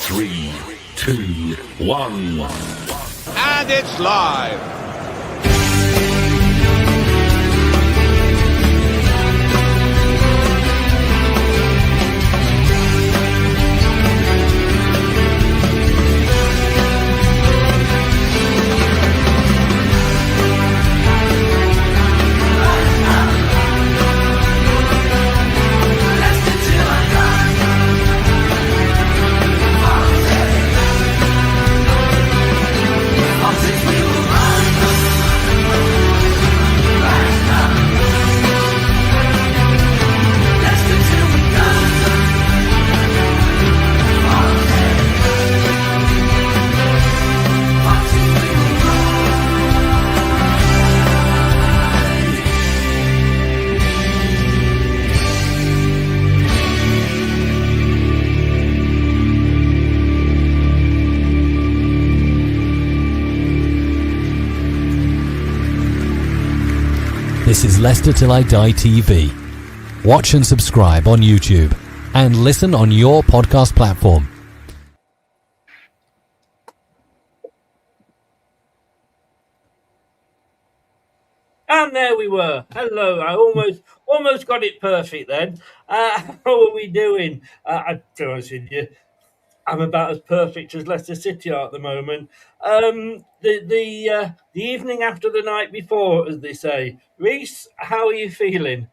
3, 2, 1. And it's live. This is Leicester Till I Die TV. Watch and subscribe on YouTube and listen on your podcast platform. And there we were. Hello. I almost got it perfect then. How are we doing? To be honest with you, I'm about as perfect as Leicester City are at the moment. The evening after the night before, as they say. Reese, how are you feeling?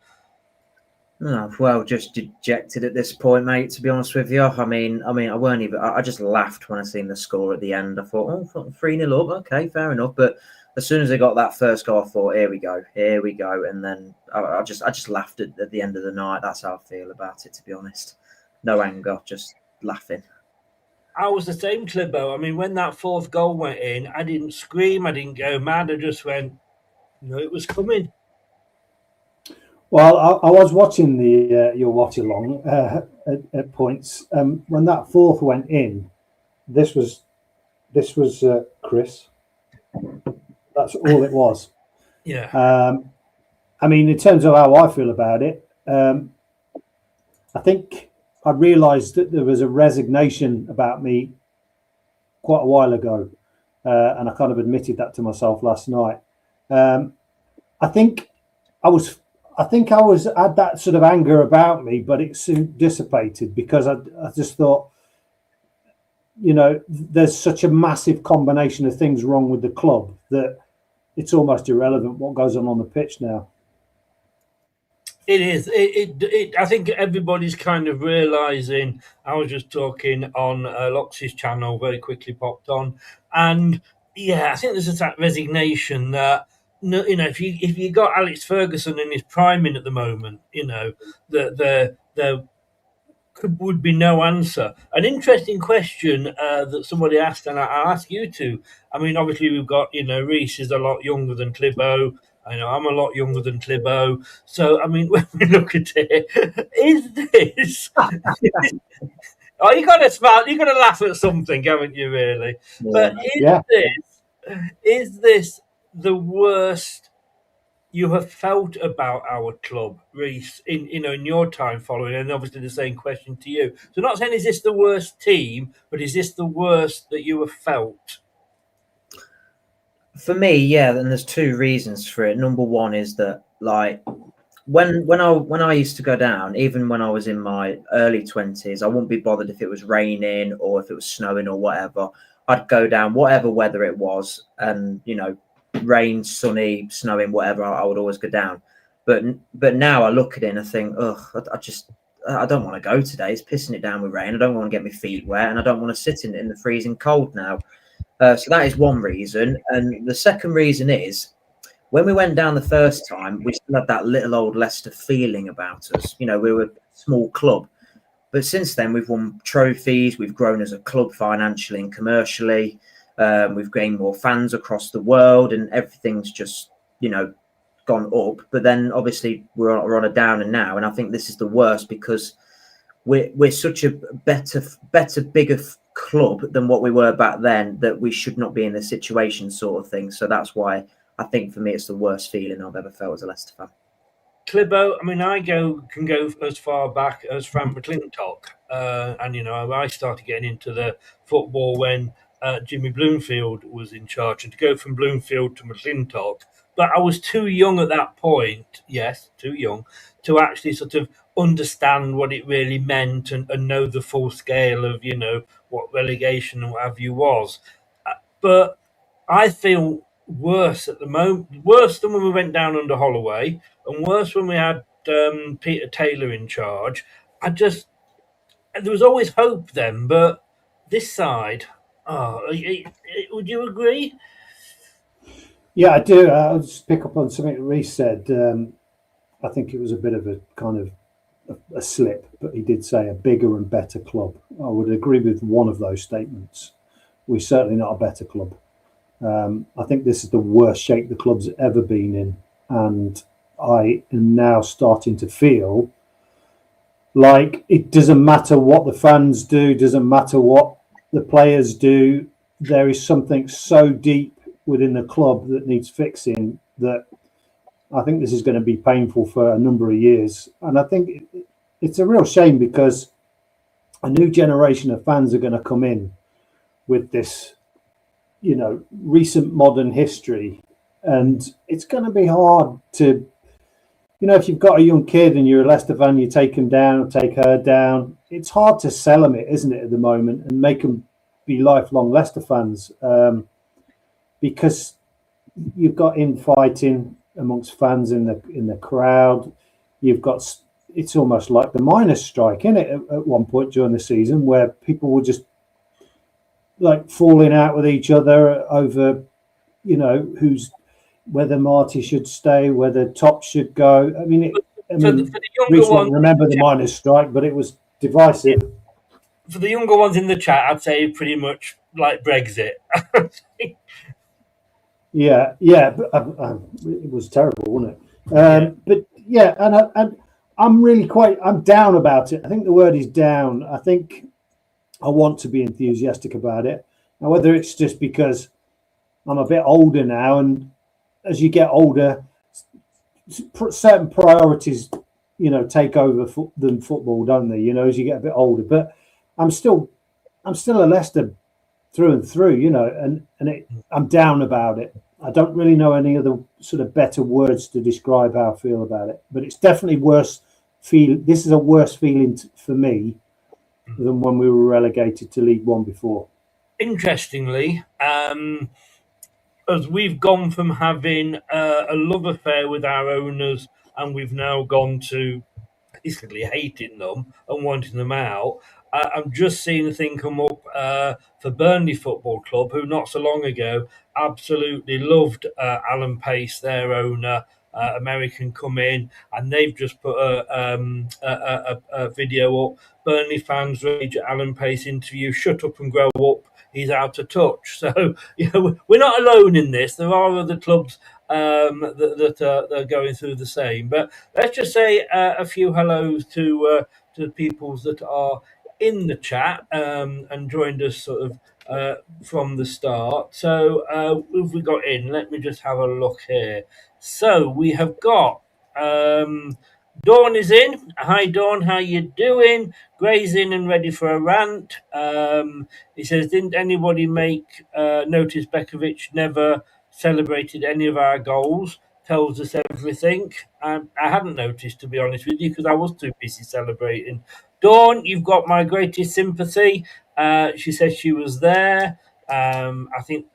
Oh, well, just dejected at this point, mate, to be honest with you. I mean, I just laughed when I seen the score at the end. I thought, 3-0 up, okay, fair enough. But as soon as I got that first goal, I thought, here we go. And then I just laughed at the end of the night. That's how I feel about it, to be honest. No anger, just laughing. I was the same, Clibbo. I mean, when that fourth goal went in, I didn't scream, I didn't go mad. I just went, no, it was coming. Well, I was watching your watch along at points. When that fourth went in, this was Chris. That's all it was. Yeah. I mean, in terms of how I feel about it, I think I realised that there was a resignation about me quite a while ago, and I kind of admitted that to myself last night. I think I had that sort of anger about me, but it soon dissipated because I just thought, there's such a massive combination of things wrong with the club that it's almost irrelevant what goes on the pitch now. It is. I think everybody's kind of realising. I was just talking on Lox's channel, very quickly popped on, and yeah, I think there's just that resignation that, if you got Alex Ferguson in his prime at the moment, there would be no answer. An interesting question that somebody asked, and I'll ask you too. I mean, obviously we've got, Reece is a lot younger than Clibbo. I know I'm a lot younger than Clibbo. So, I mean, when we look at it, is this... Oh, you got to smile. You got to laugh at something, haven't you, really? Yeah. But is this the worst you have felt about our club, Reece, in your time following? And obviously the same question to you. So not saying is this the worst team, but is this the worst that you have felt? For me, yeah, then there's two reasons for it. Number one is that, like, when I used to go down, even when I was in my early 20s, I wouldn't be bothered if it was raining or if it was snowing or whatever. I'd go down, whatever weather it was, and rain, sunny, snowing, whatever, I would always go down. But now I look at it and I think, I don't want to go today. It's pissing it down with rain. I don't want to get my feet wet, and I don't want to sit in the freezing cold now. So that is one reason. And the second reason is, when we went down the first time, we still had that little old Leicester feeling about us. We were a small club. But since then, we've won trophies. We've grown as a club financially and commercially. We've gained more fans across the world, and everything's just, gone up. But then, obviously, we're on a downer now. And I think this is the worst because we're such a better, bigger club than what we were back then, that we should not be in this situation, sort of thing. So that's why I think for me it's the worst feeling I've ever felt as a Leicester fan. Clibbo, I mean, can go as far back as Fran McClintock. and I started getting into the football when Jimmy Bloomfield was in charge, and to go from Bloomfield to McClintock. But I was too young at that point, yes, too young, to actually sort of understand what it really meant and know the full scale of, what relegation and what have you was. But I feel worse at the moment, worse than when we went down under Holloway, and worse when we had Peter Taylor in charge. There was always hope then, but this side, would you agree? Yeah, I do. I'll just pick up on something that Reece said. I think it was a bit of a kind of a slip, but he did say a bigger and better club. I would agree with one of those statements. We're certainly not a better club. I think this is the worst shape the club's ever been in, and I am now starting to feel like it doesn't matter what the fans do, doesn't matter what the players do. There is something so deep within the club that needs fixing that I think this is going to be painful for a number of years. And I think it's a real shame because a new generation of fans are going to come in with this, recent modern history. And it's going to be hard to, if you've got a young kid and you're a Leicester fan, you take him down or take her down. It's hard to sell them it, isn't it, at the moment, and make them be lifelong Leicester fans because you've got infighting amongst fans in the crowd. You've got, it's almost like the miners' strike, isn't it, at one point during the season, where people were just like falling out with each other over, whether Marty should stay, whether Top should go. I mean, for the younger ones, remember the miners' strike, but it was divisive. For the younger ones in the chat, I'd say pretty much like Brexit. Yeah, but it was terrible, wasn't it? But yeah, and I'm down about it. I think the word is down. I think I want to be enthusiastic about it. Now, whether it's just because I'm a bit older now, and as you get older, certain priorities, take over than football, don't they? As you get a bit older. But I'm still a Leicester through and through, I'm down about it. I don't really know any other sort of better words to describe how I feel about it, but it's definitely worse. This is a worse feeling for me than when we were relegated to League One before. Interestingly, as we've gone from having a love affair with our owners, and we've now gone to basically hating them and wanting them out. I'm just seeing a thing come up for Burnley Football Club, who not so long ago absolutely loved Alan Pace, their owner, American, come in, and they've just put a video up. Burnley fans rage at Alan Pace interview. Shut up and grow up. He's out of touch. So we're not alone in this. There are other clubs that are going through the same. But let's just say a few hellos to the peoples that are in the chat and joined us sort of from the start. So who have we got in? Let me just have a look here. So we have got Dawn is in. Hi Dawn, how you doing? Gray's in and ready for a rant. He says, didn't anybody notice Bekovic never celebrated any of our goals? Tells us everything. I hadn't noticed, to be honest with you, because I was too busy celebrating. Dawn, you've got my greatest sympathy. She says she was there. I think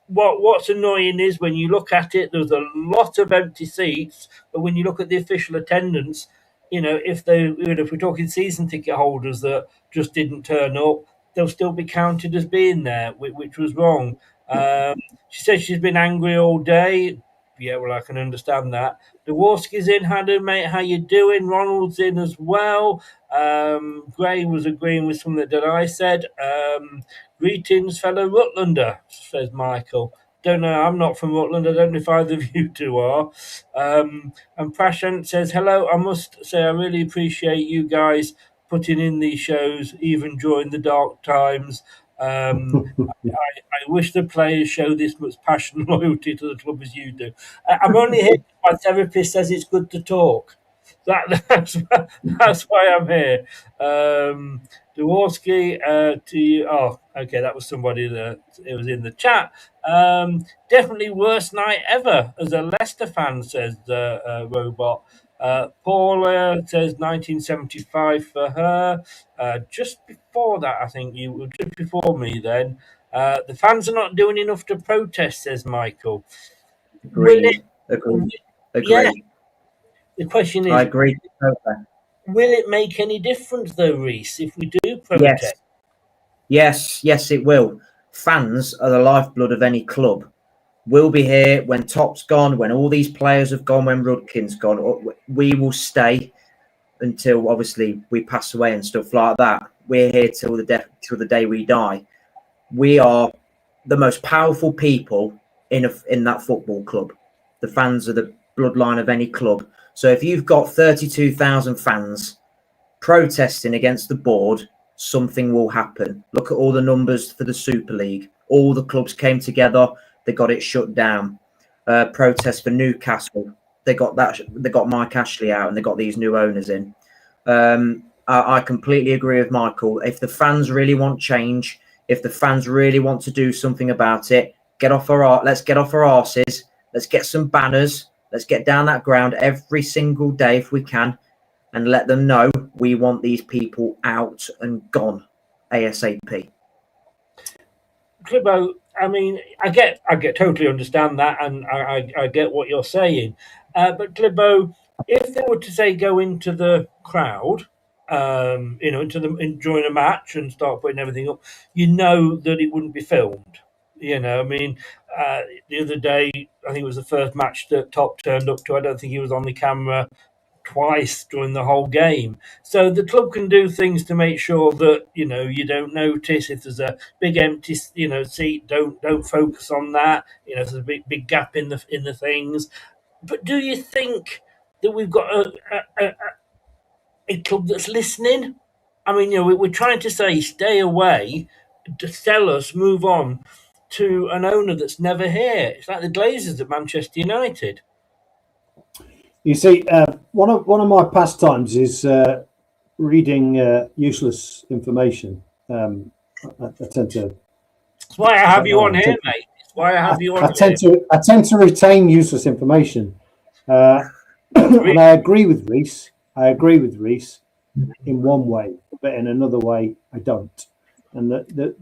what's annoying is when you look at it, there's a lot of empty seats, but when you look at the official attendance, if we're talking season ticket holders that just didn't turn up, they'll still be counted as being there, which was wrong. She says she's been angry all day. Yeah, well, I can understand that. Jaworski's in. Hello, mate. How you doing? Ronald's in as well. Gray was agreeing with something that I said. Greetings, fellow Rutlander, says Michael. Don't know. I'm not from Rutland. I don't know if either of you two are. And Prashant says, hello. I must say I really appreciate you guys putting in these shows, even during the dark times. I wish the players show this much passion and loyalty to the club as you do. I'm only here because my therapist says it's good to talk. That's why I'm here. Dworski, to you. Oh, okay, that was somebody that it was in the chat. Definitely worst night ever as a Leicester fan, says Robot. Paula says 1975 for her. Just before that, I think you were just before me then. The fans are not doing enough to protest, says Michael. Will it? Agreed. Agreed. Yeah. Agreed. The question I is, agree. Totally. will it make any difference though, Reese, if we do Yes. protest? Yes, it will. Fans are the lifeblood of any club. We'll be here when Top's gone, when all these players have gone, when Rudkin's gone. We will stay until obviously we pass away and stuff like that. We're here till the day we die. We are the most powerful people in that football club. The fans are the bloodline of any club. So if you've got 32,000 fans protesting against the board, something will happen. Look at all the numbers for the Super League. All the clubs came together. They got it shut down. Protest for Newcastle. They got Mike Ashley out and they got these new owners in. I completely agree with Michael. If the fans really want change, if the fans really want to do something about it, let's get off our arses. Let's get some banners. Let's get down that ground every single day if we can, and let them know we want these people out and gone ASAP. Clibbo, I mean, I get totally understand that, and I get what you're saying. But Clibbo, if they were to say go into the crowd, during a match and start putting everything up, you know that it wouldn't be filmed. I mean, the other day, I think it was the first match that Top turned up to. I don't think he was on the camera twice during the whole game. So the club can do things to make sure that you don't notice if there's a big empty seat. Don't focus on that. If there's a big gap in the things. But do you think that we've got a club that's listening? I mean, we're trying to say stay away, to sell us, move on to an owner that's never here. It's like the Glazers at Manchester United. You see, one of my pastimes is reading useless information. I tend to. That's why I have you on here, mate. That's why I have you on here. I tend to retain useless information, and I agree with Reese. In one way, but in another way, I don't. And the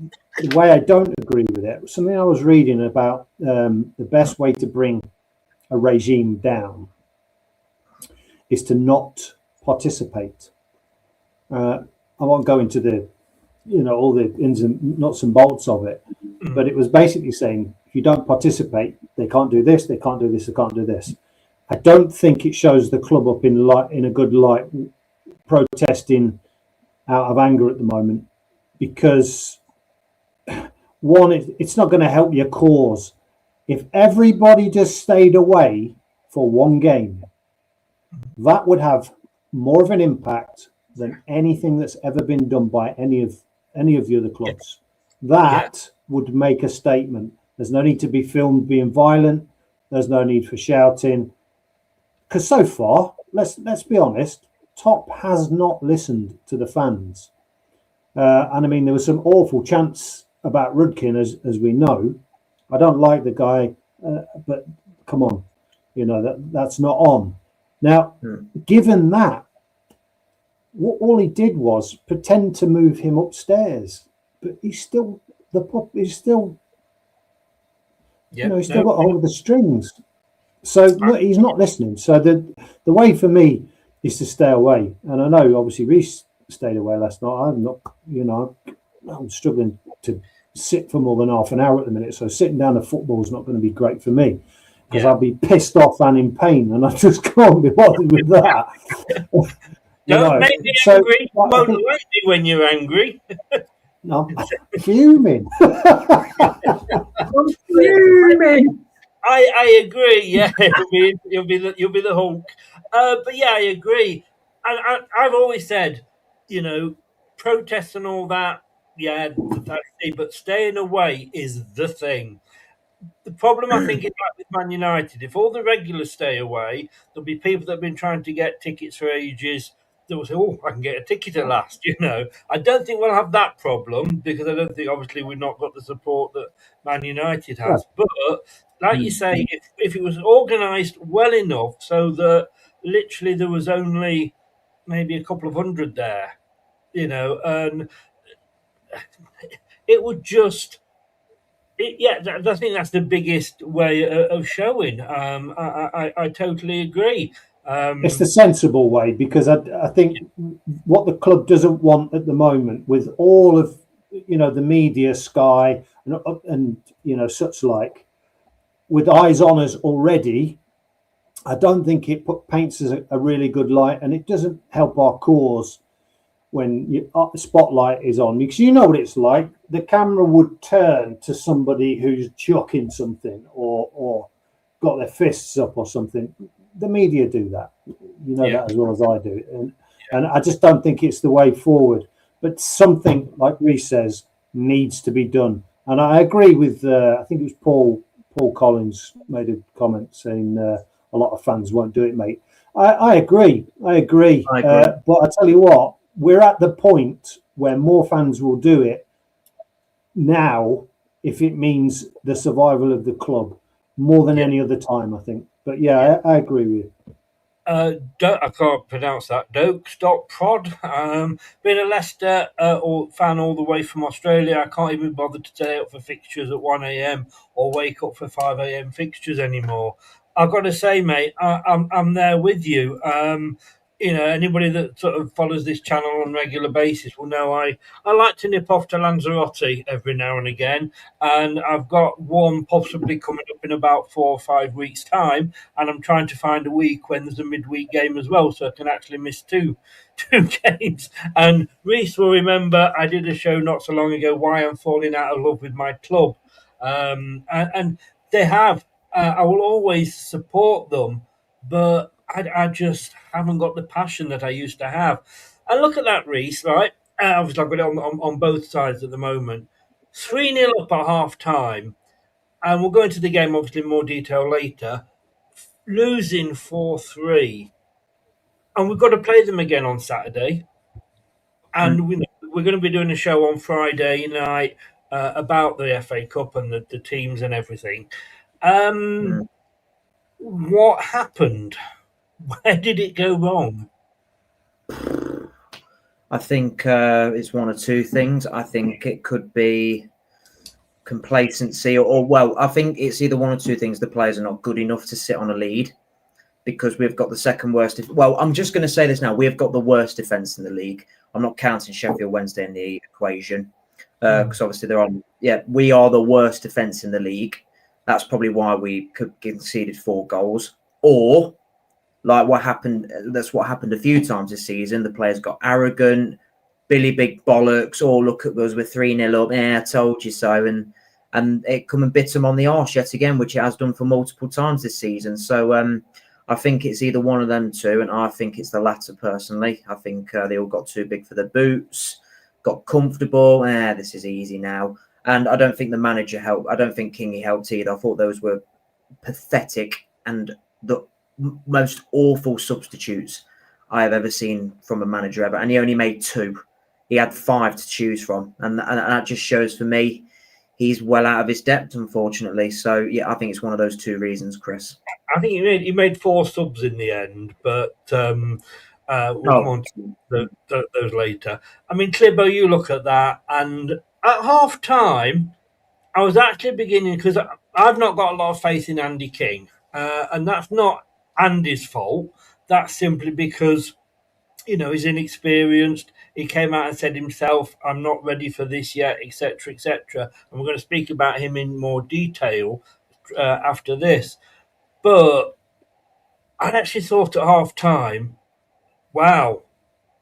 way I don't agree with it, something I was reading about the best way to bring a regime down is to not participate. I won't go into the, all the ins and nuts and bolts of it, but it was basically saying if you don't participate, they can't do this, they can't do this, they can't do this. I don't think it shows the club up in a good light, protesting out of anger at the moment, because one, it's not going to help your cause. If everybody just stayed away for one game, that would have more of an impact than anything that's ever been done by any of the other clubs. That would make a statement. There's no need to be filmed being violent. There's no need for shouting. Because so far, let's be honest, Top has not listened to the fans. And I mean, there was some awful chants about Rudkin, as we know. I don't like the guy, but come on, that's not on. Now, given that, all he did was pretend to move him upstairs, but he's still he's still got hold of the strings. So look, he's not listening. So the way for me is to stay away. And I know obviously Reece stayed away last night. I'm not, I'm struggling to sit for more than half an hour at the minute. So sitting down to football is not going to be great for me, because I'll be pissed off and in pain, and I just can't be bothered with that. Don't make me angry. You won't like me when you're angry. I'm fuming. I'm fuming. I agree. Yeah, you'll be the Hulk. But yeah, I agree. And I've always said, protests and all that. Yeah, but staying away is the thing. The problem, I think, is like with Man United. If all the regulars stay away, there'll be people that have been trying to get tickets for ages that will say, "Oh, I can get a ticket at last." I don't think we'll have that problem because I don't think, obviously, we've not got the support that Man United Yeah. has. But like you say, if it was organised well enough so that literally there was only maybe a couple of hundred there, and it would just. I think that's the biggest way of showing. I totally agree. It's the sensible way, because I think what the club doesn't want at the moment, with all of the media, Sky and such like, with eyes on us already, I don't think it paints us a really good light, and it doesn't help our cause when the spotlight is on, because you know what it's like. The camera would turn to somebody who's chucking something or got their fists up or something. The media do that, that as well as I do, and I just don't think it's the way forward. But something, like Reece says, needs to be done, and I agree with. I think it was Paul Collins made a comment saying a lot of fans won't do it, mate. I agree. But I tell you what, we're at the point where more fans will do it now if it means the survival of the club more than any other time, I think. But I agree with you. I can't pronounce that. Doke.prod. Being a Leicester fan all the way from Australia, I can't even bother to stay up for fixtures at 1 a.m. or wake up for 5 a.m. fixtures anymore. I've got to say, mate, I'm there with you. Anybody that sort of follows this channel on a regular basis will know I like to nip off to Lanzarote every now and again, and I've got one possibly coming up in about 4 or 5 weeks' time, and I'm trying to find a week when there's a midweek game as well, so I can actually miss two games. And Reece will remember I did a show not so long ago, why I'm falling out of love with my club, and they have. I will always support them, but I just haven't got the passion that I used to have. And look at that, Reece, right? Obviously, I've got it on both sides at the moment. 3-0 up at half time, and we'll go into the game obviously in more detail later. Losing 4-3, and we've got to play them again on Saturday. And we're going to be doing a show on Friday night about the FA Cup and the teams and everything. What happened? Where did it go wrong? I think it's one or two things. I think it could be complacency, or I think it's either one or two things. The players are not good enough to sit on a lead, because we've got the second worst. I'm just going to say this now. We've got the worst defence in the league. I'm not counting Sheffield Wednesday in the equation, because obviously they're on. Yeah, we are the worst defence in the league. That's probably why we conceded 4 goals. Or, like what happened, that's what happened a few times this season. The players got arrogant, Billy Big Bollocks. Oh, look at us, we're 3-0 up. Yeah, I told you so. And it come and bit them on the arse yet again, which it has done for multiple times this season. So I think it's either one of them two, and I think it's the latter personally. I think they all got too big for their boots, got comfortable. This is easy now. And I don't think the manager helped. I don't think Kingy helped either. I thought those were pathetic and the most awful substitutes I have ever seen from a manager ever. And he only made 2. He had 5 to choose from. And that just shows for me he's well out of his depth, unfortunately. So, I think it's one of those 2 reasons, Chris. I think he made 4 subs in the end, but we'll come on to those later. I mean, Clibbo, you look at that, and at half time, I was actually beginning, because I've not got a lot of faith in Andy King, and that's not Andy's fault. That's simply because, he's inexperienced. He came out and said himself, I'm not ready for this yet, etc., etc. And we're going to speak about him in more detail after this. But I'd actually thought at half time, wow,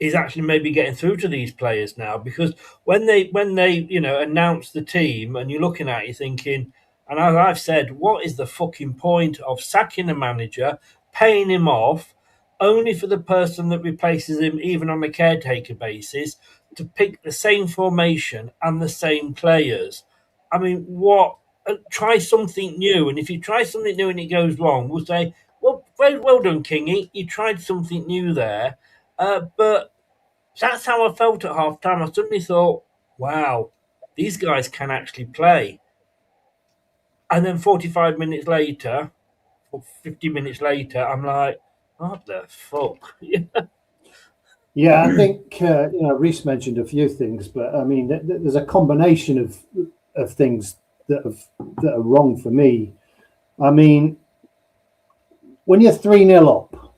he's actually maybe getting through to these players now, because when they announce the team and you're looking at it, you're thinking, and as I've said, what is the fucking point of sacking a manager, paying him off, only for the person that replaces him, even on a caretaker basis, to pick the same formation and the same players? I mean, what try something new. And if you try something new and it goes wrong, we'll say, well, very well done, Kingy. You tried something new there. But that's how I felt at half time. I suddenly thought, wow, these guys can actually play. And then 45 minutes later, or 50 minutes later, I'm like, what the fuck? Yeah, I think Reece mentioned a few things, but I mean, there's a combination of things that are wrong for me. I mean, when you're 3-0 up,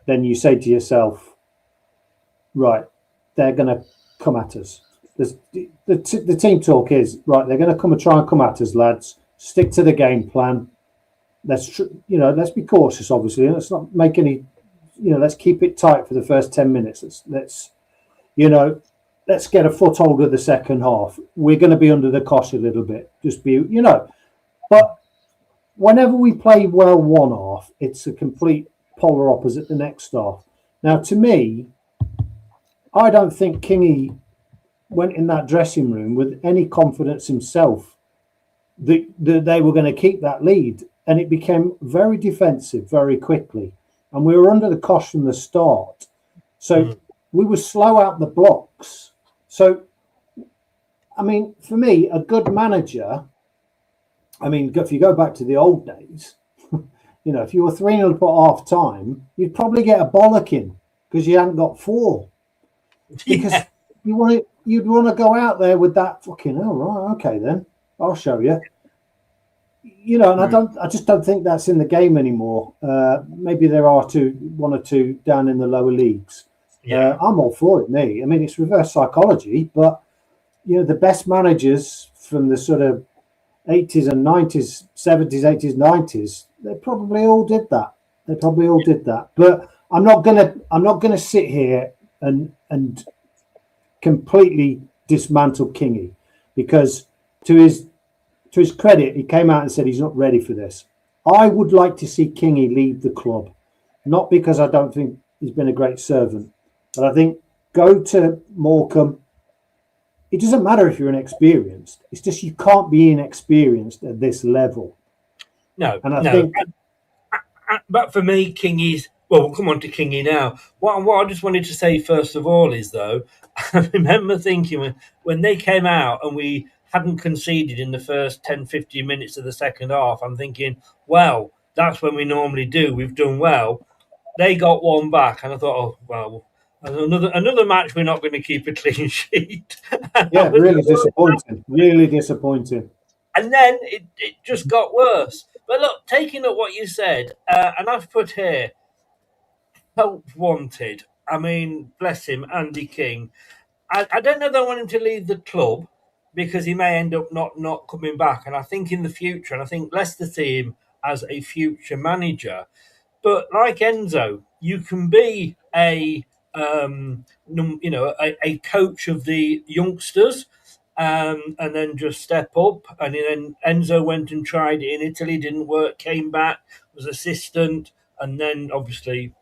then you say to yourself, right, they're going to come at us. The team talk is, right, they're going to try and come at us, lads. Stick to the game plan. Let's be cautious, obviously. Let's not make any, let's keep it tight for the first 10 minutes. Let's get a foothold of the second half. We're going to be under the cosh a little bit. But whenever we play well one half, it's a complete polar opposite the next half. Now, to me, I don't think Kingy went in that dressing room with any confidence himself that they were going to keep that lead. And it became very defensive very quickly. And we were under the cosh from the start. So we were slow out the blocks. So, I mean, for me, a good manager, I mean, if you go back to the old days, if you were 3-0 at half time, you'd probably get a bollocking because you hadn't got 4. Because you'd want to go out there with that fucking, right, okay then, I'll show you. And I just don't think that's in the game anymore. Maybe there are one or two down in the lower leagues. Yeah. I'm all for it, me. I mean, it's reverse psychology, but the best managers from the sort of 80s and 90s, 70s, 80s, 90s, they probably all did that. But I'm not gonna sit here and completely dismantle Kingy, because to his credit, he came out and said he's not ready for this. I would like to see Kingy leave the club, not because I don't think he's been a great servant, but I think go to Morecambe. It doesn't matter if you're inexperienced. It's just you can't be inexperienced at this level. No, and I think. But for me, Kingy's. Well, we'll come on to Kingy now. What I just wanted to say first of all is, though, I remember thinking when they came out and we hadn't conceded in the first 10, 15 minutes of the second half, I'm thinking, well, that's when we normally do. We've done well. They got one back, and I thought, oh, well, another match we're not going to keep a clean sheet. Yeah, really disappointing. Really disappointing. And then it just got worse. But look, taking up what you said, and I've put here, help wanted. I mean, bless him, Andy King. I don't know that I want him to leave the club, because he may end up not coming back. And I think in the future, and I think Leicester see him as a future manager. But like Enzo, you can be a coach of the youngsters, and then just step up. And then Enzo went and tried it in Italy, didn't work, came back, was assistant, and then obviously,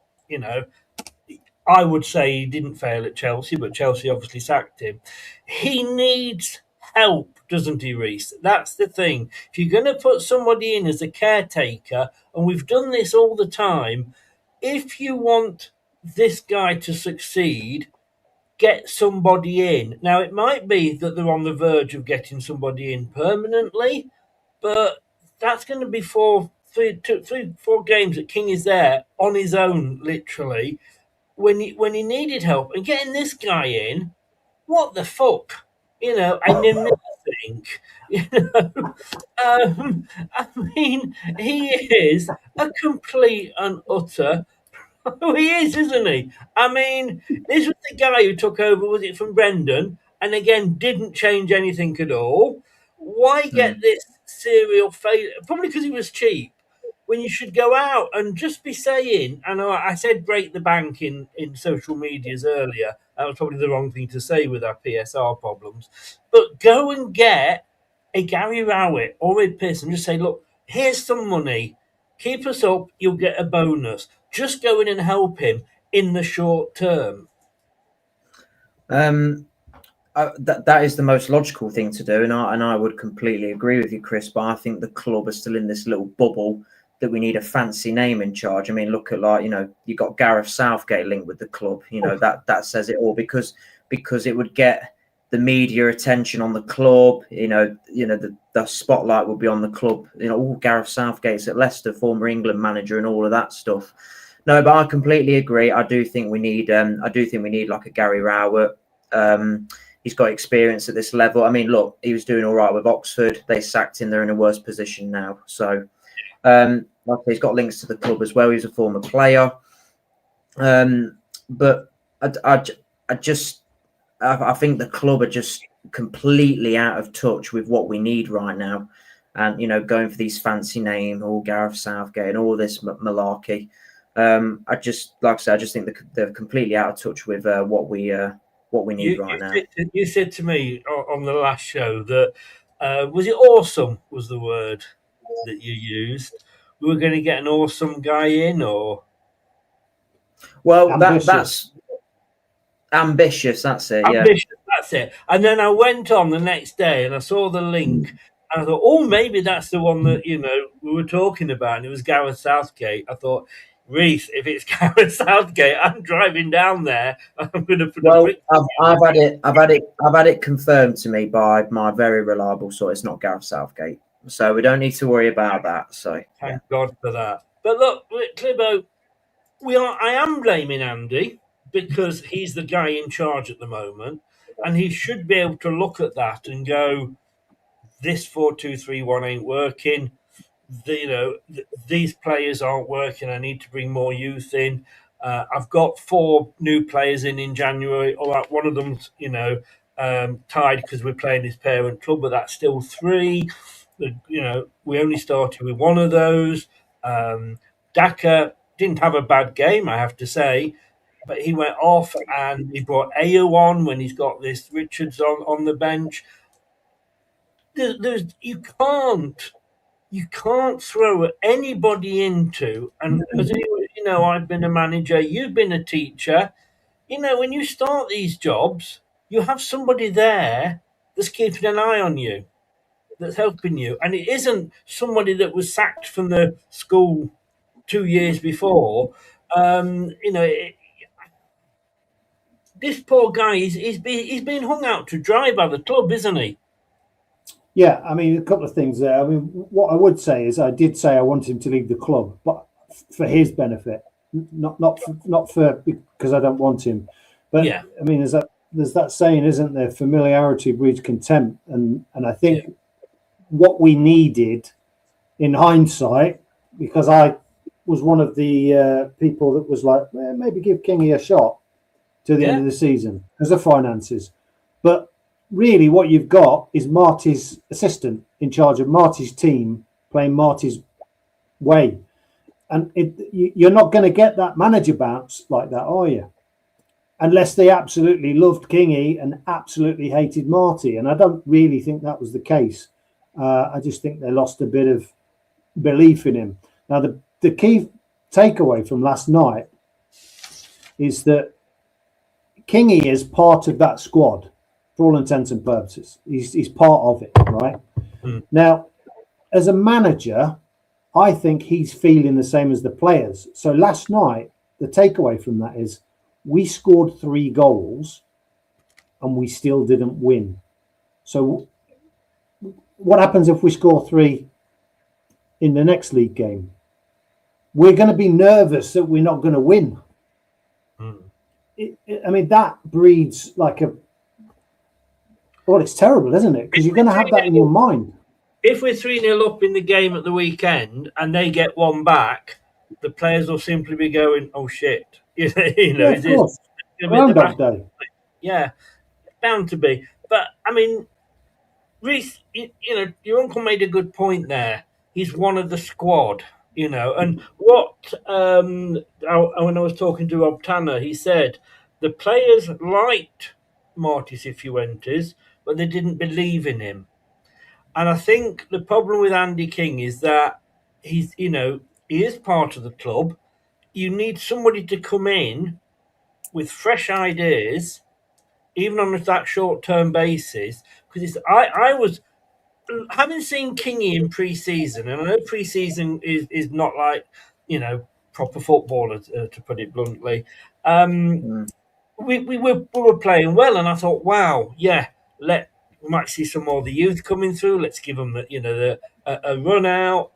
I would say he didn't fail at Chelsea, but Chelsea obviously sacked him. He needs help, doesn't he, Reece? That's the thing. If you're going to put somebody in as a caretaker, and we've done this all the time, if you want this guy to succeed, get somebody in. Now, it might be that they're on the verge of getting somebody in permanently, but that's going to be 4 games that King is there on his own, literally, when he needed help. And getting this guy in, what the fuck? I didn't think. I mean, he is a complete and utter. He is, isn't he? I mean, this was the guy who took over, was it from Brendan? And again, didn't change anything at all. Why get this serial failure? Probably because he was cheap. When you should go out and just be saying, I know I said break the bank in social medias earlier. That was probably the wrong thing to say with our PSR problems. But go and get a Gary Rowett or a Pearce and just say, look, here's some money. Keep us up, you'll get a bonus. Just go in and help him in the short term. that is the most logical thing to do, and I would completely agree with you, Chris. But I think the club are still in this little bubble that we need a fancy name in charge. I mean, look at, like, you got Gareth Southgate linked with the club. That says it all, because it would get the media attention on the club. The spotlight will be on the club. Gareth Southgate's at Leicester, former England manager, and all of that stuff. No, but I completely agree. I do think we need like a Gary Rowett. He's got experience at this level. I mean, look, he was doing all right with Oxford. They sacked him. They're in a worse position now. So, he's got links to the club as well. He's a former player. But I think the club are just completely out of touch with what we need right now. And, going for these fancy names, all Gareth Southgate and all this malarkey. I just think they're completely out of touch with what we need right now. You said to me on the last show that was it awesome was the word that you used. We were going to get an awesome guy in, or that's ambitious. That's it. Ambitious, that's it. And then I went on the next day and I saw the link. And I thought, oh, maybe that's the one that we were talking about. And it was Gareth Southgate. I thought, Reese, if it's Gareth Southgate, I'm driving down there. I'm going to put I've had it confirmed to me by my very reliable source. It's not Gareth Southgate, so we don't need to worry about that. So thank God for that. But look, Clibbo, I am blaming Andy because he's the guy in charge at the moment, and he should be able to look at that and go, this 4-2-3-1 ain't working. These players aren't working. I need to bring more youth in. I've got 4 new players in January. All right, one of them's tied because we're playing his parent club, but that's still 3. We only started with one of those. Daka didn't have a bad game, I have to say, but he went off and he brought Ayo on when he's got this Richards on the bench. You can't throw anybody into, and as I've been a manager, you've been a teacher. When you start these jobs, you have somebody there that's keeping an eye on you, that's helping you, and it isn't somebody that was sacked from the school 2 years before. This poor guy, he's been hung out to dry by the club, isn't he? Yeah, I mean, a couple of things there. I mean, what I would say is I did say I want him to leave the club, but for his benefit, not for because I don't want him. But yeah. I mean, there's that saying, isn't there? Familiarity breeds contempt, and I think what we needed, in hindsight, because I was one of the people that was like, maybe give Kingy a shot to the end of the season because of finances, but really what you've got is Marty's assistant in charge of Marty's team playing Marty's way, and you're not going to get that manager bounce like that, are you? Unless they absolutely loved Kingy and absolutely hated Marty, and I don't really think that was the case. I just think they lost a bit of belief in him. Now the key takeaway from last night is that Kingy is part of that squad. For all intents and purposes, he's part of it, right? Now, as a manager, I think he's feeling the same as the players. So last night, the takeaway from that is we scored 3 goals and we still didn't win. So what happens if we score 3 in the next league game? We're going to be nervous that we're not going to win. I mean, that breeds like a... Well, it's terrible, isn't it? Because you're going to have that in your mind. If we're 3-0 up in the game at the weekend and they get one back, the players will simply be going, "Oh shit!" Of course. Groundhog Day. Yeah, bound to be. But I mean, Reece, your uncle made a good point there. He's one of the squad, and what when I was talking to Rob Tanner, he said the players liked Marty Cifuentes, but they didn't believe in him. And I think the problem with Andy King is that he is part of the club. You need somebody to come in with fresh ideas even on that short-term basis, because I was having seen Kingy in pre-season, and I know pre-season is not like, proper football, to put it bluntly. We were playing well, and I thought, wow, yeah, we might see some more of the youth coming through. Let's give them a run out.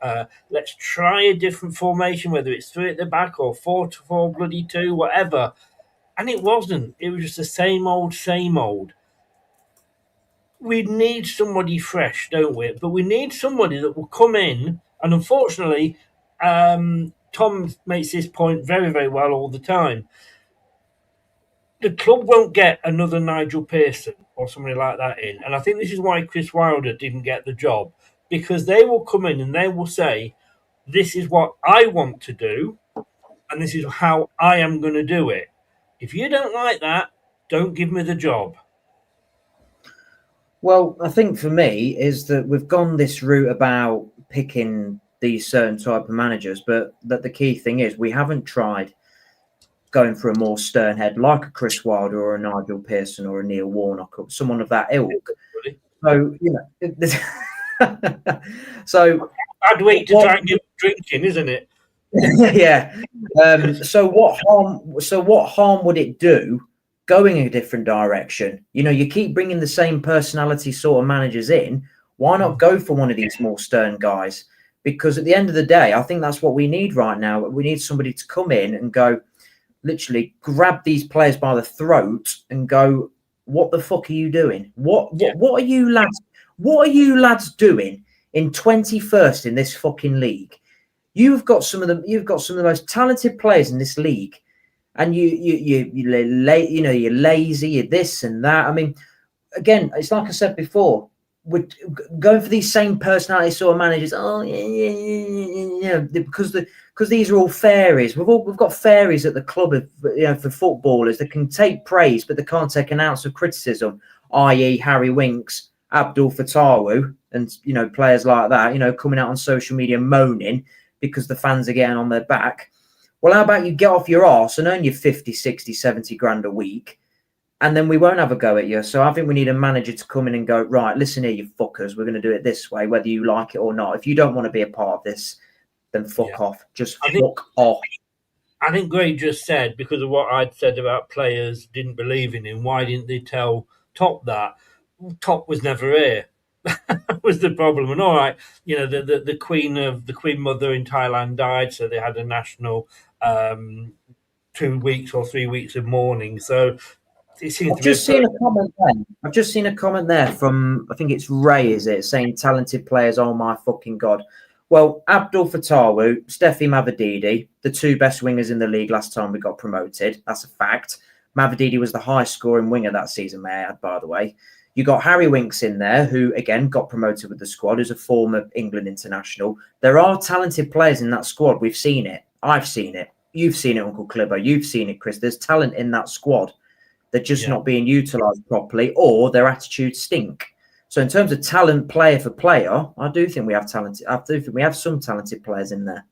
Let's try a different formation, whether it's 3 at the back or 4-4 bloody 2, whatever. And it wasn't. It was just the same old, same old. We need somebody fresh, don't we? But we need somebody that will come in. And unfortunately, Tom makes this point very, very well all the time. The club won't get another Nigel Pearson or somebody like that in. And I think this is why Chris Wilder didn't get the job, because they will come in and they will say, this is what I want to do, and this is how I am going to do it. If you don't like that, don't give me the job. Well, I think for me is that we've gone this route about picking these certain type of managers, but that the key thing is we haven't tried going for a more stern head like a Chris Wilder or a Nigel Pearson or a Neil Warnock or someone of that ilk. So, so I'd wait to try and give drinking, isn't it? Yeah. So what harm would it do going a different direction? You keep bringing the same personality sort of managers in. Why not go for one of these more stern guys? Because at the end of the day, I think that's what we need right now. We need somebody to come in and go, literally grab these players by the throat and go, what the fuck are you doing? What are you lads doing in 21st in this fucking league? You've got some of the most talented players in this league, and you're lazy, you're this and that. I mean, again, it's like I said before, we're going for these same personality sort of managers. Oh yeah, because these are all fairies. We've got fairies at the club for footballers that can take praise, but they can't take an ounce of criticism. I.e., Harry Winks, Abdul Fatawu, and players like that. Coming out on social media moaning because the fans are getting on their back. Well, how about you get off your arse and earn your 50, 60, 70 grand a week, and then we won't have a go at you. So I think we need a manager to come in and go, right, listen here, you fuckers, we're going to do it this way, whether you like it or not. If you don't want to be a part of this, then fuck off. Just fuck off. I think Gray just said, because of what I'd said about players didn't believe in him, why didn't they tell Top that? Top was never here. That was the problem. And all right, the Queen Mother in Thailand died, so they had a national 2 weeks or 3 weeks of mourning. So it seems I've just seen a comment there from, I think it's Ray, is it, saying talented players, oh my fucking God. Well, Abdul Fatawu, Steffi Mavididi, the 2 best wingers in the league last time we got promoted. That's a fact. Mavididi was the highest scoring winger that season, may I add, by the way. You got Harry Winks in there, who, again, got promoted with the squad, who's a former England international. There are talented players in that squad. We've seen it. I've seen it. You've seen it, Uncle Clibbo. You've seen it, Chris. There's talent in that squad. They're just not being utilised properly, or their attitudes stink. So in terms of talent, player for player, I do think we have talented. I do think we have some talented players in there.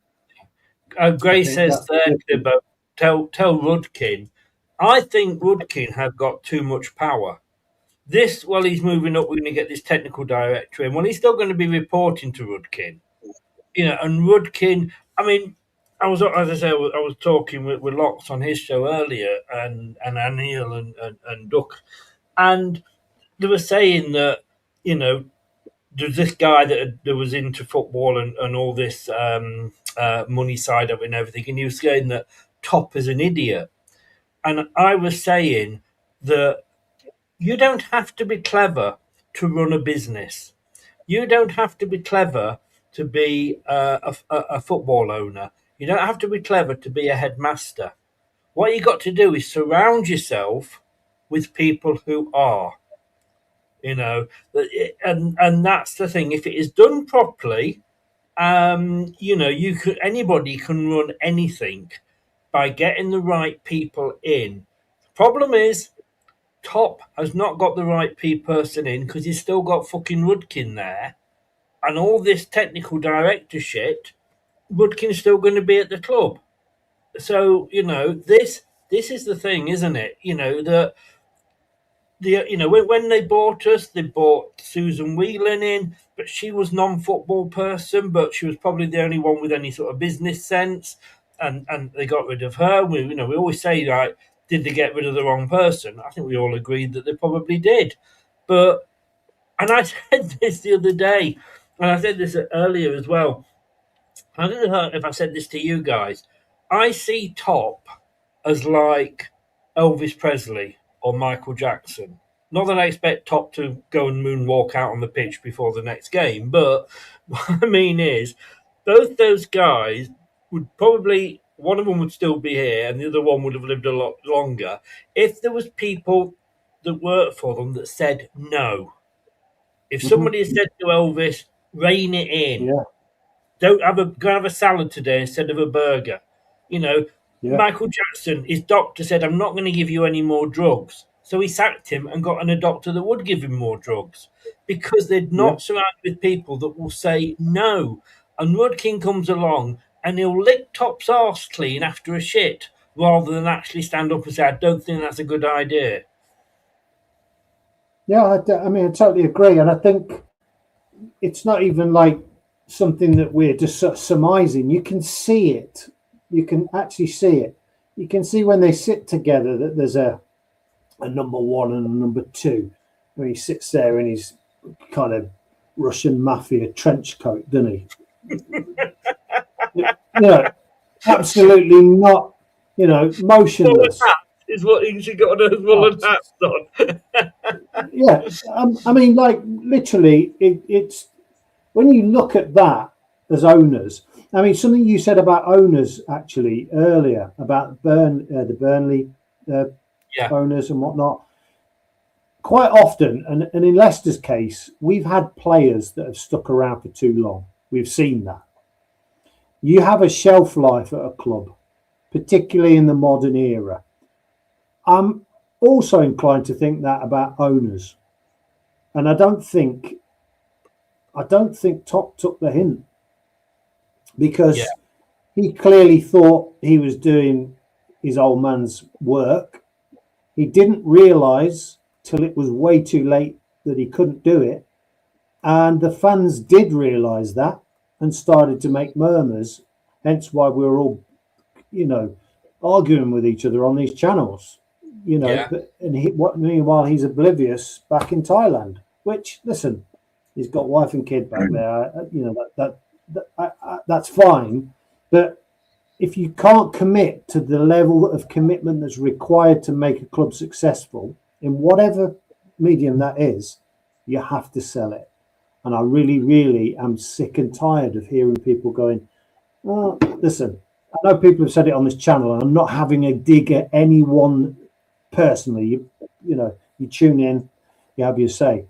Gray says there, Clibbo, tell Rudkin. I think Rudkin has got too much power. While he's moving up, we're going to get this technical director in. Well, he's still going to be reporting to Rudkin. And Rudkin, I mean, I was talking with Locks on his show earlier, and Anil and Duck, and they were saying that, there's this guy that was into football and all this money side of it and everything, and he was saying that Top is an idiot. And I was saying that you don't have to be clever to run a business. You don't have to be clever to be a football owner. You don't have to be clever to be a headmaster. What you got to do is surround yourself with people who are, and that's the thing. If it is done properly, anybody can run anything by getting the right people in. The problem is, Top has not got the right person in because he's still got fucking Rudkin there, and all this technical director shit. Rudkin's still going to be at the club, so this is the thing, isn't it? That when they bought us, they bought Susan Whelan in, but she was non-football person, but she was probably the only one with any sort of business sense, and they got rid of her. We always say, like, did they get rid of the wrong person? I think we all agreed that they probably did, but and I said this the other day, and I said this earlier as well. I don't know if I said this to you guys. I see Top as like Elvis Presley or Michael Jackson. Not that I expect Top to go and moonwalk out on the pitch before the next game, but what I mean is, both those guys would probably, one of them would still be here and the other one would have lived a lot longer if there was people that worked for them that said no. If somebody had said to Elvis, rein it in, Yeah, don't go have a salad today instead of a burger. You know, yeah, Michael Jackson, his doctor said, I'm not going to give you any more drugs. So he sacked him and got a doctor that would give him more drugs because they're yeah. not surrounded with people that will say no. And Rudkin comes along and he'll lick Top's arse clean after a shit rather than actually stand up and say, I don't think that's a good idea. Yeah, I mean, I totally agree. And I think it's not even like something that we're just sort of surmising. You can see it. You can actually see it. You can see when they sit together that there's a number one and a number two. When he sits there in his kind of Russian mafia trench coat, doesn't he? Absolutely not, motionless. Is what he got on his woolen hats on. Yeah, I mean, like literally, it's when you look at that as owners. I mean, something you said about owners actually earlier about the Burnley owners and whatnot. Quite often, and in Leicester's case, we've had players that have stuck around for too long. We've seen that. You have a shelf life at a club, particularly in the modern era. I'm also inclined to think that about owners, and I don't think Top took the hint because he clearly thought he was doing his old man's work. He didn't realise till it was way too late that he couldn't do it, and the fans did realise that and started to make murmurs. Hence why we were all, arguing with each other on these channels. Meanwhile he's oblivious back in Thailand. Which, listen, he's got wife and kid back there. That's fine. But if you can't commit to the level of commitment that's required to make a club successful in whatever medium that is, you have to sell it. And I really, really am sick and tired of hearing people going, "Oh, listen, I know people have said it on this channel, and I'm not having a dig at anyone personally. You tune in, you have your say.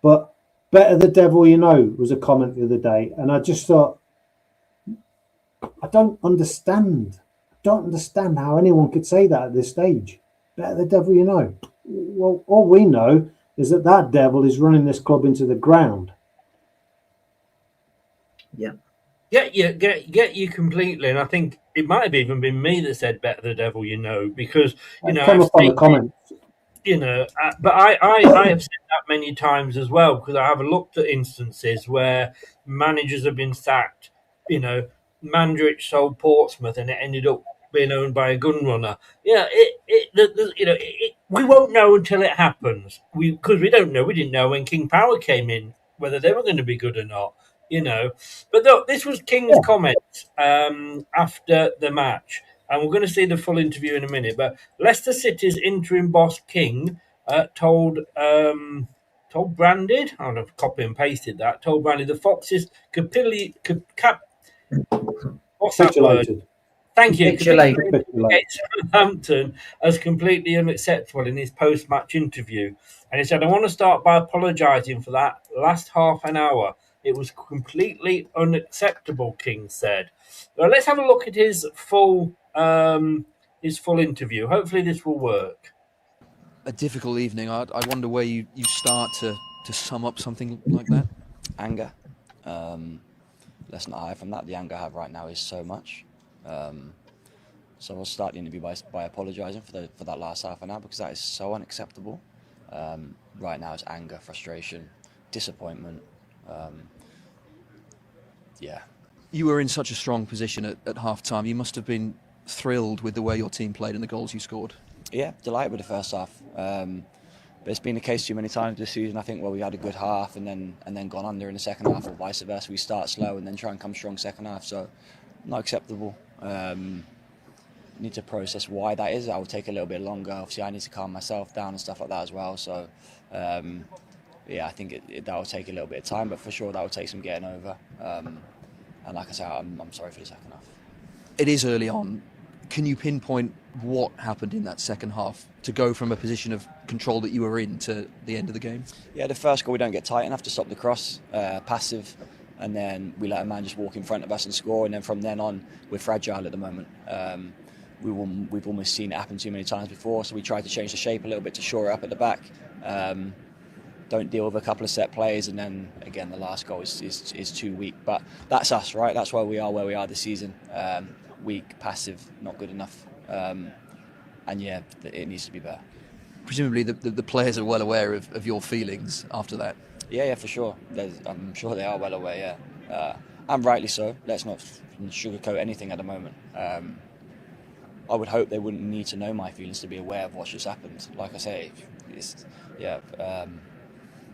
But better the devil you know was a comment the other day, and I just thought, I don't understand how anyone could say that at this stage. Better the devil you know. Well, all we know is that devil is running this club into the ground. Yeah. Get you completely, and I think it might have even been me that said "better the devil you know," because Come up on the comments. But I have said that many times as well, because I have looked at instances where managers have been sacked. Mandrich sold Portsmouth, and it ended up being owned by a gun runner. We won't know until it happens. Because we don't know. We didn't know when King Power came in whether they were going to be good or not. But look, this was King's comments after the match, and we're going to see the full interview in a minute. But Leicester City's interim boss King told Branded, I don't know if copy and pasted that, told Branded the Foxes what's that word? Thank you. Southampton as completely unacceptable in his post-match interview, and he said, "I want to start by apologising for that last half an hour. It was completely unacceptable," King said. Well, let's have a look at his full interview. Hopefully this will work. A difficult evening. I wonder where you start to sum up something like that. Anger. Let's not hide from that. The anger I have right now is so much. So I'll start the interview by apologising for that last half an hour, because that is so unacceptable. Right now it's anger, frustration, disappointment. Yeah. You were in such a strong position at half-time. You must have been thrilled with the way your team played and the goals you scored. Yeah, delighted with the first half. But it's been the case too many times this season. I think where we had a good half and then gone under in the second half, or vice versa. We start slow and then try and come strong second half. So not acceptable. Need to process why that is. That will take a little bit longer. Obviously, I need to calm myself down and stuff like that as well. So yeah, I think that will take a little bit of time, but for sure that will take some getting over. And like I said, I'm sorry for the second half. It is early on. Can you pinpoint what happened in that second half to go from a position of control that you were in to the end of the game? Yeah, the first goal we don't get tight enough to stop the cross, passive, and then we let a man just walk in front of us and score, and then from then on we're fragile at the moment. We've almost seen it happen too many times before, so we tried to change the shape a little bit to shore it up at the back. Don't deal with a couple of set plays, and then again the last goal is too weak. But that's us, right? That's why we are where we are this season. Weak, passive, not good enough, and yeah, it needs to be better. Presumably the players are well aware of your feelings after that. Yeah, for sure. I'm sure they are well aware, yeah. And rightly so. Let's not sugarcoat anything at the moment. I would hope they wouldn't need to know my feelings to be aware of what's just happened. Like I say,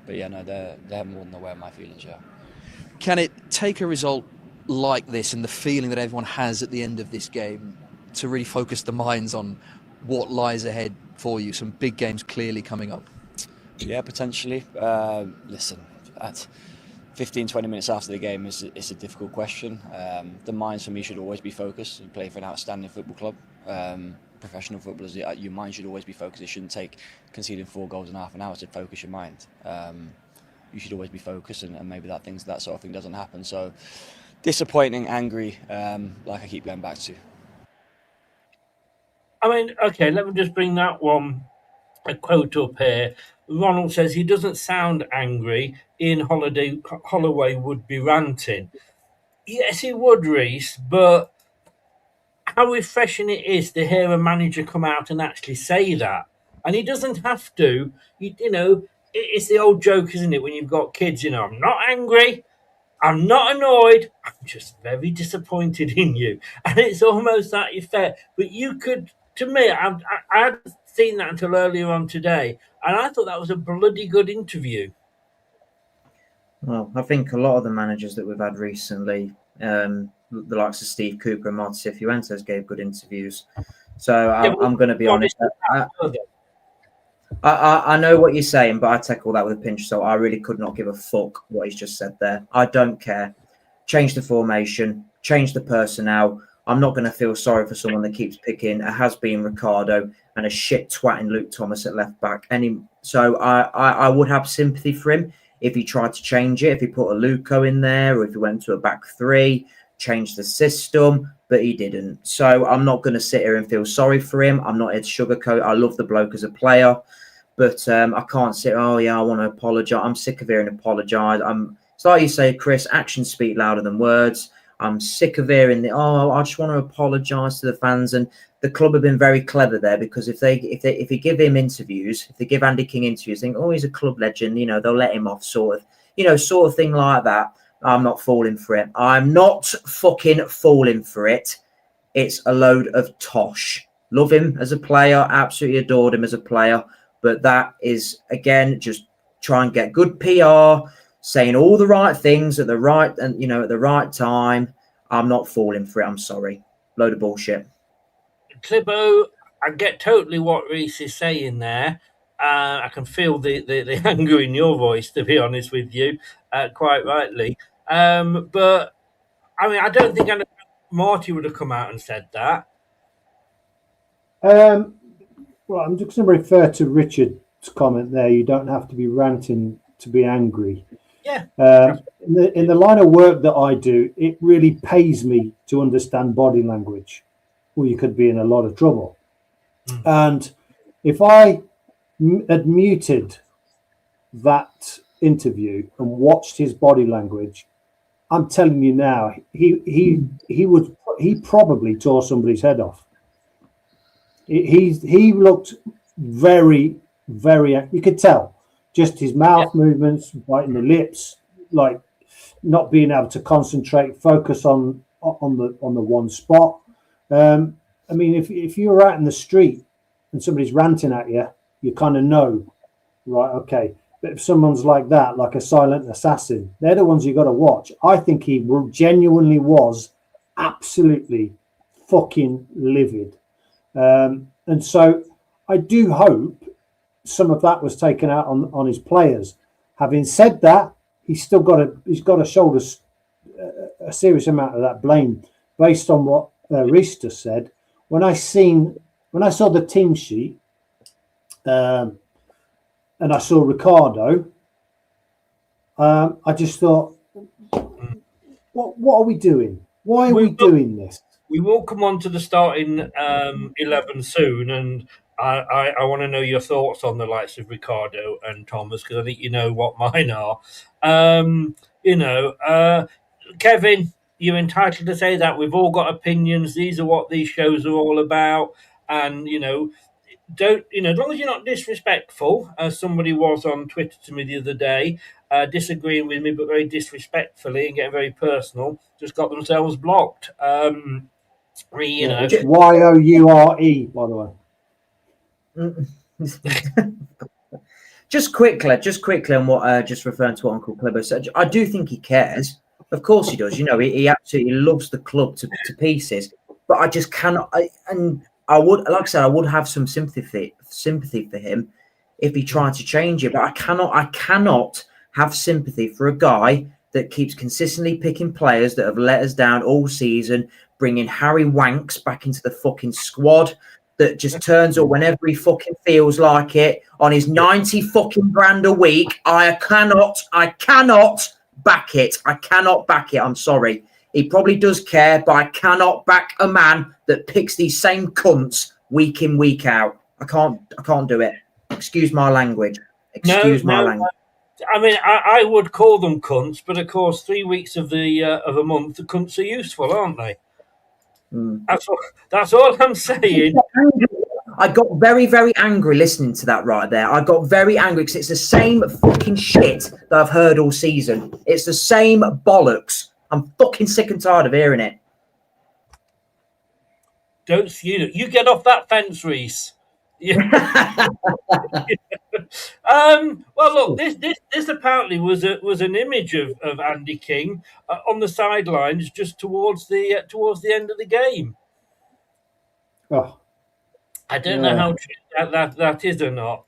but yeah, no, they're more than aware of my feelings, yeah. Can it take a result like this and the feeling that everyone has at the end of this game to really focus the minds on what lies ahead for you? Some big games clearly coming up. Yeah, potentially. Listen, at 15-20 minutes after the game is a difficult question. The minds for me should always be focused. You play for an outstanding football club. Professional footballers, your mind should always be focused. It shouldn't take conceding 4 goals in half an hour to focus your mind. You should always be focused, and maybe that sort of thing doesn't happen. So disappointing, angry, like I keep going back to. I mean, okay, let me just bring that one, a quote up here. Ronald says he doesn't sound angry. Ian Holloway would be ranting. Yes, he would, Reece, but how refreshing it is to hear a manager come out and actually say that. And he doesn't have to. You know, it's the old joke, isn't it, when you've got kids, I'm not angry, I'm not annoyed, I'm just very disappointed in you. And it's almost that effect. But you could, to me, I hadn't seen that until earlier on today, and I thought that was a bloody good interview. Well, I think a lot of the managers that we've had recently, the likes of Steve Cooper and Marty Cifuentes, gave good interviews. So I'm going to be honest. I know what you're saying, but I take all that with a pinch of salt. I really could not give a fuck what he's just said there. I don't care. Change the formation, change the personnel. I'm not going to feel sorry for someone that keeps picking a has-been Ricardo and a shit twatting Luke Thomas at left back. So I would have sympathy for him if he tried to change it, if he put a Luco in there, or if he went to a back 3, change the system, but he didn't. So I'm not going to sit here and feel sorry for him. I'm not here to sugarcoat. I love the bloke as a player, but I can't sit, oh yeah, I want to apologise. I'm sick of hearing apologise. It's like you say, Chris, actions speak louder than words. I'm sick of hearing I just want to apologise to the fans. And the club have been very clever there, because if you give him interviews, if they give Andy King interviews, think, oh, he's a club legend, they'll let him off, sort of thing like that. I'm not falling for it. I'm not fucking falling for it. It's a load of tosh. Love him as a player, absolutely adored him as a player, but that is, again, just try and get good PR, saying all the right things at the right time. I'm not falling for it. I'm sorry. Load of bullshit. Clibbo, I get totally what Reece is saying there. I can feel the anger in your voice, to be honest with you, quite rightly. But I mean, I don't think Marty would have come out and said that. Well, I'm just going to refer to Richard's comment there. You don't have to be ranting to be angry. Yeah. In the line of work that I do, it really pays me to understand body language, or you could be in a lot of trouble. And if I had muted that interview and watched his body language, I'm telling you now, he probably tore somebody's head off. He looked very you could tell just his mouth movements, biting the lips, like not being able to concentrate, focus on the one spot. I mean, if you're out in the street and somebody's ranting at you, you kind of know, right? Okay. But if someone's like that, like a silent assassin, they're the ones you got to watch. I think he genuinely was absolutely fucking livid. And so I do hope some of that was taken out on his players. Having said that, he's got to shoulder a serious amount of that blame based on what Reece just said. When I saw the team sheet and I saw Ricardo, I just thought, what are we doing? Why are we doing this? We will come on to the starting 11 soon, and I want to know your thoughts on the likes of Ricardo and Thomas, because I think you know what mine are. Kevin, you're entitled to say that. We've all got opinions. These are what these shows are all about, and as long as you're not disrespectful, as somebody was on Twitter to me the other day, disagreeing with me, but very disrespectfully and getting very personal, just got themselves blocked. YOURE, by the way. Just quickly on what just referring to what Uncle Cleber said. I do think he cares. Of course he does. He absolutely loves the club to pieces. But I just cannot. I would have some sympathy for him if he tried to change it. But I cannot have sympathy for a guy that keeps consistently picking players that have let us down all season, bringing Harry Wanks back into the fucking squad, that just turns up whenever he fucking feels like it on his 90 fucking grand a week. I cannot back it. I cannot back it. I'm sorry. He probably does care, but I cannot back a man that picks these same cunts week in, week out. I can't do it. Excuse my language. Language. I mean, I would call them cunts, but of course, 3 weeks of a month, the cunts are useful, aren't they? That's all I'm saying. I got very, very angry listening to that right there. I got very angry because it's the same fucking shit that I've heard all season. It's the same bollocks. I'm fucking sick and tired of hearing it. Don't you get off that fence, Reece? Yeah. Well, look, this apparently was an image of Andy King on the sidelines just towards the end of the game. Oh, I don't know how true that is or not.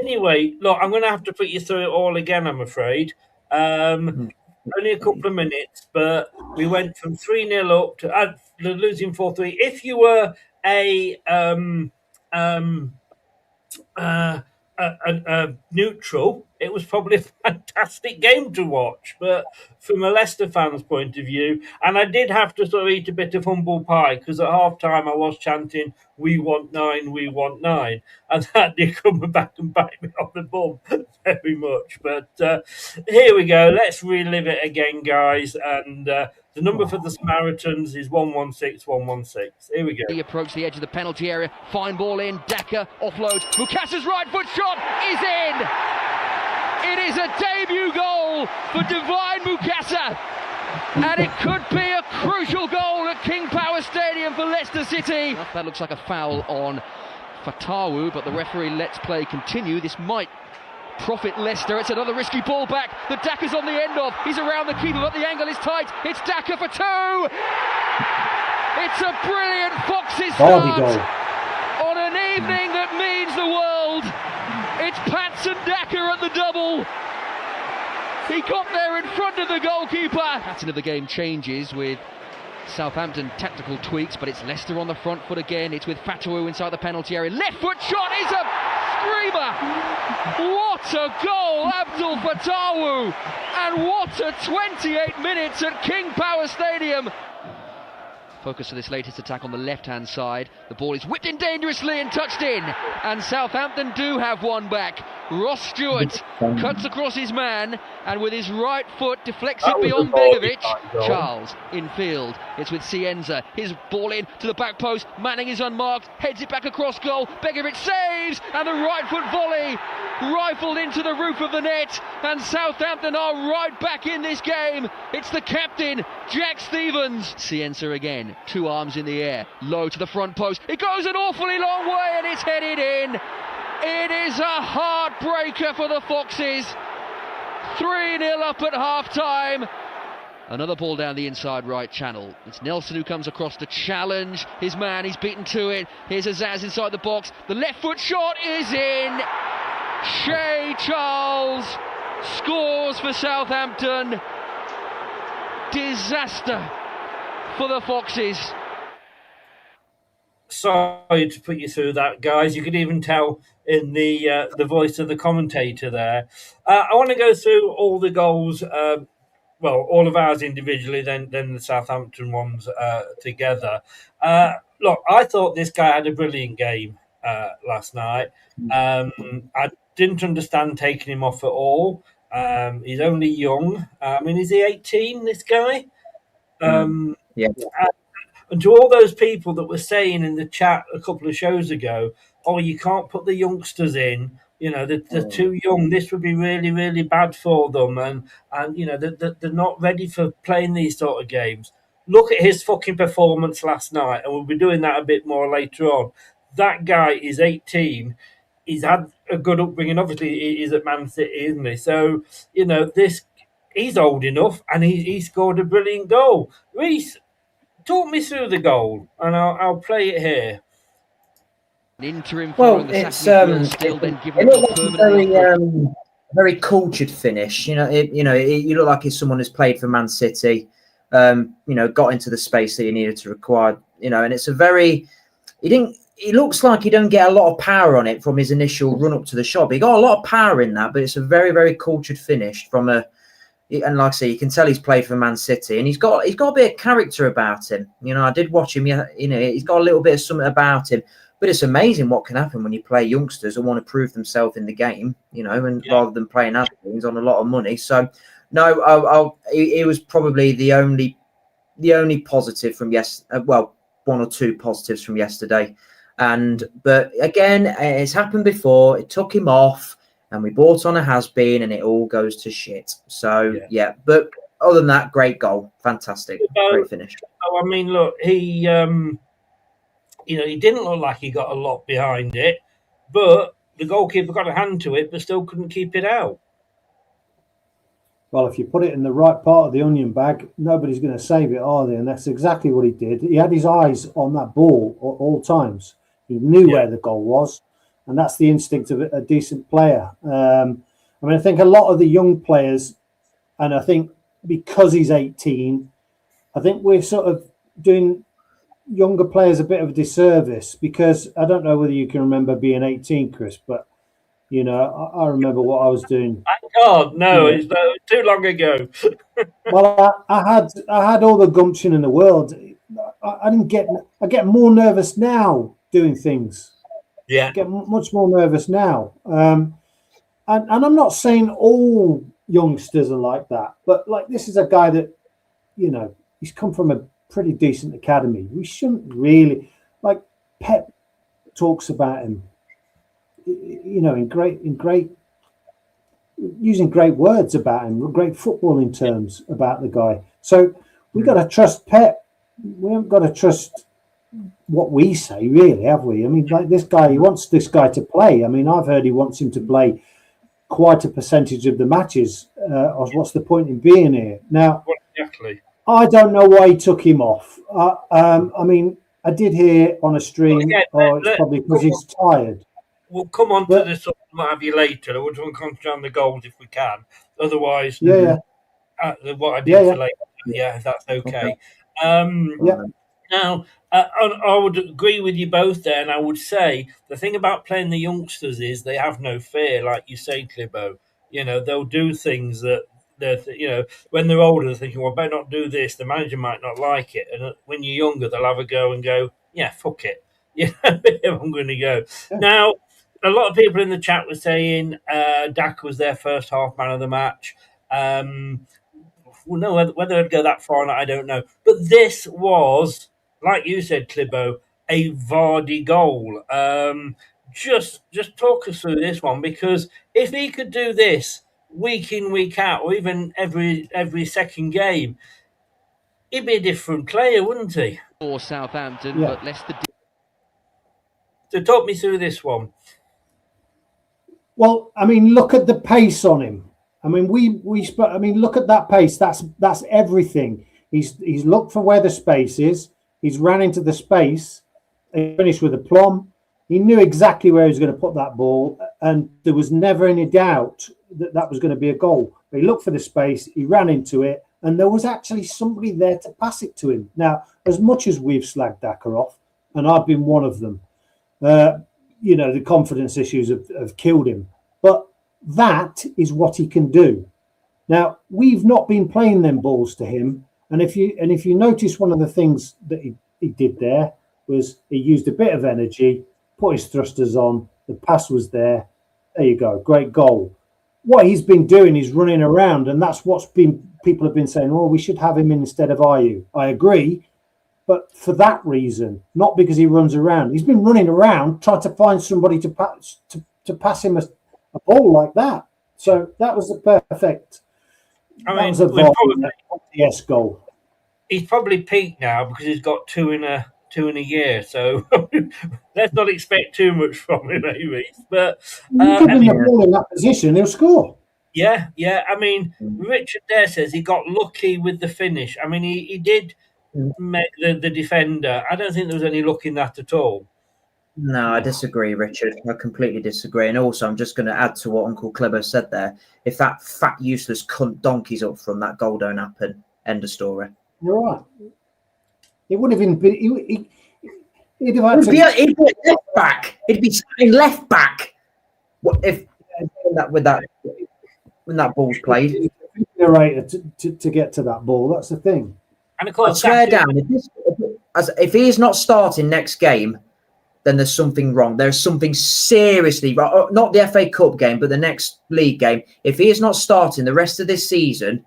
Anyway, look, I'm going to have to put you through it all again, I'm afraid. Only a couple of minutes, but we went from 3-0 up to losing 4-3. If you were a neutral, it was probably a fantastic game to watch. But from a Leicester fan's point of view, and I did have to sort of eat a bit of humble pie, because at half time I was chanting, "We want 9, we want 9," and that did come back and bite me on the bum very much. But here we go. Let's relive it again, guys. And the number for the Samaritans is 116-116. Here we go. He approached the edge of the penalty area. Fine ball in. Daka offloads. Mukassa's right foot shot is in. It is a debut goal for Divine Mukassa. And it could be a crucial goal at King Power Stadium for Leicester City. That looks like a foul on Fatawu, but the referee lets play continue. This might profit Leicester. It's another risky ball back that Daka's on the end of. He's around the keeper, but the angle is tight. It's Daka for 2. It's a brilliant Foxes start on an evening that means the world. It's Patson Daka at the double. He got there in front of the goalkeeper. Pattern of the game changes with Southampton tactical tweaks, but it's Leicester on the front foot again. It's with Fatawu inside the penalty area. Left foot shot is a screamer. What a goal, Abdul Fatawu. And what a 28 minutes at King Power Stadium. Focus of this latest attack on the left-hand side. The ball is whipped in dangerously and touched in. And Southampton do have one back Ross Stewart cuts across his man and with his right foot deflects That it was beyond a ball Begovic. behind goal. Charles in field. It's with Cienza. His ball in to the back post. Manning is unmarked. Heads it back across goal. Begovic saves and the right foot volley rifled into the roof of the net. And Southampton are right back in this game. It's the captain, Jack Stevens. Cienza again. 2 arms in the air. Low to the front post. It goes an awfully long way and it's headed in. It is a heartbreaker for the Foxes. 3-0 up at half-time. Another ball down the inside right channel. It's Nelson who comes across to challenge his man. He's beaten to it. Here's Azaz inside the box. The left foot shot is in. Shea Charles scores for Southampton. Disaster for the Foxes. Sorry to put you through that, guys. You could even tell in the voice of the commentator there. I want to go through all the goals, all of ours individually, then the Southampton ones together. Look, I thought this guy had a brilliant game last night. I didn't understand taking him off at all. He's only young. Is he 18, this guy? Yeah. And to all those people that were saying in the chat a couple of shows ago, oh, you can't put the youngsters in, they're too young, this would be really, really bad for them, and they're not ready for playing these sort of games. Look at his fucking performance last night, and we'll be doing that a bit more later on. That guy is 18. He's had a good upbringing. Obviously, he's at Man City, isn't he? So, he's old enough, and he scored a brilliant goal. Reece, talk me through the goal, and I'll play it here. An interim Well, it's it looked like a very cultured finish. You look like it's someone who's played for Man City. Got into the space that he needed to require. And it's a very. It looks like he don't get a lot of power on it from his initial run up to the shot. But he got a lot of power in that, but it's a very, very cultured finish from a. And like I say, you can tell he's played for Man City, and he's got a bit of character about him. I did watch him. He's got a little bit of something about him. But it's amazing what can happen when you play youngsters who want to prove themselves in the game. Rather than playing has-beens on a lot of money. So, no, it was probably the only positive from one or two positives from yesterday. But again, it's happened before. It took him off. And we bought on a has-been, and it all goes to shit. So, yeah. But other than that, great goal. Fantastic. Great finish. Look, he didn't look like he got a lot behind it, but the goalkeeper got a hand to it, but still couldn't keep it out. Well, if you put it in the right part of the onion bag, nobody's going to save it, are they? And that's exactly what he did. He had his eyes on that ball at all times. He knew where the goal was. And that's the instinct of a decent player. I think a lot of the young players, and I think because he's 18, I think we're sort of doing younger players a bit of a disservice, because I don't know whether you can remember being 18, Chris, but, I remember what I was doing. Thank God, no, it's too long ago. Well, I had all the gumption in the world. I get more nervous now doing things. Yeah, I get much more nervous now. And I'm not saying all youngsters are like that, but this is a guy that, he's come from a pretty decent academy. We shouldn't really, Pep talks about him, using great words about him, great footballing terms about the guy. So we've got to trust Pep. We haven't got to trust what we say, really, have we? This guy, he wants this guy to play. I've heard he wants him to play quite a percentage of the matches. What's the point in being here? Now, exactly. I don't know why he took him off. I did hear on a stream, it's probably because he's tired. We'll come on to this what have you later. I would want to concentrate on the goals if we can. Otherwise, what I did for later, if that's okay. Now, I would agree with you both there, and I would say the thing about playing the youngsters is they have no fear, like you say, Clibbo. They'll do things that when they're older, they're thinking, well, I better not do this. The manager might not like it. And when you're younger, they'll have a go and go, yeah, fuck it. I'm going to go. Yeah. Now, a lot of people in the chat were saying Daka was their first half man of the match. Well, no, whether I'd go that far or not, I don't know. But this was, like you said, Clibbo, a Vardy goal. Just talk us through this one, because if he could do this week in, week out, or even every second game, he'd be a different player, wouldn't he? For Southampton, Yeah. but Leicester. So talk me through this one. Well, I mean, look at the pace on him. I mean, look at that pace. That's everything. He's looked for where the space is. He's ran into the space. He finished with a plumb. He knew exactly where he was going to put that ball, and there was never any doubt that was going to be a goal. But he looked for the space. He ran into it, and there was actually somebody there to pass it to him. Now, as much as we've slagged Daka off, and I've been one of them, the confidence issues have killed him. But that is what he can do. Now, we've not been playing them balls to him. And if you notice, one of the things that he did there was he used a bit of energy, put his thrusters on, the pass was there. There you go, great goal. What he's been doing is running around, and that's people have been saying, oh, we should have him in instead of Ayew. I agree. But for that reason, not because he runs around. He's been running around trying to find somebody to pass him a ball like that. So that was the perfect. That was a yes goal. He's probably peaked now because he's got two in a year. So let's not expect too much from him, maybe. But you give him the ball in that position, he'll score. Yeah. I mean, Richard there says he got lucky with the finish. I mean, he did make the defender. I don't think there was any luck in that at all. No, I disagree, Richard. I completely disagree. And also, I'm just going to add to what Uncle Clebo said there. If that fat, useless cunt donkey's up from that goal don't happen. End of story. You're right. It would have been. He'd have had He'd be left back. He'd be starting left back. What if when that ball's played? To get to that ball. That's the thing. And of course, I swear down. If he's not starting next game, then there's something wrong. There's something seriously wrong. Not the FA Cup game, but the next league game. If he is not starting the rest of this season,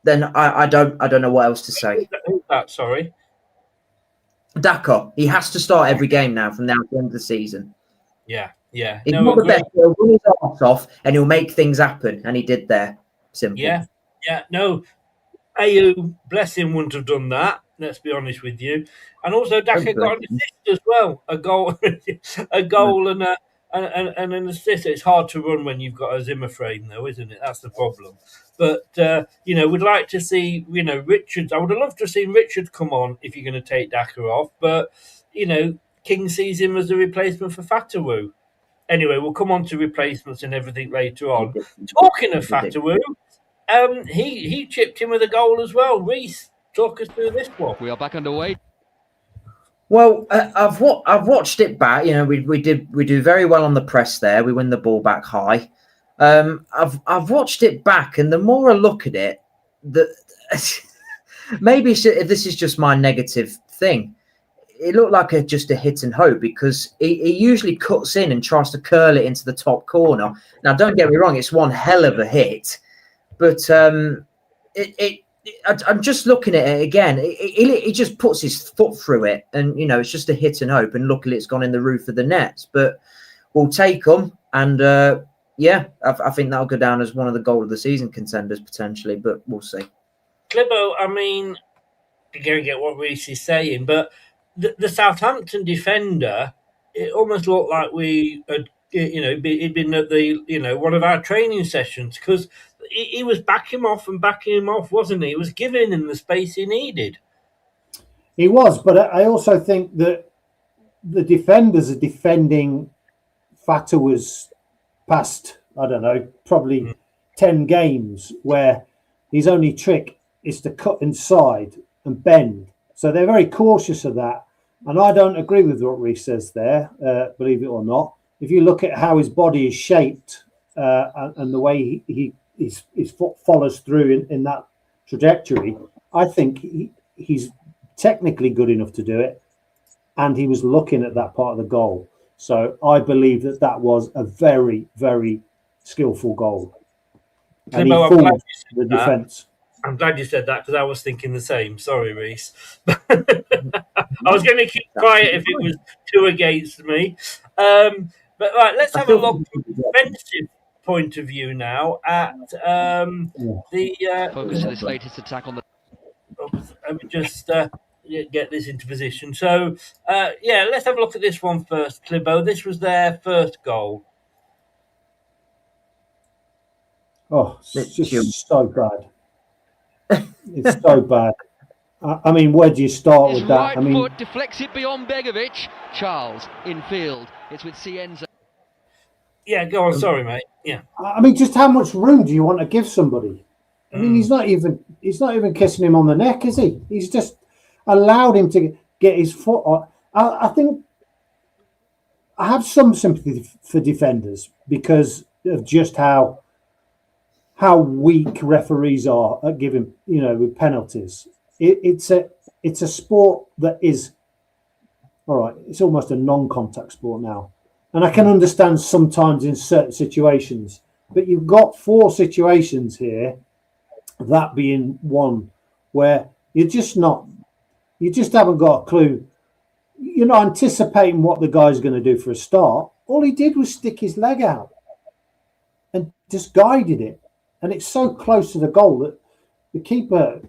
then I don't know what else to say. Who's that? Sorry, Daka. He has to start every game now from now to the end of the season. Yeah. He's not the best. He'll run his arse off and he'll make things happen, and he did there. Simple. Yeah. No, Ayew, bless him, wouldn't have done that. Let's be honest with you. And also, Daka got an assist as well. A goal, and an assist. It's hard to run when you've got a Zimmer frame, though, isn't it? That's the problem. But we'd like to see, Richards. I would have loved to have seen Richards come on if you're going to take Daka off. But King sees him as a replacement for Fatawu. Anyway, we'll come on to replacements and everything later on. Talking of Fatawu, he chipped in with a goal as well. Reese, talk us through this one. We are back underway. Well, I've watched it back. We do very well on the press there. We win the ball back high. I've watched it back, and the more I look at it, maybe this is just my negative thing. It looked like just a hit and hope, because he usually cuts in and tries to curl it into the top corner. Now, don't get me wrong; it's one hell of a hit, but I'm just looking at it again. He just puts his foot through it, and it's just a hit and hope. And luckily, it's gone in the roof of the nets. But we'll take them, and I think that'll go down as one of the goal of the season contenders potentially. But we'll see. Clibbo, I mean, you're going to get what Reese is saying, but the Southampton defender, it almost looked like we had, he'd been at the one of our training sessions, because he was backing him off, wasn't he? He was giving him the space he needed. He was, but I also think that the defenders are defending Fatawu's past, I don't know, probably 10 games, where his only trick is to cut inside and bend. So they're very cautious of that. And I don't agree with what Reece says there, believe it or not. If you look at how his body is shaped and the way his foot follows through in that trajectory, I think he's technically good enough to do it. And he was looking at that part of the goal. So I believe that was a very, very skillful goal. And he Climo, fooled the defence. I'm glad you said that because I was thinking the same. Sorry, Reese. I was going to keep quiet if it was 2 against me. But right, let's have a look from a defensive point of view now at the. Focus on this latest attack on the. Let me just get this into position. So, let's have a look at this one first, Clibo. This was their first goal. Oh, it's just so bad. It's so bad. I mean, where do you start with that? Right foot deflects it beyond Begovic. Charles in field. It's with Cienza. Yeah, go on. Sorry, mate. Yeah. I mean, just how much room do you want to give somebody? I mean, he's not even kissing him on the neck, is he? He's just allowed him to get his foot on. I think I have some sympathy for defenders because of just how weak referees are at giving, with penalties. It's a sport that is all right. It's almost a non-contact sport now, and I can understand sometimes in certain situations, but you've got 4 situations here, that being one where you just haven't got a clue. You're not anticipating what the guy's going to do for a start. All he did was stick his leg out and just guided it. And it's so close to the goal that the keeper,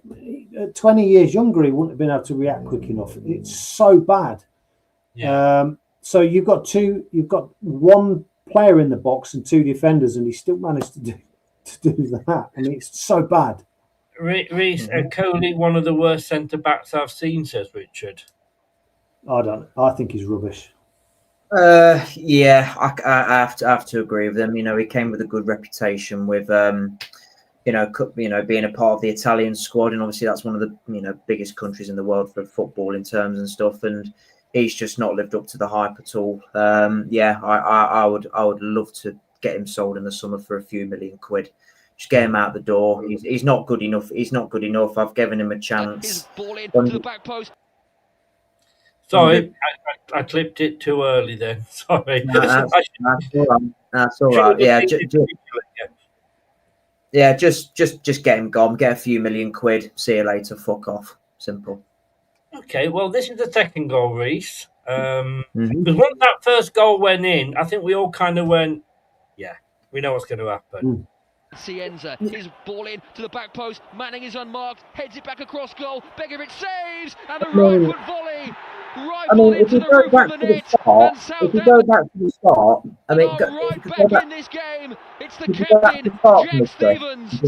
at 20 years younger, he wouldn't have been able to react quick enough. It's so bad. Yeah. So you've got 1 player in the box and 2 defenders, and he still managed to do that. I mean, it's so bad. Reece, Coley, one of the worst centre backs I've seen, says Richard. I think he's rubbish. Yeah, I have to agree with him. He came with a good reputation with, being a part of the Italian squad, and obviously that's one of the biggest countries in the world for football in terms and stuff. And he's just not lived up to the hype at all. I would love to get him sold in the summer for a few million quid. Just get him out the door. He's not good enough. He's not good enough. I've given him a chance. Ball in to the back post. Sorry, I clipped it too early then. Sorry. That's all right. Yeah, just get him gone. Get a few million quid. See you later. Fuck off. Simple. Okay, well, this is the second goal, Reece. Because once that first goal went in, I think we all kind of went, yeah, we know what's going to happen. Cienza, his ball in to the back post. Manning is unmarked, heads it back across goal. Begovic saves, and a right foot volley. If you go back to the start, I mean, right back in this game. It's the captain, Jack Stevens.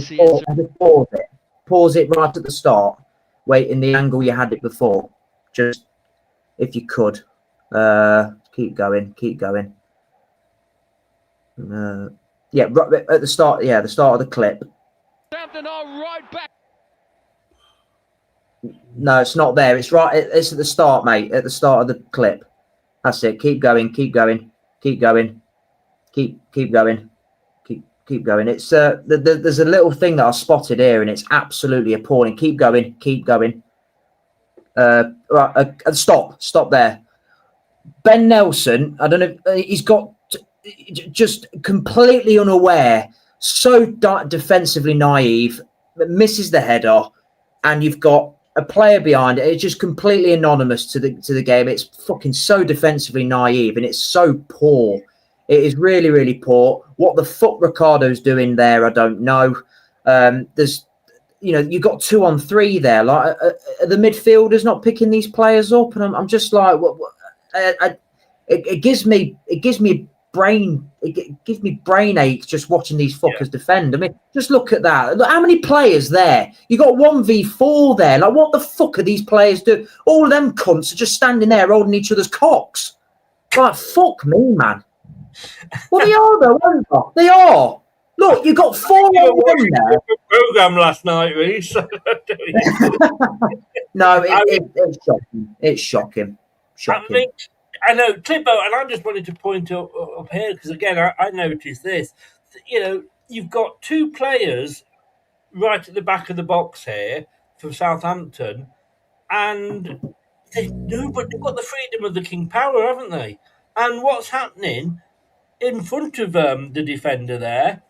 Pause it right at the start. Wait in the angle you had it before. Just, if you could, keep going. Right at the start. Yeah, the start of the clip. Southampton are right back. No, it's not there. It's right. It's at the start, mate. At the start of the clip. That's it. Keep going. Keep going. It's there's a little thing that I spotted here, and it's absolutely appalling. Keep going. Stop there. Ben Nelson. I don't know. He's got just completely unaware, so defensively naive, misses the header, and you've got a player behind it. It's just completely anonymous to the game. It's fucking so defensively naive, and it's so poor. It is really, really poor. What the fuck Ricardo's doing there, I don't know. There's, you've got 2 on 3 there. Like, the midfielders not picking these players up, and I'm just like, it gives me brain aches just watching these fuckers defend. I mean, just look at that. How many players there? You got 1v4 there. Like, what the fuck are these players doing? All of them cunts are just standing there holding each other's cocks. Like, fuck me, man. Well, they are though, aren't they? They are. Look, you got 4 on 1 there. Program last night, Reece. No, it's shocking. It's shocking. I know, Clipbo, and I just wanted to point up here, because again, I noticed this. You've got 2 players right at the back of the box here from Southampton, and they've got the freedom of the King Power, haven't they? And what's happening in front of the defender there?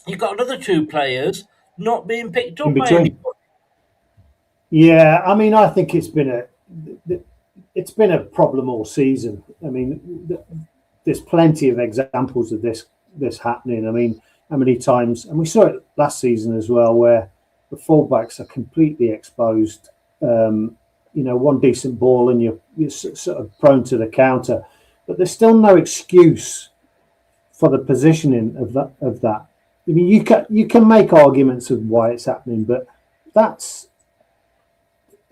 You've got another two players not being picked up In by between. anybody. Yeah, I mean, I think it's been a problem all season. I mean, there's plenty of examples of this happening. I mean, how many times, and we saw it last season as well, where the fullbacks are completely exposed. One decent ball and you're sort of prone to the counter, but there's still no excuse for the positioning of that. I mean, you can make arguments of why it's happening, but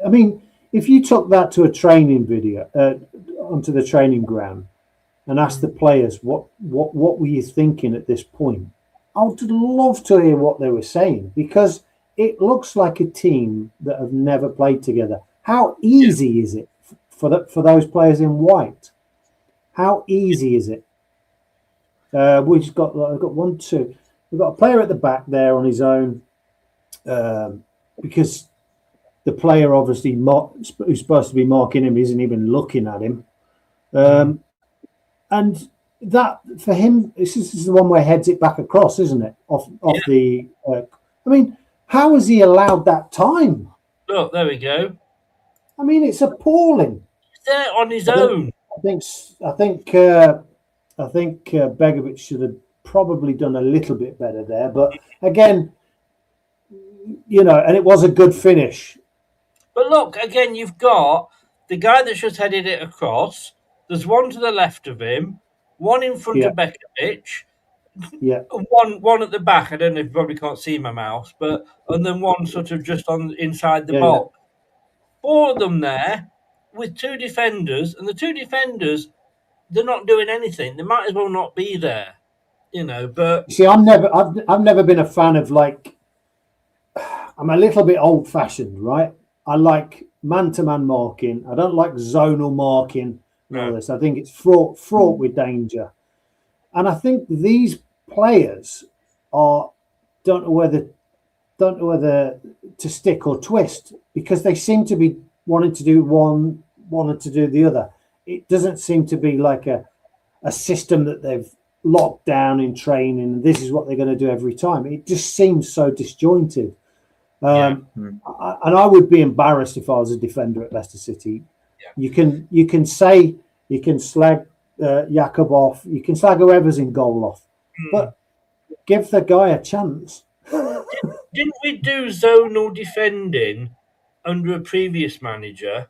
I mean, if you took that to a training video, onto the training ground, and asked the players what were you thinking at this point, I would love to hear what they were saying, because it looks like a team that have never played together. How easy is it for those players in white? How easy is it? We've got one, two. We've got a player at the back there on his own, because the player obviously who's supposed to be marking him isn't even looking at him. And that, for him, this is the one where heads it back across, isn't it? Off the. I mean, how has he allowed that time? Look, there we go. I mean, it's appalling. He's there on his own. I think Begovic should have probably done a little bit better there. But again, and it was a good finish. But look, again, you've got the guy that's just headed it across. There's one to the left of him, one in front of Begovic, one at the back. I don't know if you probably can't see my mouse, and then one sort of just on inside the box. Yeah. Four of them there with two defenders, and the two defenders, they're not doing anything. They might as well not be there, But see, I've never been a fan of, like, I'm a little bit old fashioned, right? I like man-to-man marking. I don't like zonal marking and all this. I think it's fraught with danger. And I think these players don't know whether to stick or twist, because they seem to be wanting to do one, wanting to do the other. It doesn't seem to be like a system that they've locked down in training. This is what they're going to do every time. It just seems so disjointed. And I would be embarrassed if I was a defender at Leicester City. You can slag Jakob off, you can slag whoever's in goal off, but give the guy a chance. Didn't we do zonal defending under a previous manager?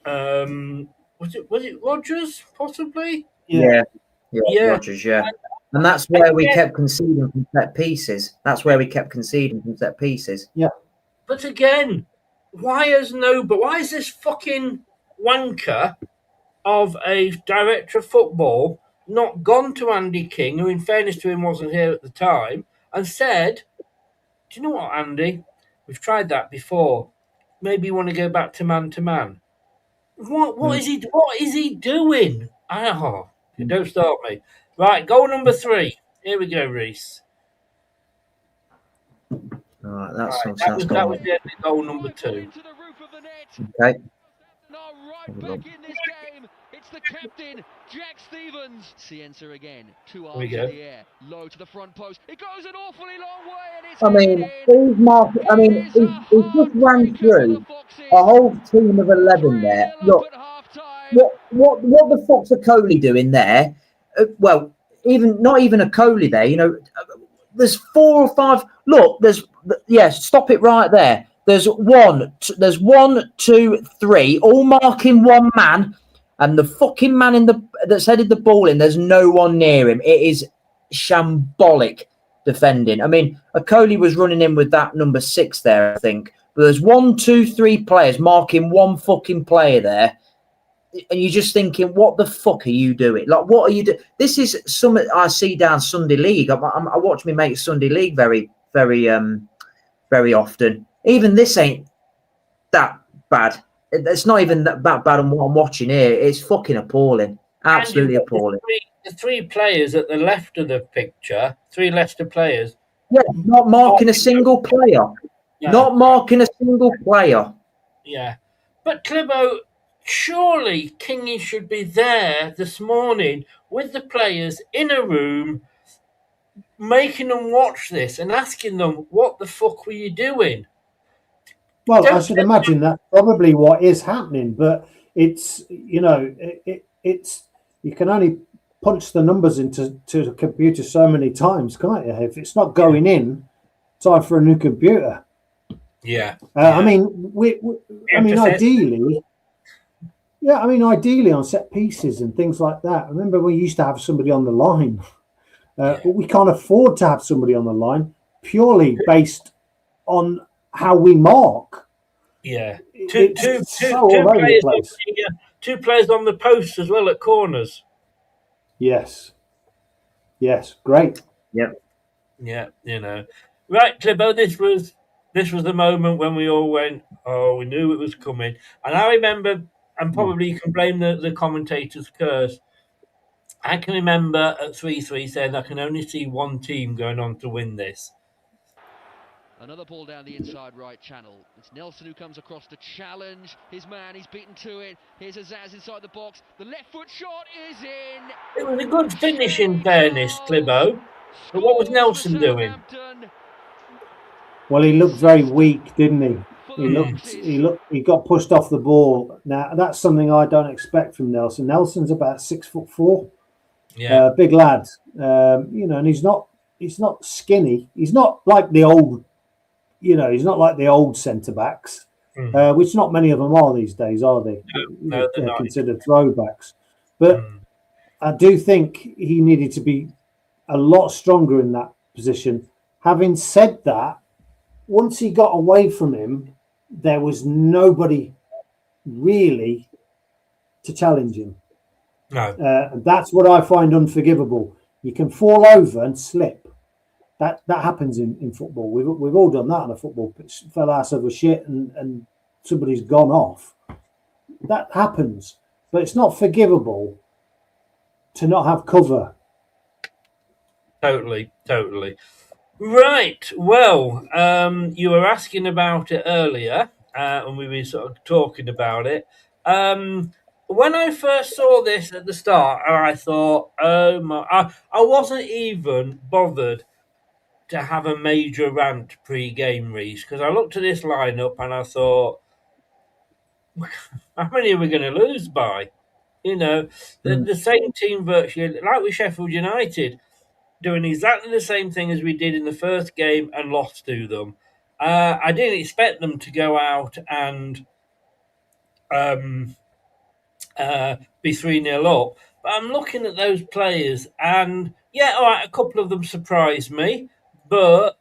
Was it Rodgers possibly? Yeah, Rodgers, yeah. And that's where we kept conceding from set pieces. Yeah. But again, why is this fucking wanker of a director of football not gone to Andy King, who in fairness to him wasn't here at the time, and said, do you know what, Andy? We've tried that before. Maybe you want to go back to man. What is he doing? Don't start me. Right, goal number 3. Here we go, Reese. All right, that was the end of goal number 2. Okay. Right back in this game. It's the captain, Jack Stevens. Cienza again. 2 arms in the air. Low to the front post. It goes an awfully long way. And it's he just ran through a whole team of 11 there. Look, what the fuck's a Coley doing there? Well, not even a Coley there. There's 4 or 5. Look, stop it right there. There's 1, 2, 3, all marking one man, and the fucking man that's headed the ball in, there's no one near him. It is shambolic defending. I mean, Okoli was running in with that number 6 there, I think. But there's 1, 2, 3 players marking one fucking player there. And you're just thinking, what the fuck are you doing? Like, what are you doing? This is something I see down Sunday League. I watch me make Sunday League very, very, very often. Even this ain't that bad. It's not even that bad on what I'm watching here. It's fucking appalling. Absolutely appalling. The 3 players at the left of the picture, 3 Leicester players. Yeah, not marking a single player. Yeah. Not marking a single player. Yeah. But Clibo, surely Kingy should be there this morning with the players in a room, making them watch this and asking them, what the fuck were you doing? Well, I should imagine that's probably what is happening, but it's, it's, you can only punch the numbers into the computer so many times, can't you? If it's not going in, time for a new computer. Yeah. I mean, ideally, ideally on set pieces and things like that. I remember we used to have somebody on the line, but we can't afford to have somebody on the line purely based on how we mark. Yeah, two players on the posts as well at corners. Yes, great. Yep. Yeah, right, Clibbo. This was the moment when we all went, oh, we knew it was coming. And I remember, and probably you can blame the commentator's curse. I can remember at 3-3 saying I can only see one team going on to win this. Another ball down the inside right channel. It's Nelson who comes across to challenge his man. He's beaten to it. Here's Azaz inside the box. The left foot shot is in. It was a good finish, in fairness, Clibbo. But what was Nelson doing? Well, he looked very weak, didn't he? He got pushed off the ball. Now that's something I don't expect from Nelson. Nelson's about 6'4", big lad. And he's not skinny. He's not like the old. He's not like the old centre backs, which not many of them are these days, are they? No, they're considered throwbacks. But I do think he needed to be a lot stronger in that position. Having said that, once he got away from him, there was nobody really to challenge him. No. And that's what I find unforgivable. You can fall over and slip. That happens in football. We've all done that on a football pitch. Fell ass over shit and somebody's gone off. That happens. But it's not forgivable to not have cover. Totally. Right. Well, you were asking about it earlier, and we were sort of talking about it. When I first saw this at the start, I thought, oh my, I wasn't even bothered to have a major rant pre-game, Reese, because I looked at this lineup and I thought, how many are we going to lose by? The same team virtually, like with Sheffield United, doing exactly the same thing as we did in the first game and lost to them. I didn't expect them to go out and be 3-0 up, but I'm looking at those players and all right, a couple of them surprised me, but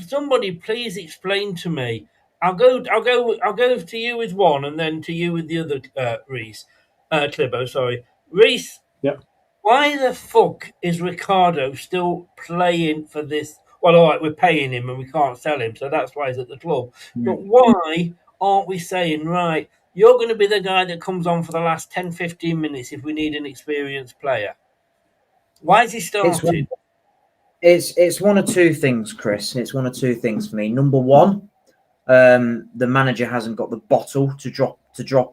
somebody please explain to me. I'll go to you with one and then to you with the other, Reese. Clibbo, sorry. Reese. Yep. Why the fuck is Ricardo still playing for this? Well, all right, we're paying him and we can't sell him, so that's why he's at the club. But why aren't we saying, right, you're going to be the guy that comes on for the last 10, 15 minutes if we need an experienced player? Why is he starting? It's one of two things, Chris. It's one of two things for me. Number one, the manager hasn't got the bottle to drop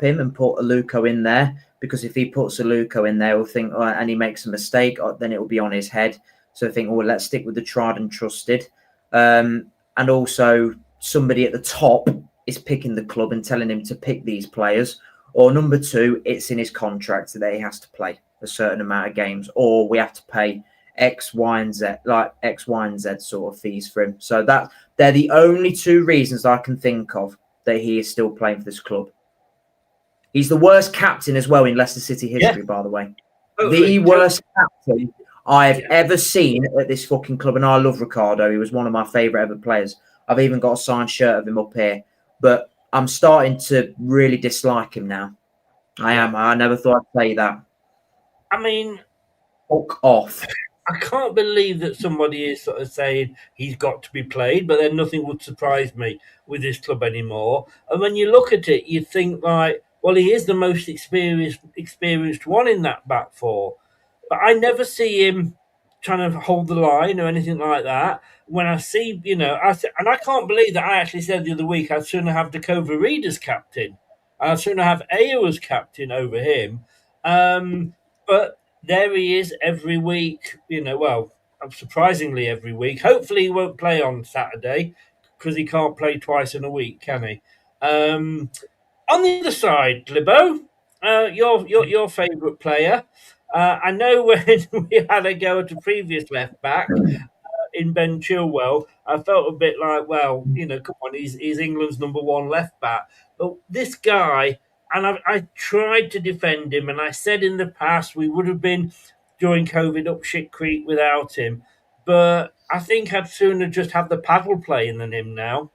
him and put Aluko in there, because if he puts Aluko in there, we'll think, and he makes a mistake, then it will be on his head. So I think, let's stick with the tried and trusted. And also, somebody at the top is picking the club and telling him to pick these players. Or number two, it's in his contract that he has to play a certain amount of games, or we have to pay X, Y, and Z, like X, Y, and Z sort of fees for him. So that they're the only two reasons I can think of that he is still playing for this club. He's the worst captain as well in Leicester City history, by the way. The worst captain I've ever seen at this fucking club. And I love Ricardo. He was one of my favourite ever players. I've even got a signed shirt of him up here. But I'm starting to really dislike him now. I am. I never thought I'd say that. I mean, fuck off. I can't believe that somebody is sort of saying he's got to be played, but then nothing would surprise me with this club anymore. And when you look at it, you think like, well, he is the most experienced one in that back four. But I never see him trying to hold the line or anything like that. When I see, and I can't believe that I actually said the other week I'd sooner have Dakova Reed as captain I'd sooner have Ayew as captain over him. But there he is every week, well, surprisingly every week. Hopefully he won't play on Saturday because he can't play twice in a week, can he? On the other side, Libbo, your favourite player. I know when we had a go at a previous left back in Ben Chilwell, I felt a bit like, well, come on, he's England's number one left back. But this guy, and I tried to defend him, and I said in the past we would have been during COVID up shit creek without him. But I think I'd sooner just have the paddle playing than him now.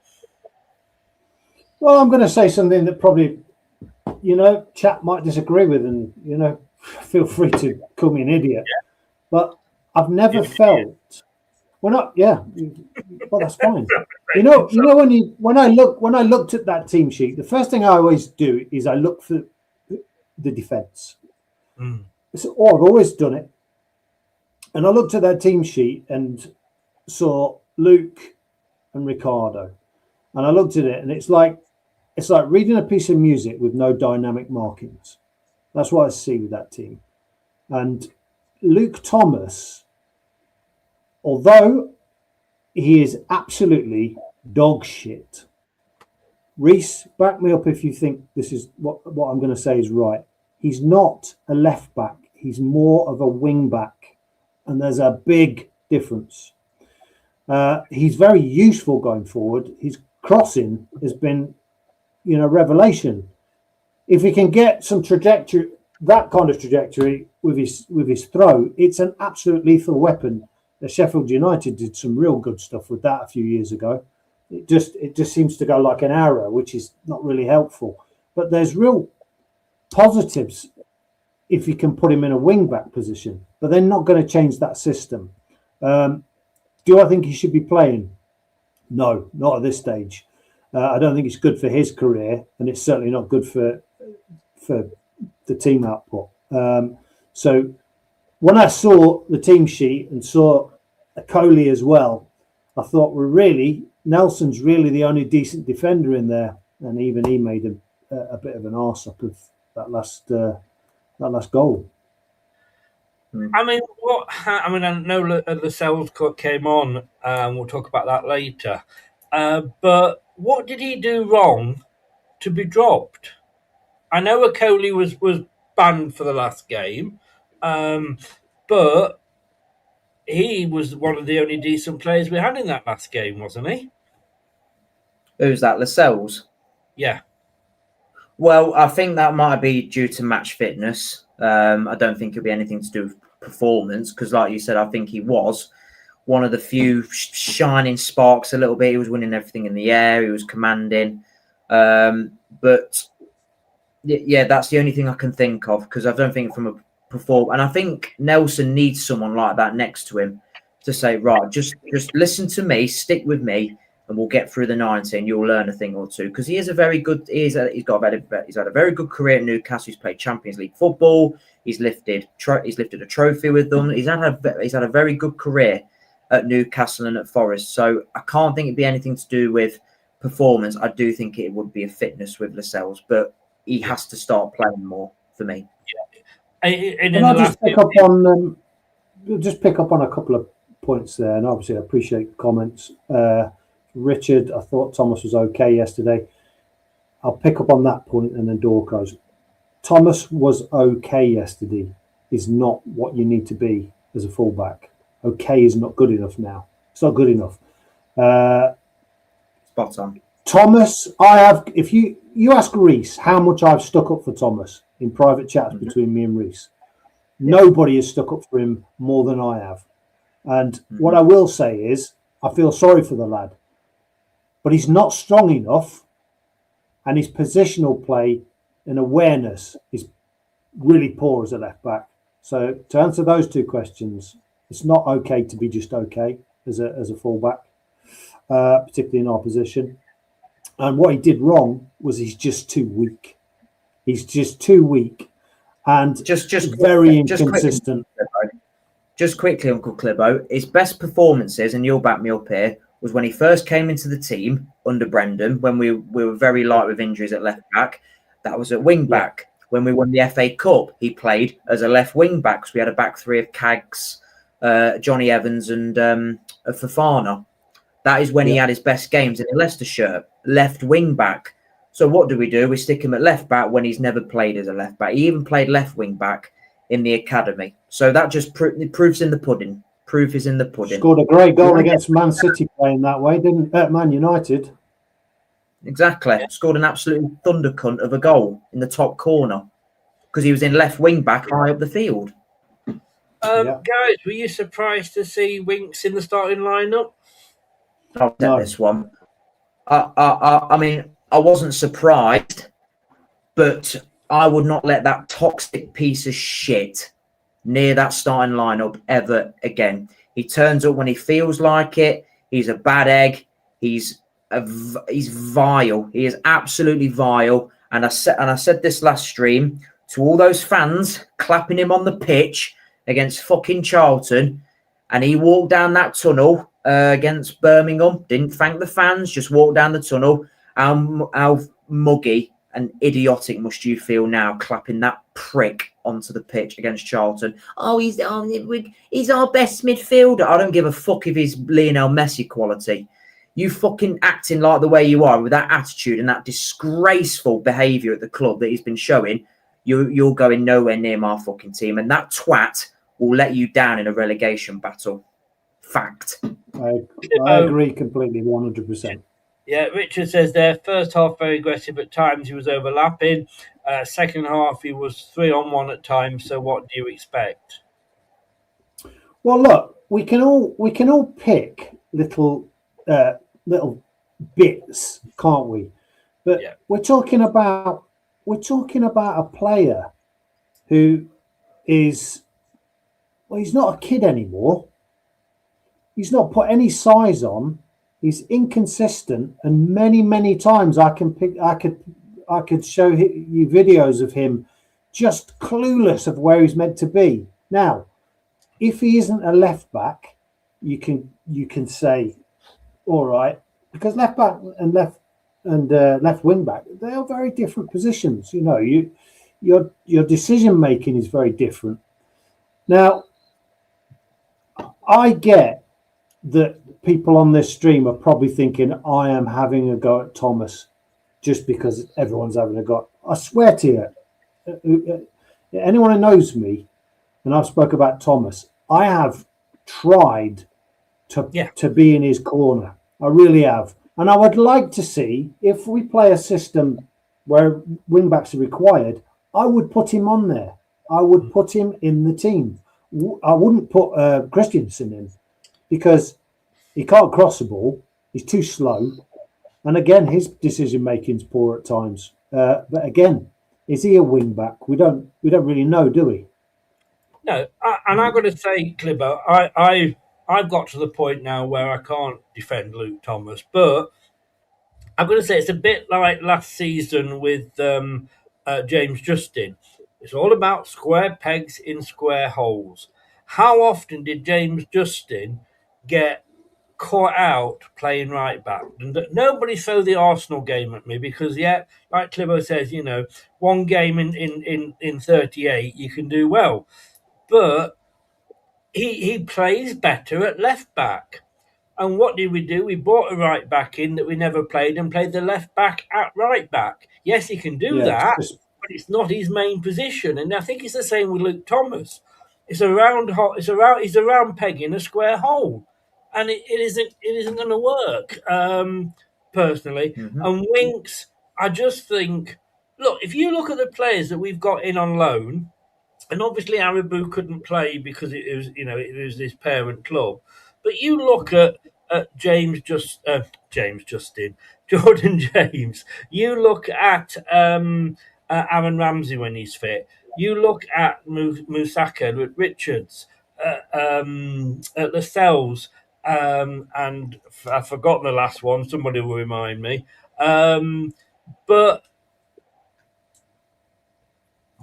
Well, I'm going to say something that probably, chat might disagree with, and, feel free to call me an idiot. Yeah. But I've never felt... Well, that's fine. When I looked at that team sheet, the first thing I always do is I look for the defence. I've always done it. And I looked at that team sheet and saw Luke and Ricardo. And I looked at it, and it's like reading a piece of music with no dynamic markings. That's what I see with that team. And Luke Thomas, although he is absolutely dog shit. Reese, back me up if you think this is what I'm going to say is right. He's not a left back. He's more of a wing back. And there's a big difference. He's very useful going forward. His crossing has been, revelation. If he can get some trajectory, that kind of trajectory with his throw, it's an absolute lethal weapon. Sheffield United did some real good stuff with that a few years ago. It just seems to go like an arrow, which is not really helpful. But there's real positives if you can put him in a wing-back position. But they're not going to change that system. Do I think he should be playing? No, not at this stage. I don't think it's good for his career, and it's certainly not good for the team output. So when I saw the team sheet and saw Coley as well, I thought, well, really, Nelson's really the only decent defender in there, and even he made a bit of an arse up of that last goal. I mean, I know the Sells cut came on, and we'll talk about that later. But what did he do wrong to be dropped? I know Coley was banned for the last game, but he was one of the only decent players we had in that last game, wasn't he? Who's that, Lascelles? Yeah. Well, I think that might be due to match fitness. I don't think it'll be anything to do with performance, because like you said, I think he was one of the few shining sparks a little bit. He was winning everything in the air. He was commanding. But yeah, that's the only thing I can think of, because I don't think from a and I think Nelson needs someone like that next to him to say, right, just listen to me, stick with me, and we'll get through the 90 and you'll learn a thing or two. Because he is a very good, he's had a very good career at Newcastle. He's played Champions League football. He's lifted a trophy with them. He's had a very good career at Newcastle and at Forest. So I can't think it'd be anything to do with performance. I do think it would be a fitness with Lascelles, but he has to start playing more for me. And I'll just pick up on a couple of points there, and obviously I appreciate the comments. Richard, I thought Thomas was okay yesterday. I'll pick up on that point, and then Dorcas. Thomas was okay yesterday. Is not what you need to be as a fullback. Okay is not good enough now. It's not good enough. Spot on. Thomas, if you ask Reese how much I've stuck up for Thomas in private chats between me and Reese, nobody has stuck up for him more than I have. And what I will say is, I feel sorry for the lad, but he's not strong enough, and his positional play and awareness is really poor as a left back. So to answer those two questions, it's not okay to be just okay as a fullback, particularly in our position. And what he did wrong was he's just too weak. He's just too weak and just very inconsistent. Just quickly, Uncle Clibbo, his best performances, and you'll back me up here, was when he first came into the team under Brendan, when we were very light with injuries at left back. That was at wing back. When we won the FA Cup, he played as a left wing back because we had a back three of Cags, Johnny Evans and Fofana. That is when he had his best games in a Leicester shirt, left wing back. So what do? We stick him at left back when he's never played as a left back. He even played left wing back in the academy. So that just proofs in the pudding. Proof is in the pudding. Scored a great goal against Man City playing that way, didn't Man United? Exactly. Scored an absolute thunder cunt of a goal in the top corner because he was in left wing back high up the field. Guys, were you surprised to see Winks in the starting lineup? I'll get this one. I mean, I wasn't surprised, but I would not let that toxic piece of shit near that starting lineup ever again. He turns up when he feels like it. He's a bad egg. He's vile. He is absolutely vile. And I said this last stream to all those fans clapping him on the pitch against fucking Charlton, and he walked down that tunnel against Birmingham. Didn't thank the fans. Just walked down the tunnel. How muggy and idiotic must you feel now, clapping that prick onto the pitch against Charlton? Oh, he's our best midfielder. I don't give a fuck if he's Lionel Messi quality. You fucking acting like the way you are with that attitude and that disgraceful behaviour at the club that he's been showing, you're going nowhere near my fucking team. And that twat will let you down in a relegation battle. Fact. I agree completely, 100%. Yeah, Richard says there, first half very aggressive at times, he was overlapping. Second half, he was 3-on-1 at times. So what do you expect? Well, look, we can all pick little bits, can't we? But we're talking about a player who is, well, he's not a kid anymore. He's not put any size on. He's inconsistent, and many times I could show you videos of him just clueless of where he's meant to be. Now, if he isn't a left back, you can say, all right, because left back and left wing back, they are very different positions. You know, your decision making is very different. Now, I get that people on this stream are probably thinking I am having a go at Thomas just because everyone's having a go. I swear to you, anyone who knows me, and I've spoke about Thomas, I have tried to be in his corner. I really have. And I would like to see, if we play a system where wing-backs are required, I would put him on there. I would put him in the team. I wouldn't put Christensen in because he can't cross the ball. He's too slow. And again, his decision-making is poor at times. But again, is he a wing-back? We don't really know, do we? No, and I've got to say, Clibbo, I've got to the point now where I can't defend Luke Thomas, but I've got to say it's a bit like last season with James Justin. It's all about square pegs in square holes. How often did James Justin get caught out playing right back? And nobody throw the Arsenal game at me because, like Clibbo says, you know, one game in 38 you can do well. But he plays better at left back. And what did we do? We brought a right back in that we never played and played the left back at right back. Yes, he can do that, but it's not his main position. And I think it's the same with Luke Thomas. It's a round hole. He's a round peg in a square hole, and it isn't going to work. Personally, and Winks, I just think, look, if you look at the players that we've got in on loan. And obviously, Aribu couldn't play because it was his parent club. But you look at Jordan James. You look at Aaron Ramsey when he's fit. You look at Musaka, Richards, at Lascelles, and I've forgotten the last one. Somebody will remind me. But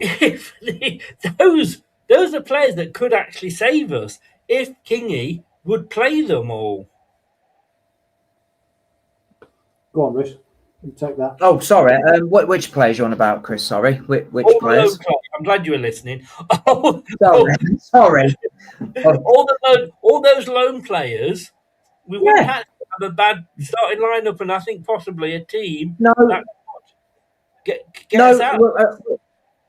if those are players that could actually save us if Kingy would play them all. Go on, Rich. You take that. Oh, sorry. Which players you on about, Chris? Sorry, which All the players? lone players. I'm glad you were listening. all, Sorry. all those lone players, we wouldn't Yeah. have to have a bad starting lineup, and I think possibly a team No. that could get us out.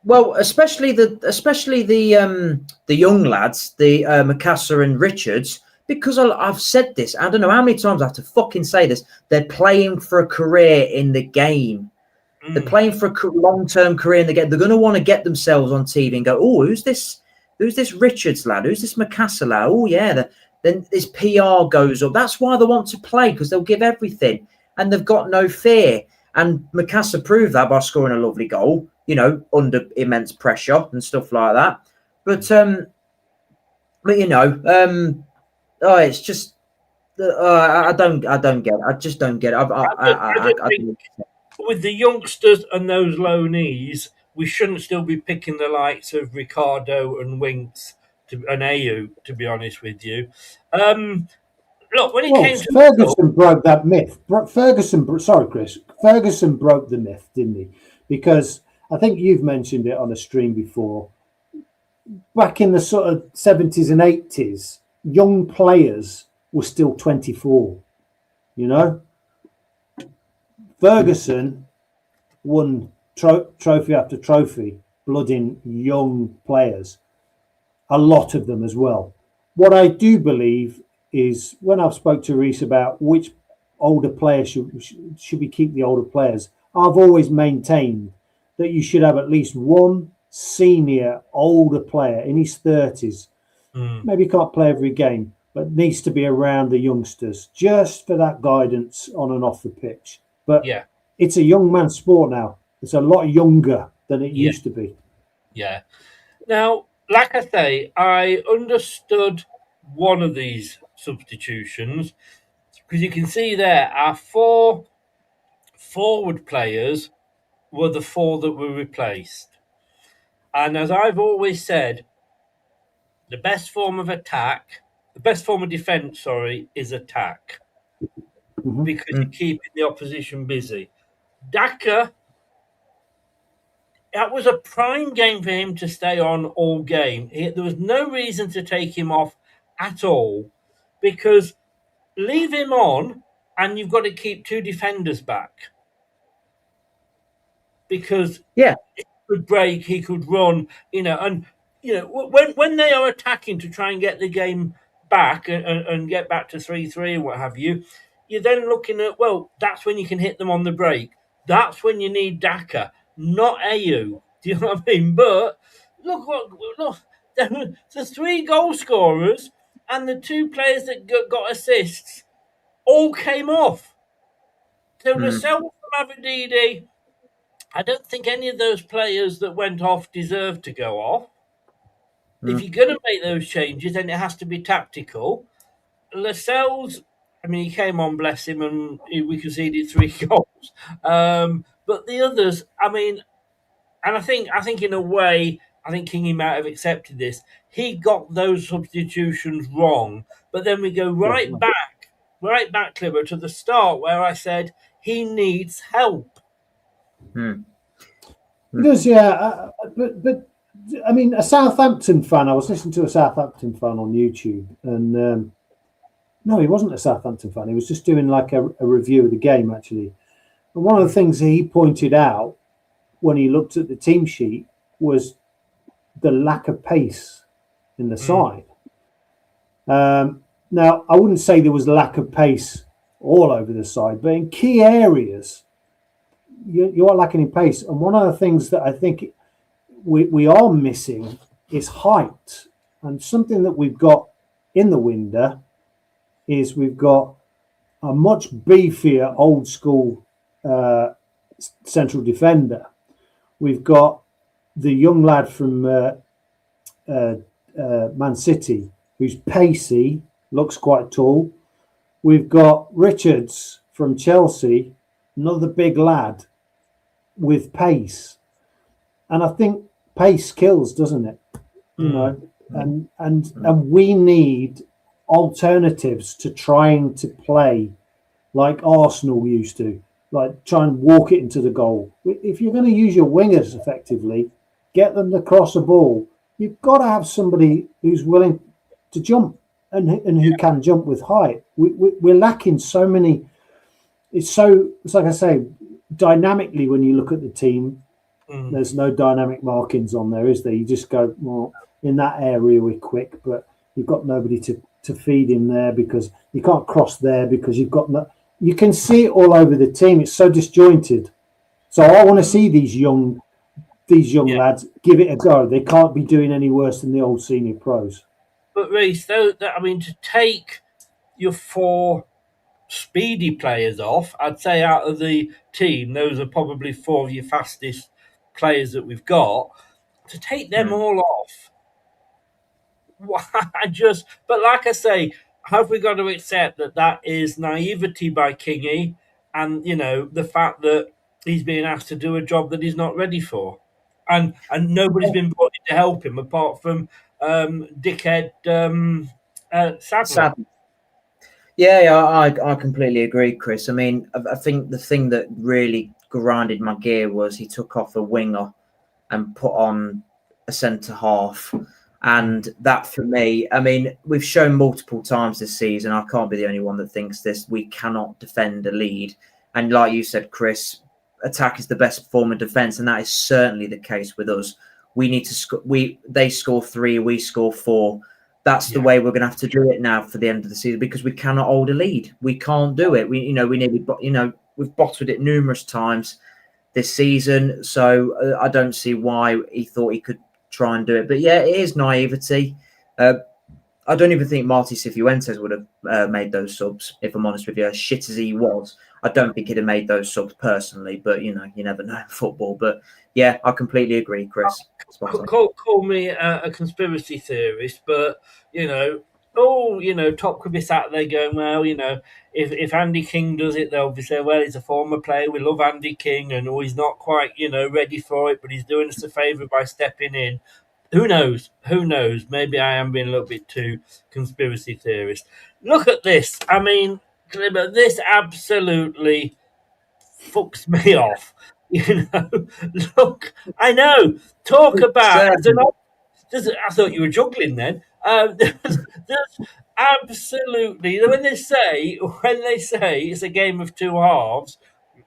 Well, especially the young lads, the Macassar and Richards, because I've said this. I don't know how many times I have to fucking say this. They're playing for a career in the game. They're playing for a long-term career in the game. They're going to want to get themselves on TV and go, oh, who's this Richards lad? Who's this Macassar lad? Oh, yeah. Then this PR goes up. That's why they want to play, because they'll give everything. And they've got no fear. And Macassar proved that by scoring a lovely goal, you know, under immense pressure and stuff like that. But you know, it's just I don't get it. I just don't get it. I think with the youngsters and those loanees, we shouldn't still be picking the likes of Ricardo and Winks and Ayew, to be honest with you. Look, when it came to Ferguson broke that myth. Sorry, Chris. Ferguson broke the myth, didn't he? Because I think you've mentioned it on a stream before. Back in the sort of 70s and 80s, young players were still 24. You know, Ferguson won trophy after trophy, blooding young players, a lot of them as well. What I do believe is, when I've spoke to Reece about which older players should we keep the older players, I've always maintained that you should have at least one senior older player in his 30s. Maybe can't play every game, but needs to be around the youngsters just for that guidance on and off the pitch. But yeah, it's a young man's sport now. It's a lot younger than it used to be. Yeah. Now, like I say, I understood one of these substitutions, because you can see there our 4 forward players were the 4 that were replaced. And as I've always said, the best form of defence, is attack. Because you're keeping the opposition busy. Daka, that was a prime game for him to stay on all game. There was no reason to take him off at all, because leave him on and you've got to keep 2 defenders back. Because he could break, he could run, and when they are attacking to try and get the game back and get back to 3-3 and what have you, you're then looking at, well, that's when you can hit them on the break. That's when you need Daka, not Ayew. Do you know what I mean? But look, the 3 goal scorers and the 2 players that got assists all came off. So Lascelles from Aberdeen, I don't think any of those players that went off deserve to go off. If you're going to make those changes, then it has to be tactical. Lascelles, I mean, he came on, bless him, and we conceded 3 goals. But the others, I mean, and I think in a way, I think Kingy might have accepted this. He got those substitutions wrong, but then we go right back, Clipper, to the start where I said he needs help. He does, yeah. But I mean, a Southampton fan. I was listening to a Southampton fan on YouTube, and no, he wasn't a Southampton fan. He was just doing like a review of the game, actually. And one of the things that he pointed out when he looked at the team sheet was the lack of pace in the side. Now, I wouldn't say there was lack of pace all over the side, but in key areas, you are lacking in pace. And one of the things that I think we are missing is height. And something that we've got in the window is we've got a much beefier old school central defender. We've got the young lad from Man City who's pacey, looks quite tall. We've got Richards from Chelsea, another big lad with pace. And I think pace kills, doesn't it? You know, and we need alternatives to trying to play like Arsenal used to. like try and walk it into the goal. If you're going to use your wingers effectively, get them to cross a ball. You've got to have somebody who's willing to jump and who can jump with height. We're lacking so many. It's like I say, dynamically when you look at the team, there's no dynamic markings on there, is there? You just go, well, in that area we're quick, but you've got nobody to feed him there because you can't cross there because you've got no. You can see it all over the team. It's so disjointed. So I want to see these young lads give it a go. They can't be doing any worse than the old senior pros. But Reece, to take your 4 speedy players off, I'd say out of the team, those are probably 4 of your fastest players that we've got. To take them all off, but like I say, have we got to accept that is naivety by Kingy, and the fact that he's being asked to do a job that he's not ready for, and nobody's been brought in to help him apart from dickhead Sadler. Yeah, I completely agree, Chris. I mean, I think the thing that really grinded my gear was he took off a winger and put on a centre half. And that, for me, I mean, we've shown multiple times this season, I can't be the only one that thinks this, we cannot defend a lead. And like you said, Chris, attack is the best form of defence, and that is certainly the case with us. We need to score. They score 3, we score 4. That's the way we're going to have to do it now for the end of the season, because we cannot hold a lead. We can't do it. We nearly, we've bottled it numerous times this season. So I don't see why he thought he could try and do it. But yeah, it is naivety. I don't even think Marty Cifuentes would have made those subs, if I'm honest with you. As shit as he was, I don't think he'd have made those subs personally. But, you never know in football. But yeah, I completely agree, Chris. Call me a conspiracy theorist, but, top could be sat there going, well, if Andy King does it, they'll be saying, well, he's a former player. We love Andy King, and he's not quite, ready for it, but he's doing us a favour by stepping in. Who knows? Maybe I am being a little bit too conspiracy theorist. Look at this. I mean, this absolutely fucks me off. Look, I know. Talk about. I thought you were juggling then. There's absolutely, when they say it's a game of 2 halves,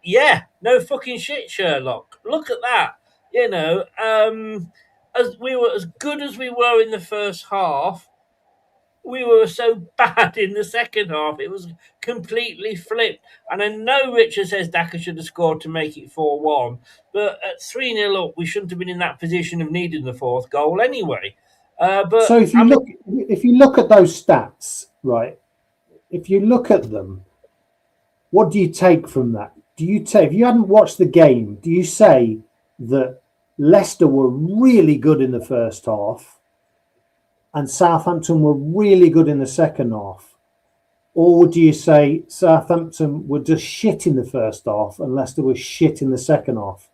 yeah, no fucking shit, Sherlock. Look at that. As we were as good as we were in the first half, we were so bad in the second half. It was completely flipped. And I know Richard says Daka should have scored to make it 4-1, but at 3-0 up, we shouldn't have been in that position of needing the 4th goal anyway. So if you look at those stats, right? If you look at them, what do you take from that? If you hadn't watched the game, do you say that Leicester were really good in the first half and Southampton were really good in the second half? Or do you say Southampton were just shit in the first half and Leicester was shit in the second half?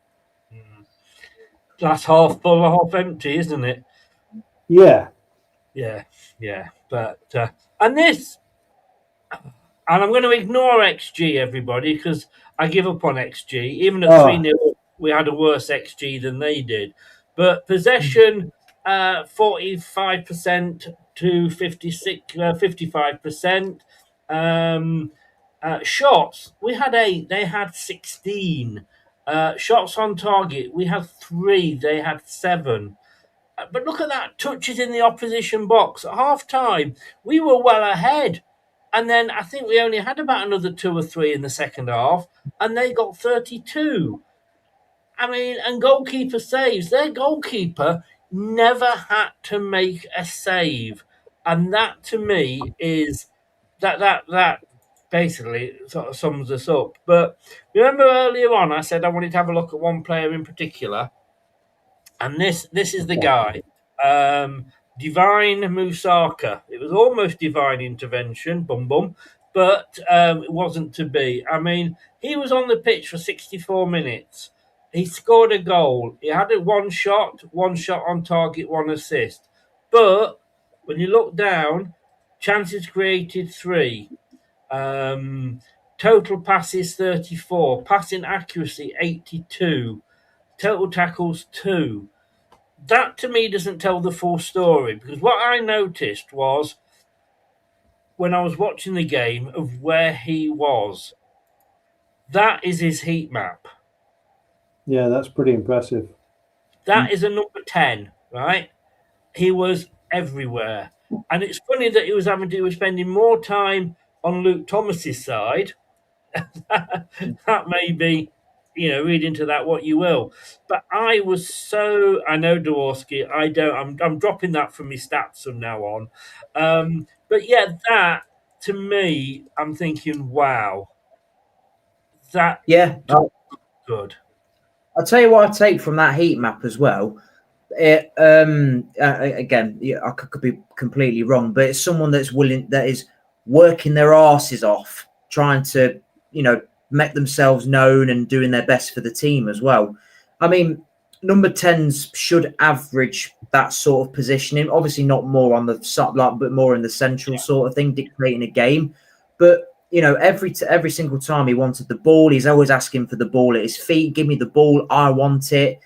Glass half full, half empty, isn't it? Yeah. But and I'm going to ignore XG, everybody, because I give up on XG. Even at 3-0, we had a worse XG than they did. But possession, 45% to 55%. Shots, we had 8, they had 16. Shots on target, we had 3, they had 7. But look at that, touches in the opposition box. At half-time, we were well ahead. And then I think we only had about another 2 or 3 in the second half, and they got 32. I mean, and goalkeeper saves. Their goalkeeper never had to make a save. And that, to me, is that basically sort of sums us up. But remember earlier on, I said I wanted to have a look at one player in particular. And this is the guy, Divine Musaka. It was almost divine intervention, but it wasn't to be. I mean, he was on the pitch for 64 minutes. He scored a goal. He had one shot on target, 1 assist. But when you look down, chances created 3. Total passes 34, passing accuracy 82, total tackles 2. That to me doesn't tell the full story, because what I noticed was when I was watching the game of where he was, that is his heat map. Yeah, that's pretty impressive. That is a number 10, right? He was everywhere. And it's funny that he was spending more time on Luke Thomas's side. That may be, read into that what you will. But I know Dworski, I'm dropping that from my stats from now on. But yeah, that to me, I'm thinking, wow, that Yeah, good. I'll tell you what I take from that heat map as well. Again, I could be completely wrong, but it's someone that is working their asses off, trying to, make themselves known and doing their best for the team as well. I mean, number 10s should average that sort of positioning. Obviously, not more on the sub, but more in the central sort of thing, dictating a game. But every single time he wanted the ball, he's always asking for the ball at his feet. Give me the ball, I want it.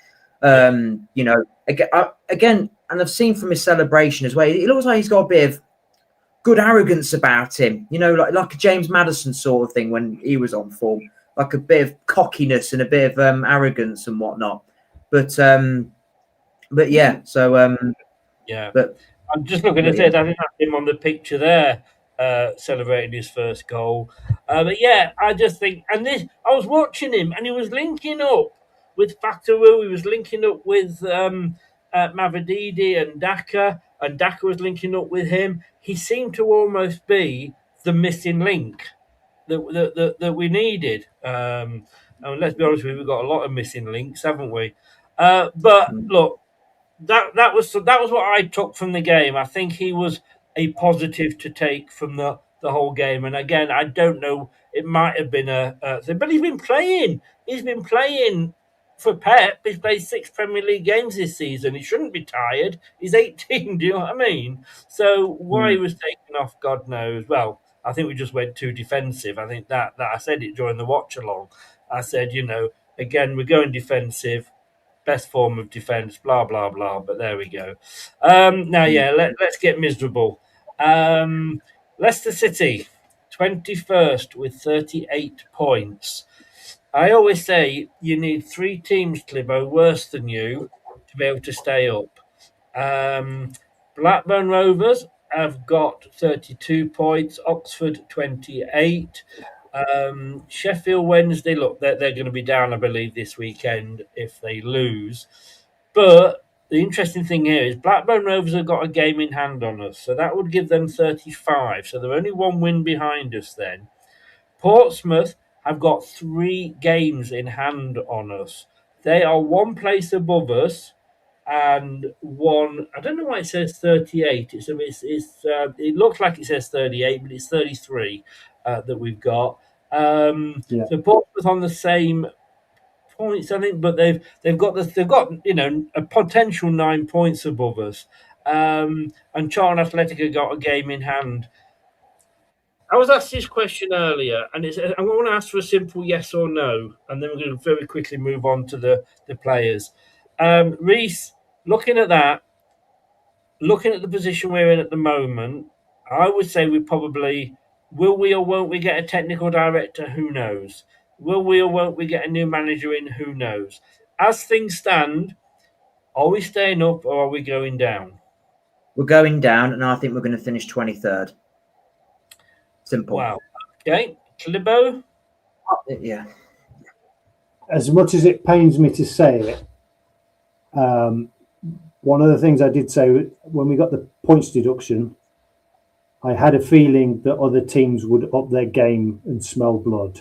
Again, and I've seen from his celebration as well, it looks like he's got a bit of good arrogance about him, like a James Maddison sort of thing when he was on form, like a bit of cockiness and a bit of arrogance and whatnot. But yeah, so yeah. But I'm just looking at it. I think that's him on the picture there, celebrating his first goal. But yeah, I just think, I was watching him, and he was linking up with Fatawu. He was linking up with Mavididi and Daka was linking up with him. He seemed to almost be the missing link that we needed. And let's be honest with you, we've got a lot of missing links, haven't we? But look, that was what I took from the game. I think he was a positive to take from the whole game. And again, I don't know, it might have been a thing, but he's been playing. He's been playing for Pep. He's played 6 Premier League games this season. He shouldn't be tired. He's 18. Do you know what I mean? So why he was taken off, God knows. Well, I think we just went too defensive. I think that I said it during the watch along. I said, again, we're going defensive. Best form of defence, blah, blah, blah. But there we go. Now, let's get miserable. Leicester City, 21st with 38 points. I always say you need 3 teams, Clibo, worse than you to be able to stay up. Blackburn Rovers have got 32 points, Oxford 28. Sheffield Wednesday, look, they're going to be down, I believe, this weekend if they lose. But the interesting thing here is Blackburn Rovers have got a game in hand on us, so that would give them 35. So they're only 1 win behind us then. Portsmouth have got 3 games in hand on us. They are 1 place above us and 1. I don't know why it says 38. It looks like it says 38, but it's 33 that we've got. So Portsmouth on the same points, I think, but they've got a potential 9 points above us. And Charlton Athletic have got a game in hand. I was asked this question earlier, and I want to ask for a simple yes or no, and then we're going to very quickly move on to the players. Reese, looking at the position we're in at the moment, I would say we probably, will we or won't we get a technical director? Who knows? Will we or won't we get a new manager in? Who knows? As things stand, are we staying up or are we going down? We're going down, and I think we're going to finish 23rd. Simple. Wow. Okay. Clibo? Yeah. As much as it pains me to say it, one of the things I did say when we got the points deduction, I had a feeling that other teams would up their game and smell blood.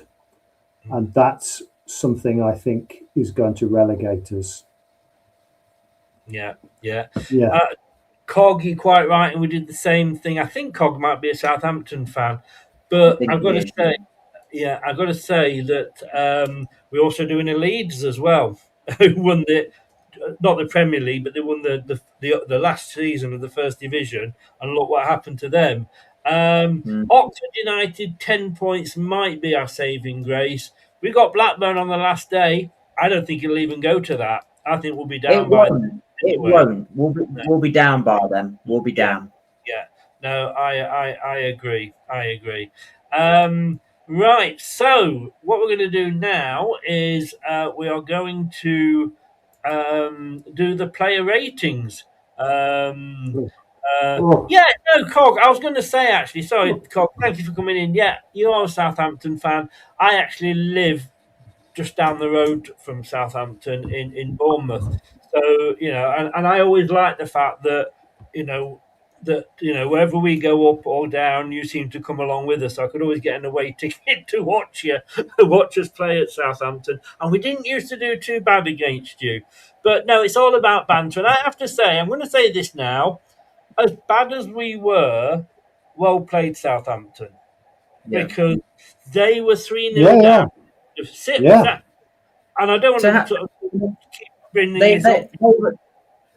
And that's something I think is going to relegate us. Yeah. Cog, you're quite right, and we did the same thing. I think Cog might be a Southampton fan, but I've got to say that we're also doing a Leeds as well, who won not the Premier League, but they won the last season of the First Division, and look what happened to them. Oxford United, 10 points might be our saving grace. We got Blackburn on the last day. I don't think it'll even go to that. I think we'll be down by It won't. We'll be down by them. We'll be down. Yeah. No, I agree. I agree. Right. So what we're going to do now is we are going to do the player ratings. Yeah, no, Cog. I was going to say actually. Sorry, Cog. Thank you for coming in. Yeah, you are a Southampton fan. I actually live just down the road from Southampton in Bournemouth. So, and I always like the fact that, wherever we go up or down, you seem to come along with us. So I could always get an away ticket to watch us play at Southampton. And we didn't used to do too bad against you. But no, it's all about banter. And I have to say, I'm going to say this now, as bad as we were, well played Southampton. Yeah. Because they were 3-0 down. Sit with that. And I don't want to keep bringing this up.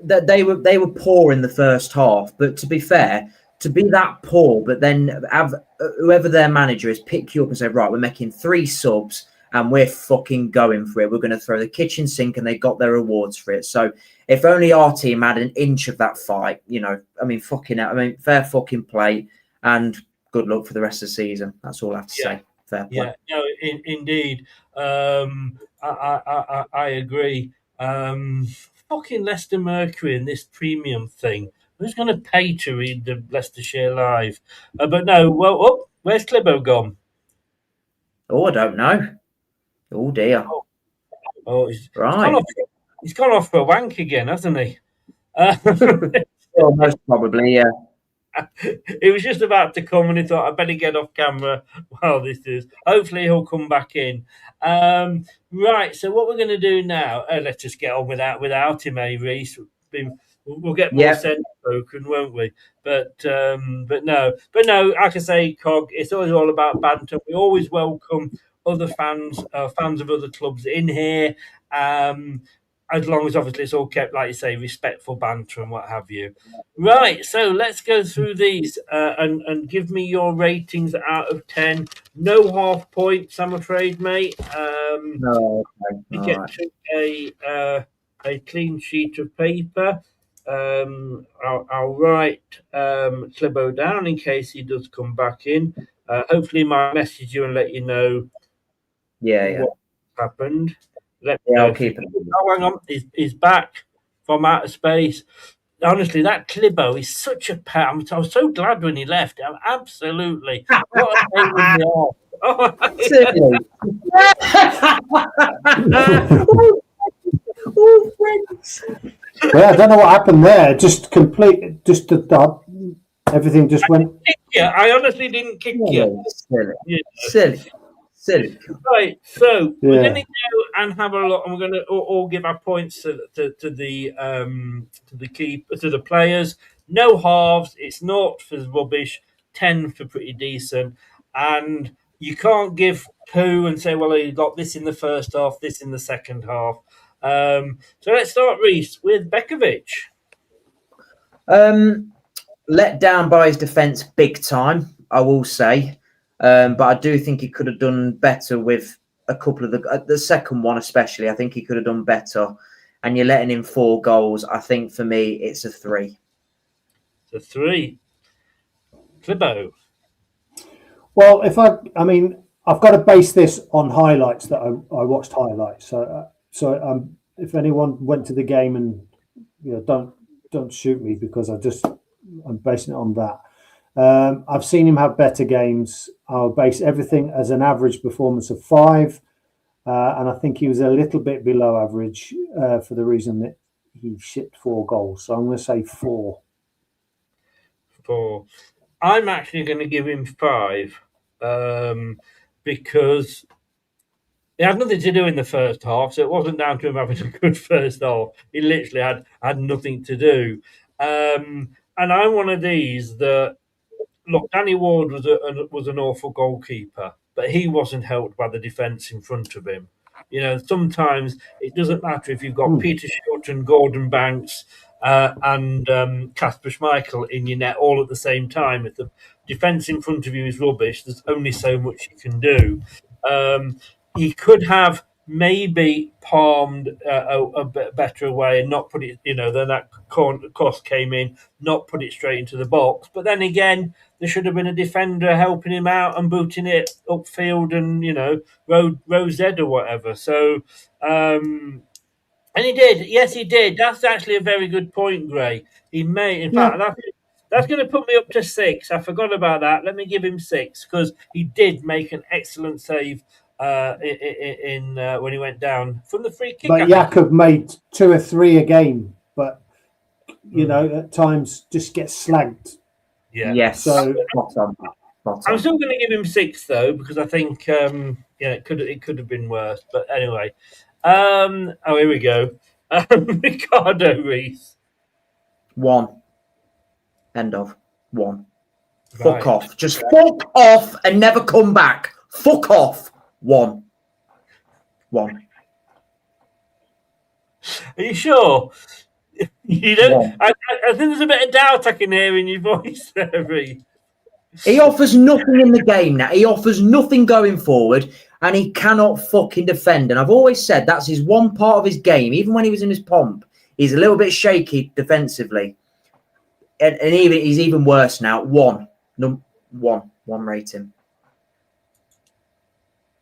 They were poor in the first half, but to be fair, to be that poor, but then have whoever their manager is pick you up and say, right, we're making 3 subs and we're fucking going for it. We're going to throw the kitchen sink, and they got their rewards for it. So if only our team had an inch of that fight, fair fucking play, and good luck for the rest of the season. That's all I have to say. Fair play. Yeah, no, indeed. I agree. Fucking Leicester Mercury and this premium thing. Who's going to pay to read the Leicestershire Live? But no, where's Clibbo gone? Oh, I don't know. Oh, dear. He's right. He's gone off for a wank again, hasn't he? Well, most probably, yeah. He was just about to come and he thought, I better get off camera while this is. Hopefully he'll come back in. Right, so what we're going to do now, let's just get on without him, Reese. We'll get more sense spoken, won't we? But no, like I say, Cog, it's always all about banter. We always welcome other fans of other clubs in here. As long as obviously it's all kept, like you say, respectful banter and what have you. Right, so let's go through these and give me your ratings out of 10. No half points, I'm afraid, mate. No, okay. You get to a clean sheet of paper. I'll write Clibbo down in case he does come back in. Hopefully, I message you and let you know what happened. I'll keep it. Oh, hang on. He's back from outer space. Honestly, that Clibbo is such a pet. I was so glad when he left. Absolutely. What a pain in the Yeah, I don't know what happened there. Everything just went. I honestly didn't kick you. Silly. Right, so we're going to go and have a look, and we're going to all give our points to the players. No halves. It's 0 for rubbish, 10 for pretty decent, and you can't give 2 and say, well, you got this in the first half, this in the second half. So let's start, Reese, with Bekovic. Let down by his defence big time, I will say. But I do think he could have done better with a couple of the second one, especially. I think he could have done better. And you're letting in 4 goals. I think for me, it's a 3. It's a 3. Clibbo. Well, I've got to base this on highlights that I watched highlights. So if anyone went to the game and don't shoot me because I'm basing it on that. I've seen him have better games. I'll base everything as an average performance of 5. And I think he was a little bit below average for the reason that he shipped 4 goals. So I'm going to say 4. 4. I'm actually going to give him 5 because it had nothing to do in the first half. So it wasn't down to him having a good first half. He literally had nothing to do. And I'm one of these that, look, Danny Ward was an awful goalkeeper, but he wasn't helped by the defence in front of him. Sometimes it doesn't matter if you've got Peter Shilton, Gordon Banks, and Kasper Schmeichel in your net all at the same time. If the defence in front of you is rubbish, there's only so much you can do. He could have maybe palmed a bit better away and not put it, then that cross came in, not put it straight into the box. But then again, there should have been a defender helping him out and booting it upfield and, Rose Z or whatever. So, and he did. Yes, he did. That's actually a very good point, Gray. He made, in fact, that's going to put me up to 6. I forgot about that. Let me give him 6 because he did make an excellent save in when he went down from the free kick. But Jakob made 2 or 3 a game, but at times just gets slagged. Yeah. Yes. So I'm still going to give him 6 though because I think it could have been worse. But anyway, here we go. Ricardo Reis. 1. End of. 1. Right. Fuck off. Just fuck off and never come back. Fuck off. 1. Are you sure? You don't. I think there's a bit of doubt I can hear in your voice there, Reese. He offers nothing in the game now. He offers nothing going forward, and he cannot fucking defend. And I've always said that's his one part of his game. Even when he was in his pomp, he's a little bit shaky defensively, and he's even worse now. 1 rating.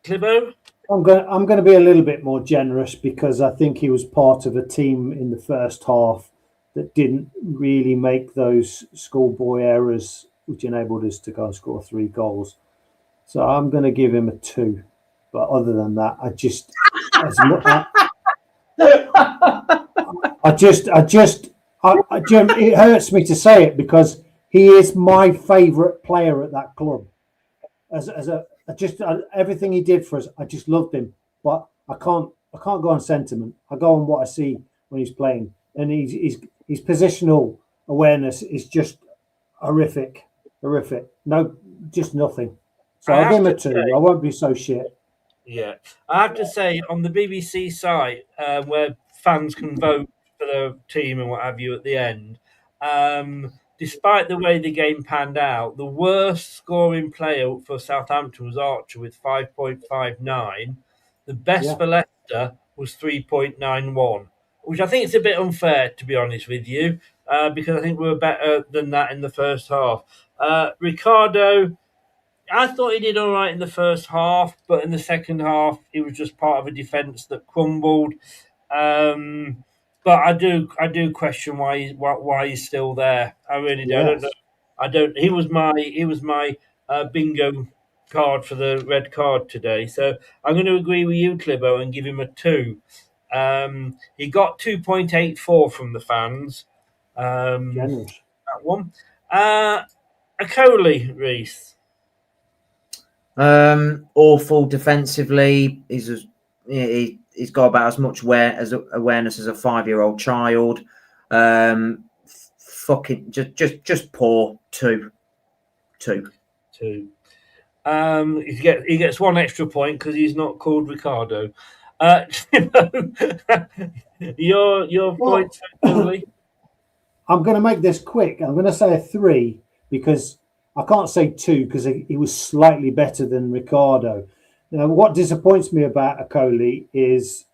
Clibo? I'm going to be a little bit more generous because I think he was part of a team in the first half that didn't really make those schoolboy errors which enabled us to go and score 3 goals. So I'm going to give him a 2. But other than that, it hurts me to say it because he is my favourite player at that club. Everything he did for us, I just loved him. But I can't go on sentiment. I go on what I see when he's playing, and his positional awareness is just horrific. No, just nothing. So I'll give him a 2. I won't be so shit. Yeah, I have to say on the BBC site where fans can vote for their team and what have you at the end. Despite the way the game panned out, the worst scoring player for Southampton was Archer with 5.59. The best for Leicester was 3.91, which I think is a bit unfair, to be honest with you, because I think we were better than that in the first half. Ricardo, I thought he did all right in the first half, but in the second half, he was just part of a defence that crumbled. But I do question why he's still there. I really do. Yes. I don't know. I don't. He was my bingo card for the red card today. So I'm going to agree with you, Clibo, and give him a 2. He got 2.84 from the fans. Generous. That one. Akoli, Reese. Awful defensively. He's got about as much awareness as a 5-year-old child. Fucking just poor. 2. He gets 1 extra point because he's not called Ricardo. Your point, Lee? I'm going to make this quick. I'm going to say a 3 because I can't say 2 because he was slightly better than Ricardo. Now, what disappoints me about Akoli is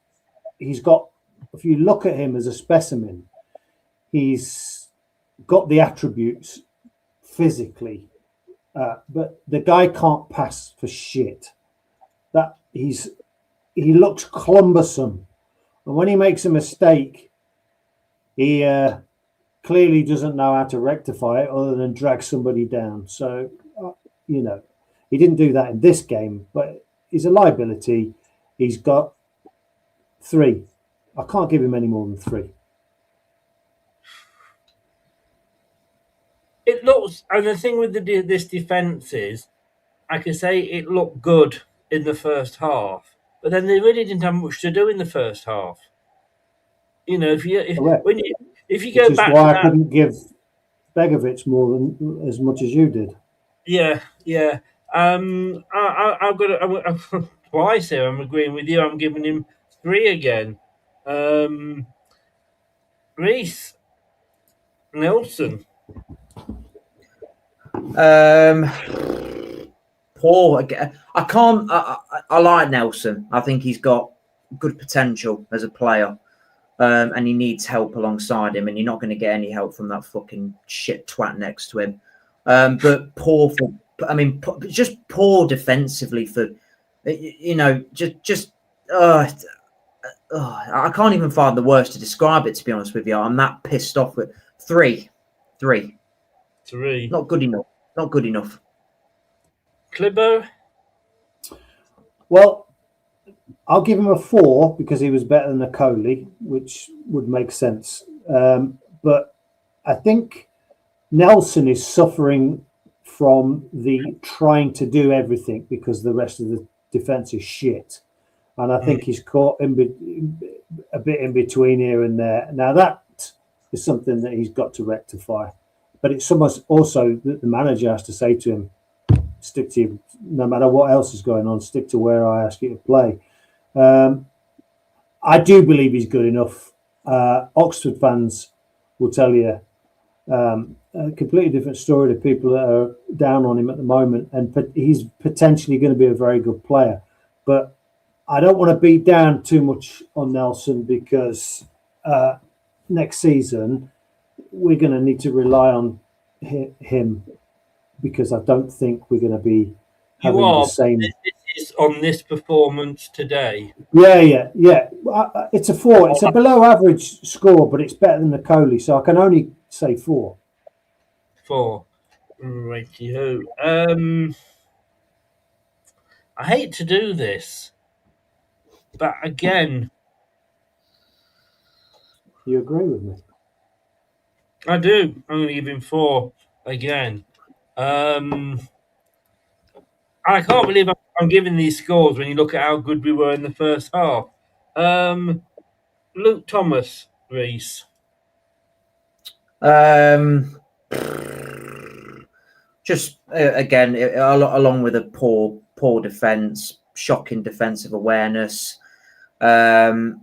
he's got, if you look at him as a specimen, he's got the attributes physically, but the guy can't pass for shit. He looks clumbersome, and when he makes a mistake, he clearly doesn't know how to rectify it other than drag somebody down. So, he didn't do that in this game, but he's a liability. He's got 3. I can't give him any more than 3. It looks, and the thing with this defence is, I can say it looked good in the first half, but then they really didn't have much to do in the first half. If you go back, why I couldn't give Begovic more than as much as you did. Yeah. I've got twice here. I'm agreeing with you. I'm giving him 3 again. Reese, Nelson. Poor. I can't. I like Nelson. I think he's got good potential as a player, and he needs help alongside him. And you're not going to get any help from that fucking shit twat next to him. But poor for. I mean, just poor defensively for. You know, just. I can't even find the words to describe it. To be honest with you, I'm that pissed off with three. Not good enough. Not good enough. Clibbo? Well, I'll give him a 4 because he was better than Okoli, which would make sense. But I think Nelson is suffering from the trying to do everything because the rest of the defence is shit. And I think he's caught a bit in between here and there. Now, that is something that he's got to rectify. But it's almost also that the manager has to say to him, stick to you, no matter what else is going on, stick to where I ask you to play. I do believe he's good enough. Oxford fans will tell you a completely different story to people that are down on him at the moment. And he's potentially going to be a very good player. But I don't want to beat down too much on Nelson because next season we're going to need to rely on him because I don't think we're going to be having the same. This is on this performance today. Yeah. It's a 4. It's a below average score, but it's better than Okoli, so I can only say 4. 4. Righty-ho. I hate to do this, but again, you agree with me? I do. I'm going to give him 4 again. I can't believe I'm giving these scores when you look at how good we were in the first half. Luke Thomas, Reese. Just again, along with a poor defence, shocking defensive awareness. 2.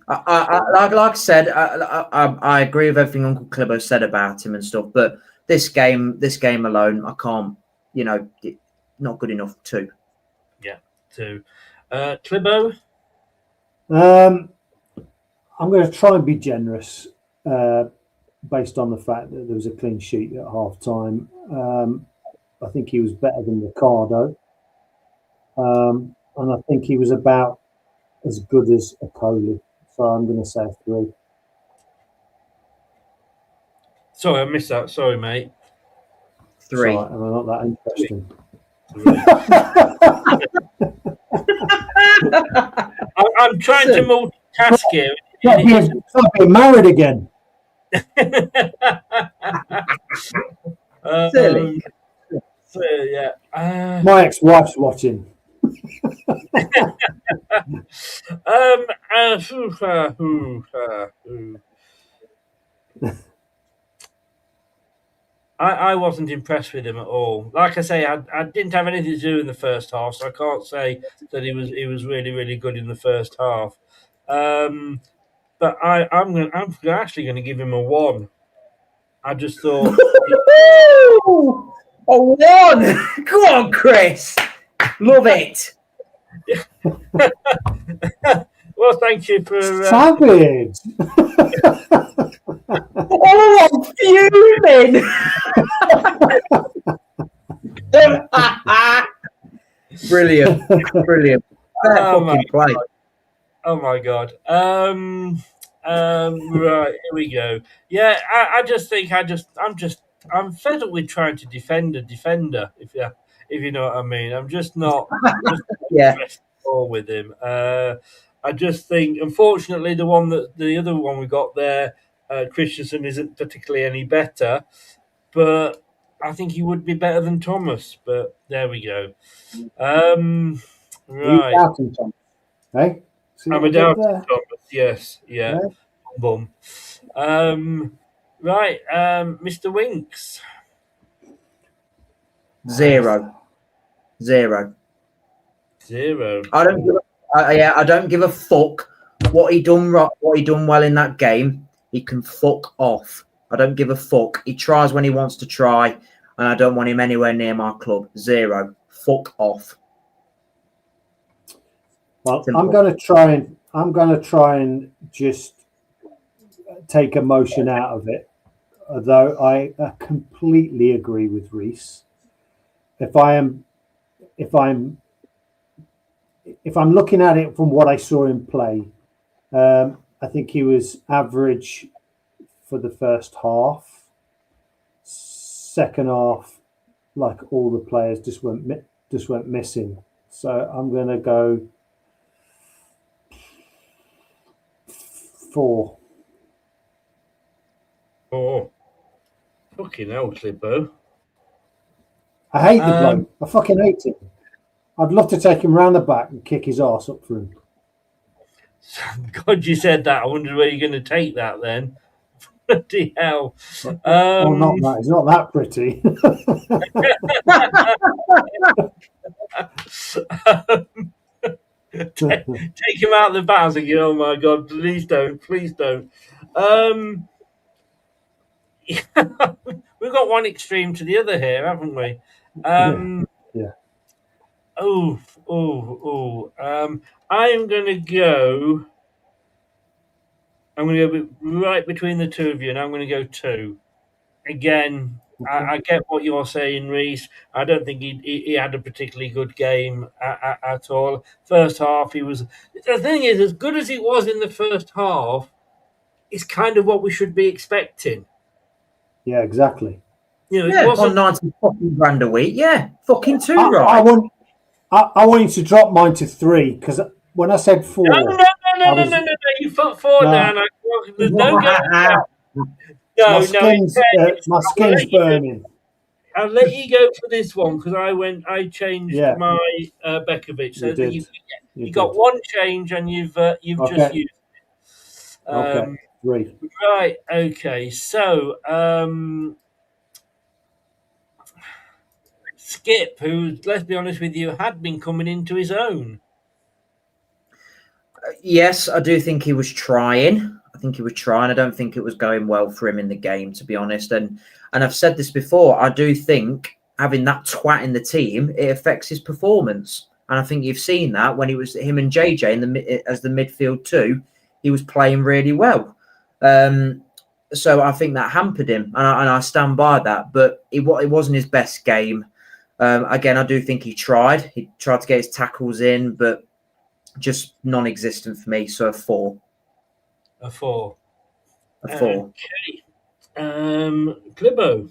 Like I said, I agree with everything Uncle Clibbo said about him and stuff, but this game alone, I can't. You know, not good enough. 2. Yeah, 2. Clibbo. I'm going to try and be generous, based on the fact that there was a clean sheet at half time. I think he was better than Ricardo, and I think he was about as good as Okoli. So I'm going to say 3. Sorry, I missed that. Sorry, mate. 3. Sorry, am I not that interesting? I'm trying to multitask here. Stop being married again. Silly. So, yeah. My ex-wife's watching. I wasn't impressed with him at all. Like I say, I didn't have anything to do in the first half, so I can't say that he was really, really good in the first half. But I'm actually going to give him a 1. I just thought a 1. Go on, Chris. Love it. Well, thank you for savage. Oh, I'm fuming. Brilliant. Fucking play. Oh my god. Right, here we go. Yeah, I just think I'm fed up with trying to defend a defender, if you know what I mean. I'm just not impressed at all with him. I just think, unfortunately, the other one we got there, Christensen, isn't particularly any better, but I think he would be better than Thomas. But there we go. Right. Hey? I'm a doubting Thomas. Yes. Yeah. Boom. Right. Mr. Winks. 0. Zero. I don't give a fuck What he done well in that game, he can fuck off. I don't give a fuck. He tries when he wants to try, and I don't want him anywhere near my club. 0. Fuck off. Well, Simple. I'm going to try and just take emotion out of it. Although I completely agree with Reese. If I'm looking at it from what I saw him play, I think he was average for the first half. Second half, like all the players, just went missing. So I'm going to go 4. 4. Fucking hell, Clippo. I hate the bloke. I fucking hate him. I'd love to take him round the back and kick his arse up for him. God, you said that. I wondered where you're going to take that then. Bloody hell. Oh, not that. He's not that pretty. Take him out of the bat and think, oh my God, please don't. We've got one extreme to the other here, haven't we? Yeah. I'm going to go right between the two of you, and I'm going to go 2. Again, I get what you're saying, Reese. I don't think he had a particularly good game at all. First half, he was... The thing is, as good as he was in the first half, it's kind of what we should be expecting. Yeah, exactly. You know, Yeah, it wasn't... on 90 fucking grand a week. Yeah, fucking 2, I right? want you to drop mine to 3 because when I said 4, No. You put 4 down. There's no going back. My skin's burning. I'll let you go for this one because I changed my Bekovic. So you got one change and you've just used it. Okay, 3. Right. Okay. So Skip, who, let's be honest with you, had been coming into his own. Yes, I do think he was trying. I don't think it was going well for him in the game, to be honest. And I've said this before. I do think having that twat in the team, it affects his performance. And I think you've seen that when he was him and JJ as the midfield 2, he was playing really well. So I think that hampered him, and I stand by that. But it wasn't his best game. Again, I do think he tried. He tried to get his tackles in, but just non-existent for me. So a 4. A 4. A 4. Okay. Clibbo.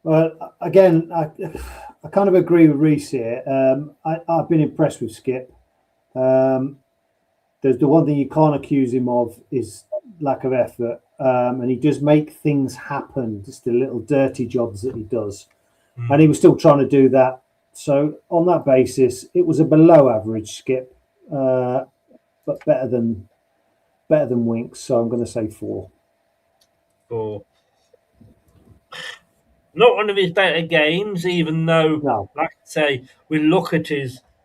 Well, again, I kind of agree with Reese here. I've been impressed with Skip. There's the one thing you can't accuse him of is lack of effort, and he does make things happen. Just the little dirty jobs that he does, and he was still trying to do that. So on that basis, it was a below average Skip, but better than Winks. So I'm going to say 4. 4. Not one of his better games, even though, like I say, we look at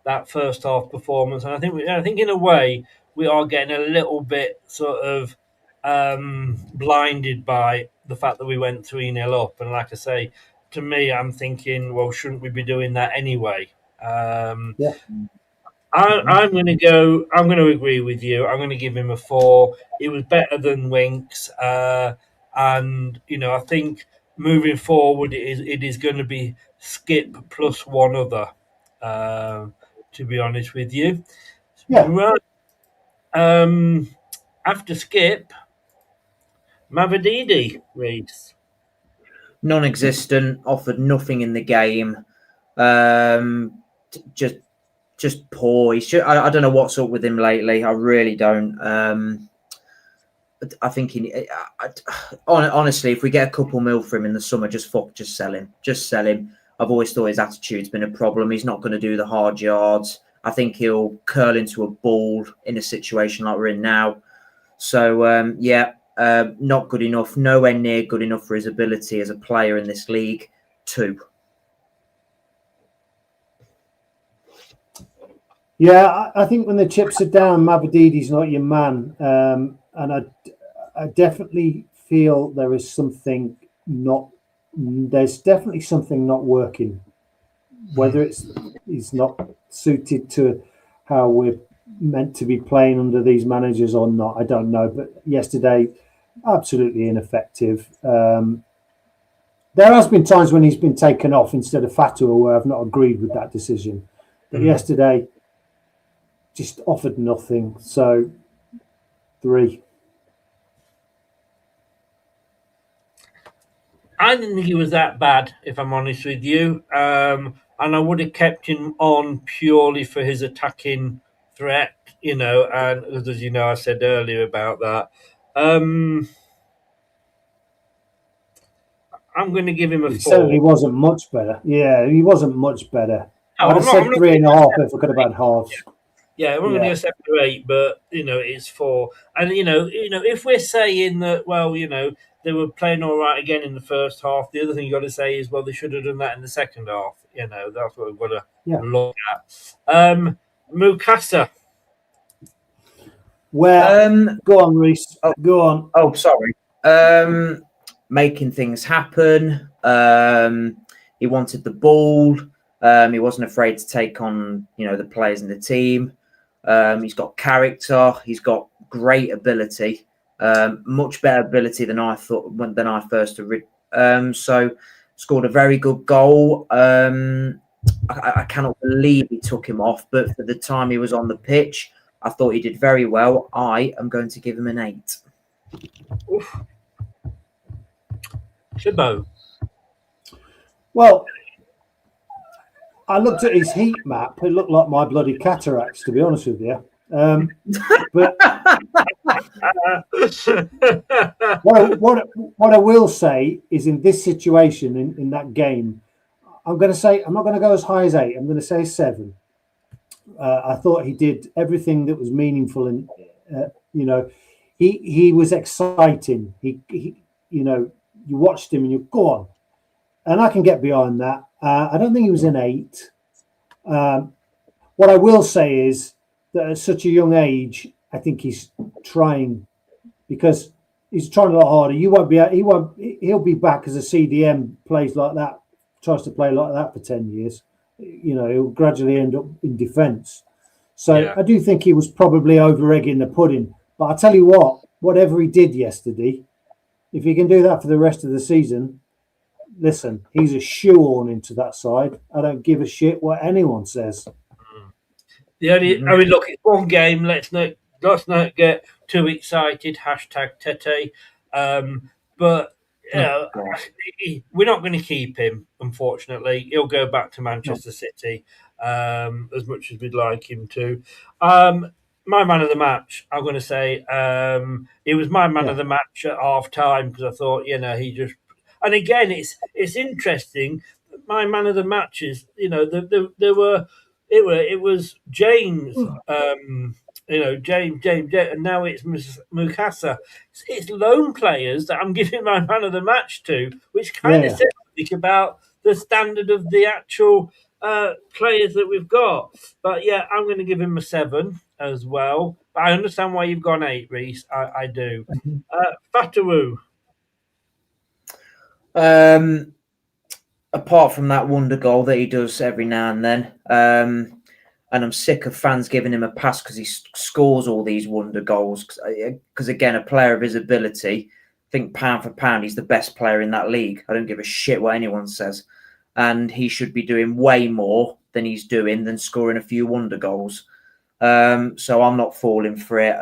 that first half performance, and I think in a way we are getting a little bit sort of blinded by the fact that we went 3-0 up. And like I say, to me, I'm thinking, well, shouldn't we be doing that anyway? I'm going to agree with you. I'm going to give him a 4. It was better than Winks, and I think moving forward, it is going to be Skip plus one other. To be honest with you, right. After Skip, Mavadidi reads non-existent. Offered nothing in the game. Just poor. I don't know what's up with him lately. I really don't. I think honestly, if we get a couple mil for him in the summer, just sell him. Just sell him. I've always thought his attitude's been a problem. He's not going to do the hard yards. I think he'll curl into a ball in a situation like we're in now. So not good enough. Nowhere near good enough for his ability as a player in this league. 2. Yeah, I think when the chips are down, Mavadidi's not your man, and I definitely feel there is something not. There's definitely something not working. Whether he's not suited to how we're meant to be playing under these managers or not, I don't know. But yesterday, absolutely ineffective. There has been times when he's been taken off instead of Fatua where I've not agreed with that decision. But yesterday, just offered nothing. So 3. I didn't think he was that bad, if I'm honest with you. And I would have kept him on purely for his attacking threat, and as you know, I said earlier about that. I'm going to give him a He 4. certainly wasn't much better. Yeah, he wasn't much better. No, I'd have said I'm not 3.5 if I could have had halves. Yeah, we're going to go 7 or 8, but it's 4. And if we're saying that, well, they were playing all right again in the first half, the other thing you got to say is, well, they should have done that in the second half. That's what we've got to look at. Mukasa. Well, go on, Reese. Go on. Oh, sorry. Making things happen. He wanted the ball. He wasn't afraid to take on, the players in the team. He's got character. He's got great ability. Much better ability than I thought when I first read. So scored a very good goal. I cannot believe he took him off, but for the time he was on the pitch, I thought he did very well. I am going to give him an 8. Oof. Shibo. Well, I looked at his heat map. It looked like my bloody cataracts, to be honest with you. But what I will say is, in this situation, in that game, I'm not going to go as high as 8. I'm going to say 7. I thought he did everything that was meaningful, and he was exciting. He you watched him and you go on, and I can get behind that. I don't think he was an 8. What I will say is that at such a young age, I think he's trying, because he's trying a lot harder. He'll be back as a CDM, plays like that, tries to play like that for 10 years. He'll gradually end up in defence. So yeah. I do think he was probably over-egging the pudding. But I'll tell you what, whatever he did yesterday, if he can do that for the rest of the season, listen, he's a shoe-on into that side. I don't give a shit what anyone says. I mean, look, it's one game. Let's not get too excited. #Tete. But we're not going to keep him. Unfortunately, he'll go back to Manchester City. As much as we'd like him to. My man of the match, I'm going to say, he was my man of the match at half time, because I thought, he just. And again, it's interesting. My man of the match is, it was James, James, and now it's Mukasa. It's lone players that I'm giving my man of the match to, which kind of says something about the standard of the actual players that we've got. But yeah, I'm going to give him a 7 as well. But I understand why you've gone 8, Reese. I do. Fatawu. Apart from that wonder goal that he does every now and then, and I'm sick of fans giving him a pass because he scores all these wonder goals. Because again, a player of his ability, I think pound for pound, he's the best player in that league. I don't give a shit what anyone says, and he should be doing way more than he's doing than scoring a few wonder goals. So I'm not falling for it.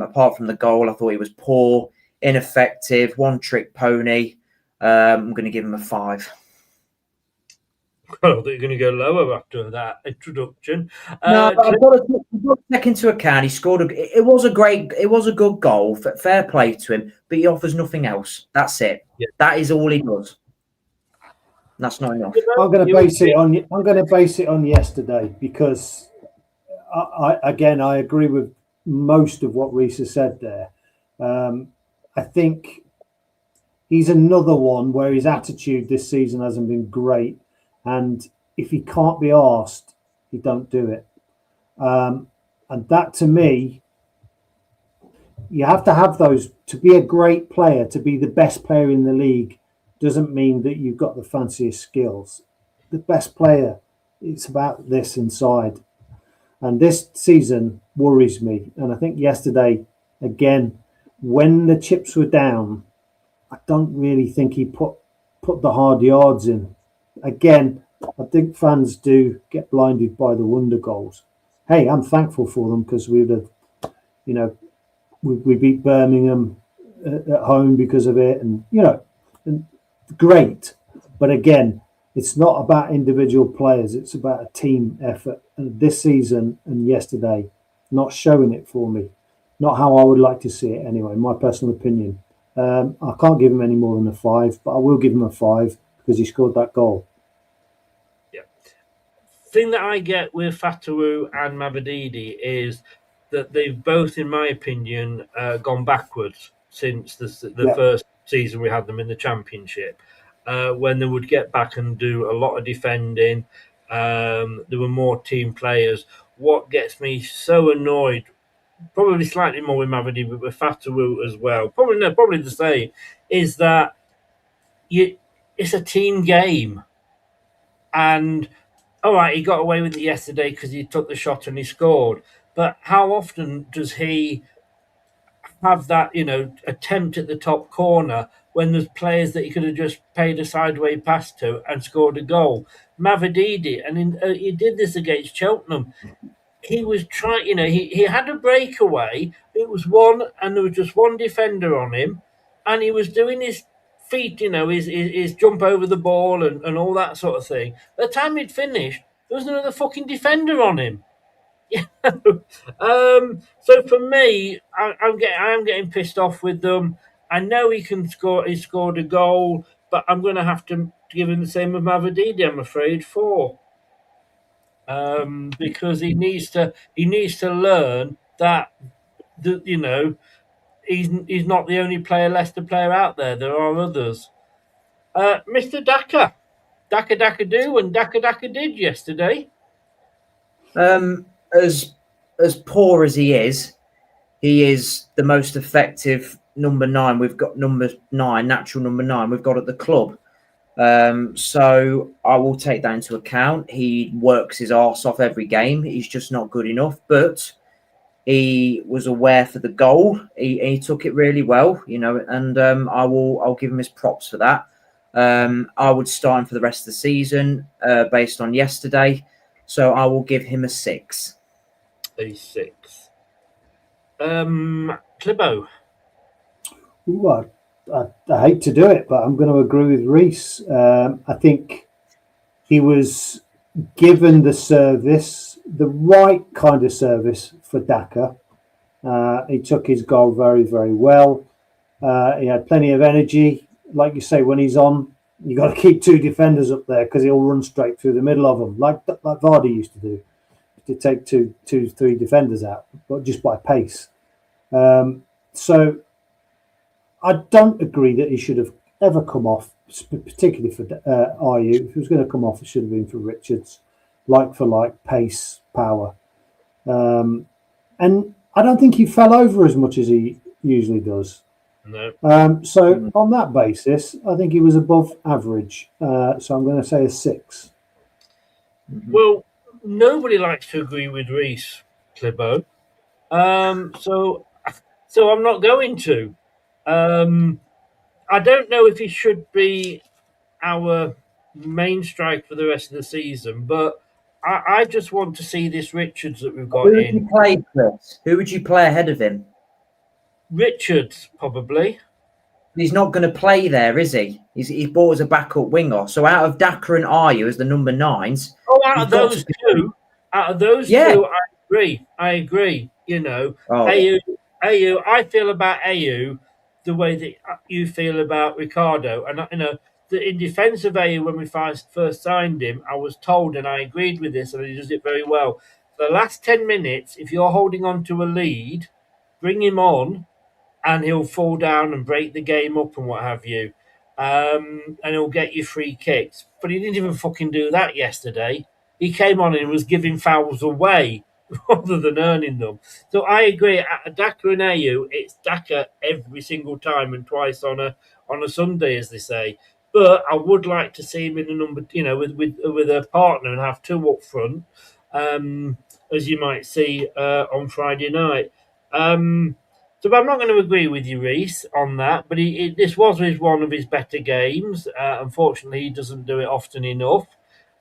Apart from the goal, I thought he was poor, ineffective, one-trick pony. I'm going to give him a 5. Well, I thought you were going to go lower after that introduction. No, I've got to take into account he scored. It was a good goal. Fair play to him, but he offers nothing else. That's it. Yeah. That is all he does. That's not enough. I'm going to base it on yesterday, because I agree with most of what Reese said there. I think he's another one where his attitude this season hasn't been great. And if he can't be asked, he don't do it. And that, to me, you have to have those to be a great player, to be the best player in the league. Doesn't mean that you've got the fanciest skills. The best player, it's about this inside. And this season worries me. And I think yesterday, again, when the chips were down, I don't really think he put the hard yards in. Again, I think fans do get blinded by the wonder goals. Hey, I'm thankful for them because we'd have, we beat Birmingham at home because of it, and and great. But again, it's not about individual players; it's about a team effort. And this season and yesterday, not showing it for me. Not how I would like to see it anyway. My personal opinion. I can't give him any more than a 5, but I will give him a 5 because he scored that goal. Yeah. Thing that I get with Fatawu and Mavididi is that they've both, in my opinion, gone backwards since the first season we had them in the Championship. When they would get back and do a lot of defending, there were more team players. What gets me so annoyed, probably slightly more with Mavididi, but with Fatawu as well, probably the same, is that it's a team game. And all right, he got away with it yesterday because he took the shot and he scored. But how often does he have that, attempt at the top corner when there's players that he could have just paid a sideways pass to and scored a goal? Mavididi, and he did this against Cheltenham. He was trying, he had a breakaway. It was one, and there was just one defender on him, and he was doing his feet, his jump over the ball and all that sort of thing. By the time he'd finished, there was another fucking defender on him. So for me, I am getting pissed off with them. I know he can score. He scored a goal, but I'm going to have to give him the same with Mavididi. I'm afraid 4. Because he needs to learn that he's not the only Leicester player out there. There are others. Mr. Daka do and Daka did yesterday. As poor as he is the most effective number 9. We've got natural number 9 we've got at the club. So I will take that into account. He works his arse off every game. He's just not good enough, but he was aware for the goal. He took it really well, and I'll give him his props for that. I would start him for the rest of the season based on yesterday. So I will give him a 6. A 6. Clibbo. Ooh, I hate to do it, but I'm going to agree with Reese. I think he was given the service, the right kind of service for Daka. He took his goal very, very well. He had plenty of energy. Like you say, when he's on, you got to keep 2 defenders up there because he'll run straight through the middle of them, like Vardy used to do, to take 3 defenders out, but just by pace. So I don't agree that he should have ever come off, particularly for Ayew. If he was going to come off, it should have been for Richards, like for like, pace, power. And I don't think he fell over as much as he usually does. No. So on that basis, I think he was above average. So I'm going to say a 6. Well, nobody likes to agree with Reese, Clibbo. So I'm not going to. I don't know if he should be our main strike for the rest of the season, but I just want to see this Richards that we've got Who would you play, Chris? Who would you play ahead of him? Richards, probably. He's not going to play there, is he? He's bought as a backup winger. So out of Daka and Ayew as the number 9s. Oh, out of those two, I agree. Ayew, I feel about Ayew the way that you feel about Ricardo. And, in defence of Ayew, when we first signed him, I was told, and I agreed with this, and he does it very well. For the last 10 minutes, if you're holding on to a lead, bring him on, and he'll fall down and break the game up and what have you. And he'll get you free kicks. But he didn't even fucking do that yesterday. He came on and was giving fouls away. rather than earning them. So I agree. Daka and AU, it's Daka every single time and twice on a Sunday, as they say. But I would like to see him in a number, with a partner and have two up front, as you might see on Friday night. So I'm not going to agree with you, Reese, on that. But this was one of his better games. Unfortunately, he doesn't do it often enough.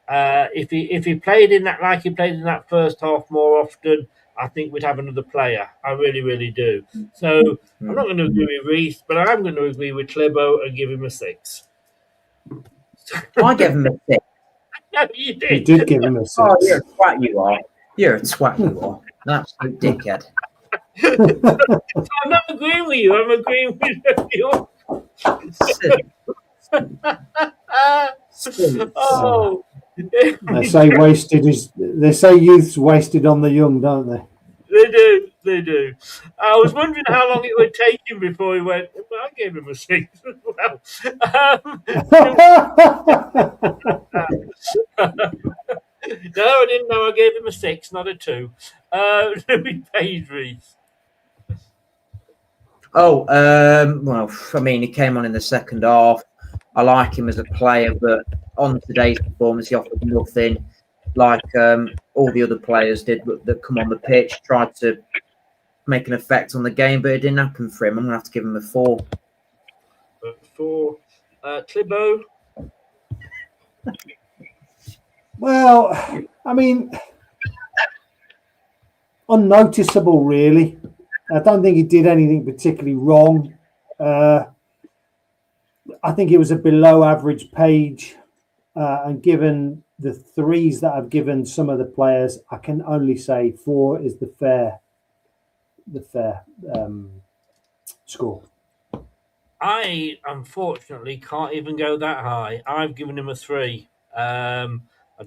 If he played in that like he played in that first half more often, I think we'd have another player. I really, really do. So I'm not going to agree with Reese, but I'm going to agree with Clibo and give him a 6. I gave him a 6. No, you did. You did give him a 6. Oh, you're a twat, you are. You're a twat, you are. An absolute dickhead. I'm not agreeing with you. I'm agreeing with you. Oh. They say youth's wasted on the young, don't they? They do. I was wondering how long it would take him before he went. Well, I gave him a 6 as well. No, I didn't know. I gave him a 6, not a 2. Louis Page, Reese. Well, I mean, he came on in the second half. I like him as a player, but on today's performance, he offered nothing like all the other players did that come on the pitch, tried to make an effect on the game, but it didn't happen for him. I'm going to have to give him a 4. 4. Clibo? Well, I mean, unnoticeable, really. I don't think he did anything particularly wrong. I think it was a below average Page, and given the 3s that I've given some of the players, I can only say 4 is the fair score. I unfortunately can't even go that high. I've given him a 3. I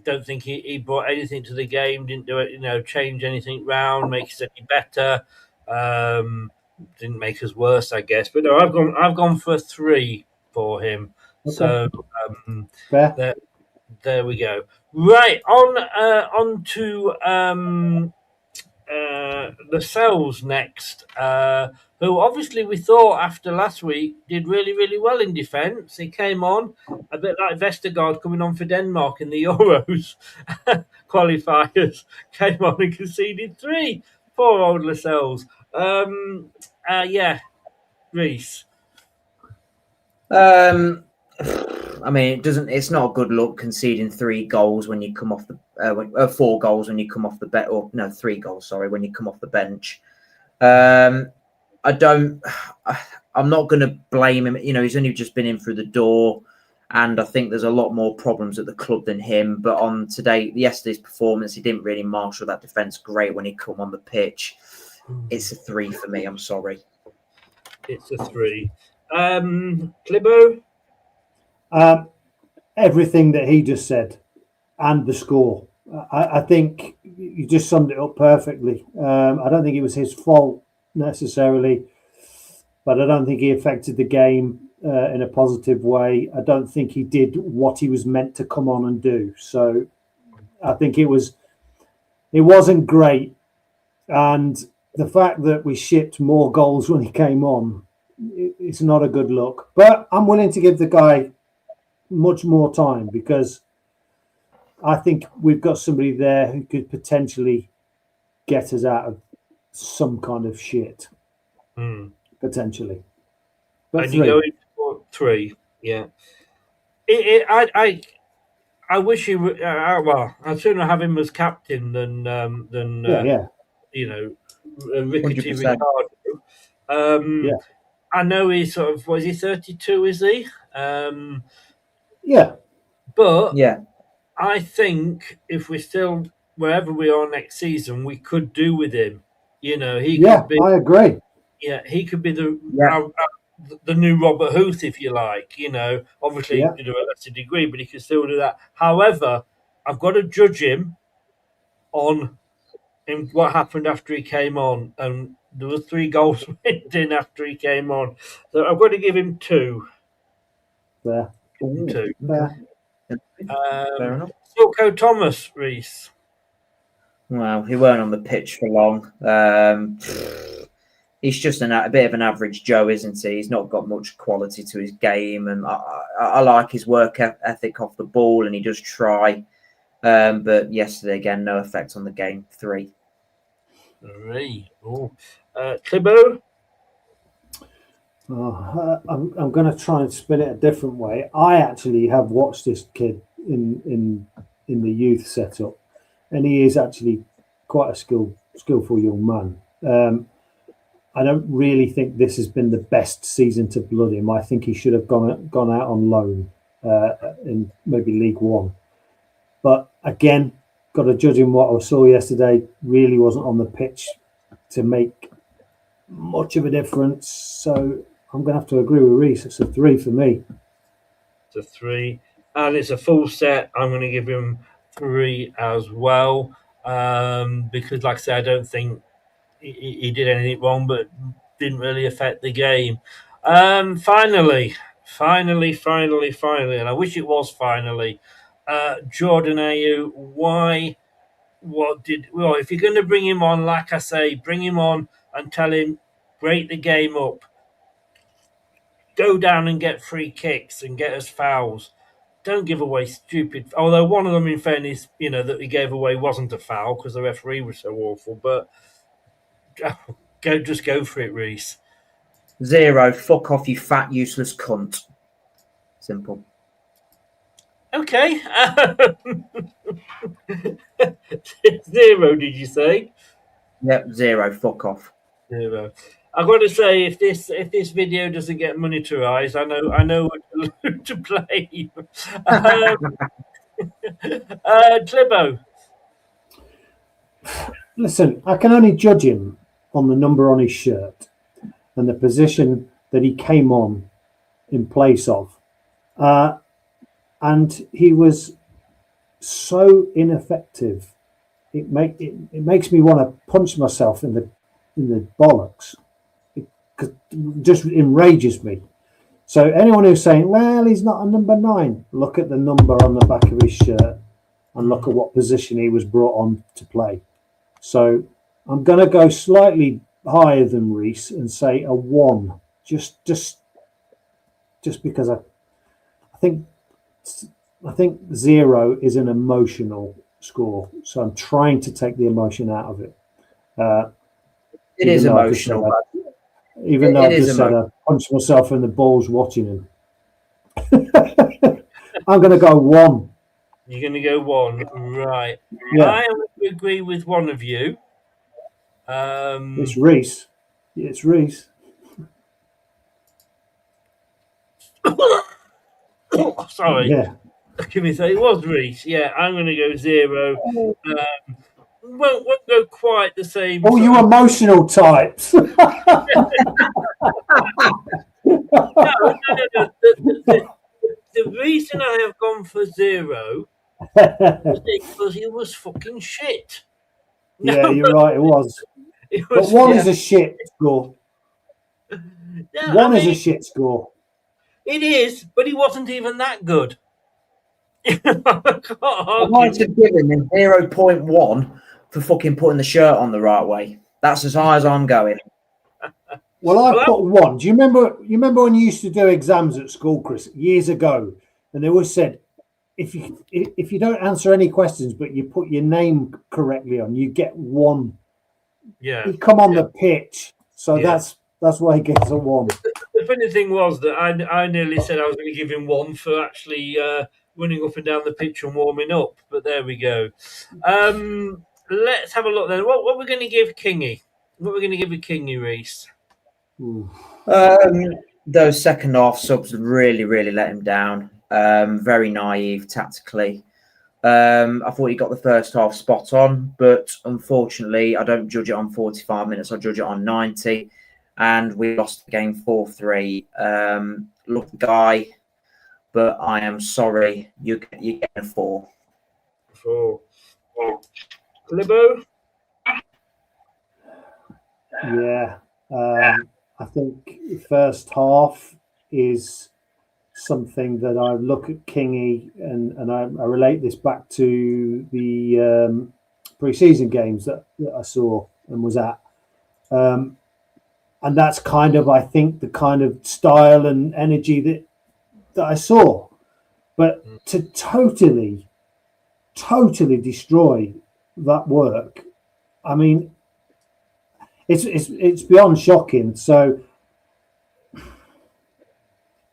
don't think he brought anything to the game. Didn't do it, change anything round, make us any better. Didn't make us worse, I guess. But no, I've gone for a 3 for him. Okay. So there we go. Right on to Lascelles next, who obviously we thought after last week did really, really well in defence. He came on a bit like Vestergaard coming on for Denmark in the Euros qualifiers. Came on and conceded 3. Poor old Lascelles. Reese. I mean, it's not a good look conceding 3 goals when you come off the 4 goals when you come off the bench, or no, 3 goals, sorry, when you come off the bench. I'm not going to blame him. He's only just been in through the door, and I think there's a lot more problems at the club than him. But on yesterday's performance, he didn't really marshal that defence great when he come on the pitch. It's a 3 for me. I'm sorry. It's a 3. Clibo? Everything that he just said and the score. I think you just summed it up perfectly. I don't think it was his fault necessarily, but I don't think he affected the game in a positive way. I don't think he did what he was meant to come on and do. So I think it wasn't great. And the fact that we shipped more goals when he came on, it's not a good look. But I'm willing to give the guy much more time because I think we've got somebody there who could potentially get us out of some kind of shit. Potentially. But and 3. you go for 3, yeah. I wish he would. I'd sooner have him as captain than Rickety 100%. Ricardo. I know he's was he 32? Is he? Yeah. But yeah, I think if we're still wherever we are next season, we could do with him. He could be. I agree. Yeah, he could be the new Robert Huth, if you like. Obviously to a lesser degree, but he can still do that. However, I've got to judge him on what happened after he came on, and there were 3 goals went in after he came on, so I've got to give him 2. Fair. 2. Fair enough. Silko Thomas, Reese. Well, he weren't on the pitch for long. He's just a bit of an average Joe, isn't he? He's not got much quality to his game, and I like his work ethic off the ball, and he does try. But yesterday, again, no effect on the game. 3. 3. Oh, Clibo? I'm going to try and spin it a different way. I actually have watched this kid in the youth setup, and he is actually quite a skillful young man. I don't really think this has been the best season to blood him. I think he should have gone out on loan in maybe League One. But again, got to judge him what I saw yesterday. Really wasn't on the pitch to make much of a difference. So I'm going to have to agree with Reece. It's a 3 for me. It's a 3. And it's a full set. I'm going to give him 3 as well. Because, like I said, I don't think he did anything wrong, but didn't really affect the game. Finally, and I wish it was finally, Jordan Ayew, why? Well, if you're going to bring him on, like I say, bring him on and tell him, break the game up. Go down and get free kicks and get us fouls. Don't give away stupid. Although one of them, in fairness, that he gave away wasn't a foul because the referee was so awful. But just go for it, Reece. 0. Fuck off, you fat, useless cunt. Simple. Okay. 0, did you say? Yep, 0. Fuck off. 0. I've got to say, if this video doesn't get monetized, I know what to play. Clibo. Listen, I can only judge him on the number on his shirt and the position that he came on in place of. And he was so ineffective. It makes me want to punch myself in the bollocks. It just enrages me. So anyone who's saying, well, he's not a number 9, look at the number on the back of his shirt and look at what position he was brought on to play. So I'm going to go slightly higher than Reece and say a 1, just because I think 0 is an emotional score, so I'm trying to take the emotion out of it. It is emotional. Even though I just said I punched myself in the balls watching him. I'm going to go 1. You're going to go 1, right? Yeah. I am going to agree with one of you. It's Reece. It's Reece. Sorry. Yeah. Give me a second. It was Reece. Yeah, I'm going to go 0. Won't go quite the same. Oh, you emotional types. No. The reason I have gone for 0 is because he was fucking shit. Yeah, you're right. It was. But 1 is a shit score. Yeah, 1 is a shit score. It is, but he wasn't even that good. I might have given him 0.1 for fucking putting the shirt on the right way. That's as high as I'm going. Well, I've got 1. Do you remember when you used to do exams at school, Chris, years ago, and they always said, if you don't answer any questions but you put your name correctly on, you get 1. Yeah. You come on the pitch, so that's why he gets a 1. The funny thing was that I nearly said I was going to give him 1 for actually running up and down the pitch and warming up, but there we go. Let's have a look then. What we're going to give Kingy? What we're going to give a Kingy, Reece? Those second half subs really, really let him down. Very naive tactically. I thought he got the first half spot on, but unfortunately, I don't judge it on 45 minutes. I judge it on 90, and we lost the game 4-3. Look, guy, but I am sorry. You're getting a 4. 4. Clibo? Yeah. I think the first half is something that I look at Kingy and I relate this back to the pre-season games that I saw and was at. And that's kind of, I think, the kind of style and energy that I saw. But to totally destroy that work, I mean, it's beyond shocking. So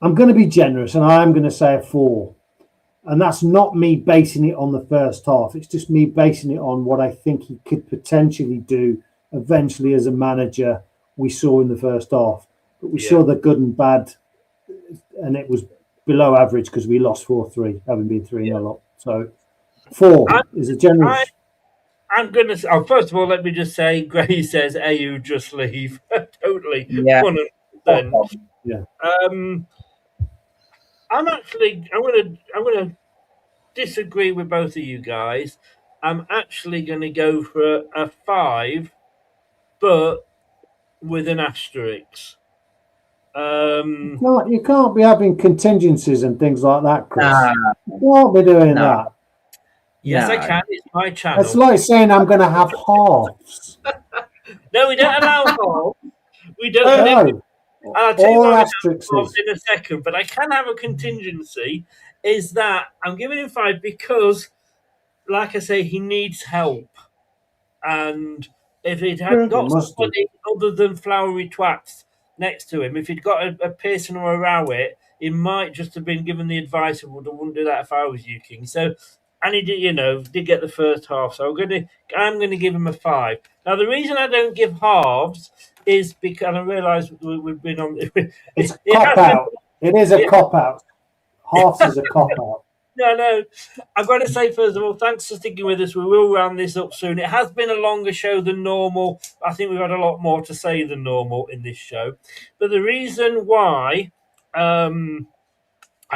I'm going to be generous, and I am going to say a 4. And that's not me basing it on the first half. It's just me basing it on what I think he could potentially do eventually as a manager. We saw in the first half, but we saw the good and bad, and it was below average because we lost 4-3, having been 3-0 up. So 4 is a generous. I'm going to. Oh, first of all, let me just say, Gray says, "AU just leave." Totally, 100%. Yeah. I'm going to disagree with both of you guys. I'm actually going to go for a 5, but with an asterisk. You can't be having contingencies and things like that, Chris. You can't be doing that. Yes, I can. It's my channel. It's like saying I'm going to have halves. No, we don't allow halves. We don't. No. I'll tell you All about asterisks. in a second, but I can have a contingency. Is that I'm giving him 5 because, like I say, he needs help, and if he'd had got somebody other than flowery twats next to him, if he'd got a Pearson or a Rowett, he might just have been given the advice of, "Well, I wouldn't do that if I was you, King." So, and he did get the first half. So I'm gonna give him a 5. Now, the reason I don't give halves is because I realise we've been on. It's a cop out. It is a cop out. Halves is a cop out. No. I've got to say, first of all, thanks for sticking with us. We will round this up soon. It has been a longer show than normal. I think we've had a lot more to say than normal in this show. But the reason why I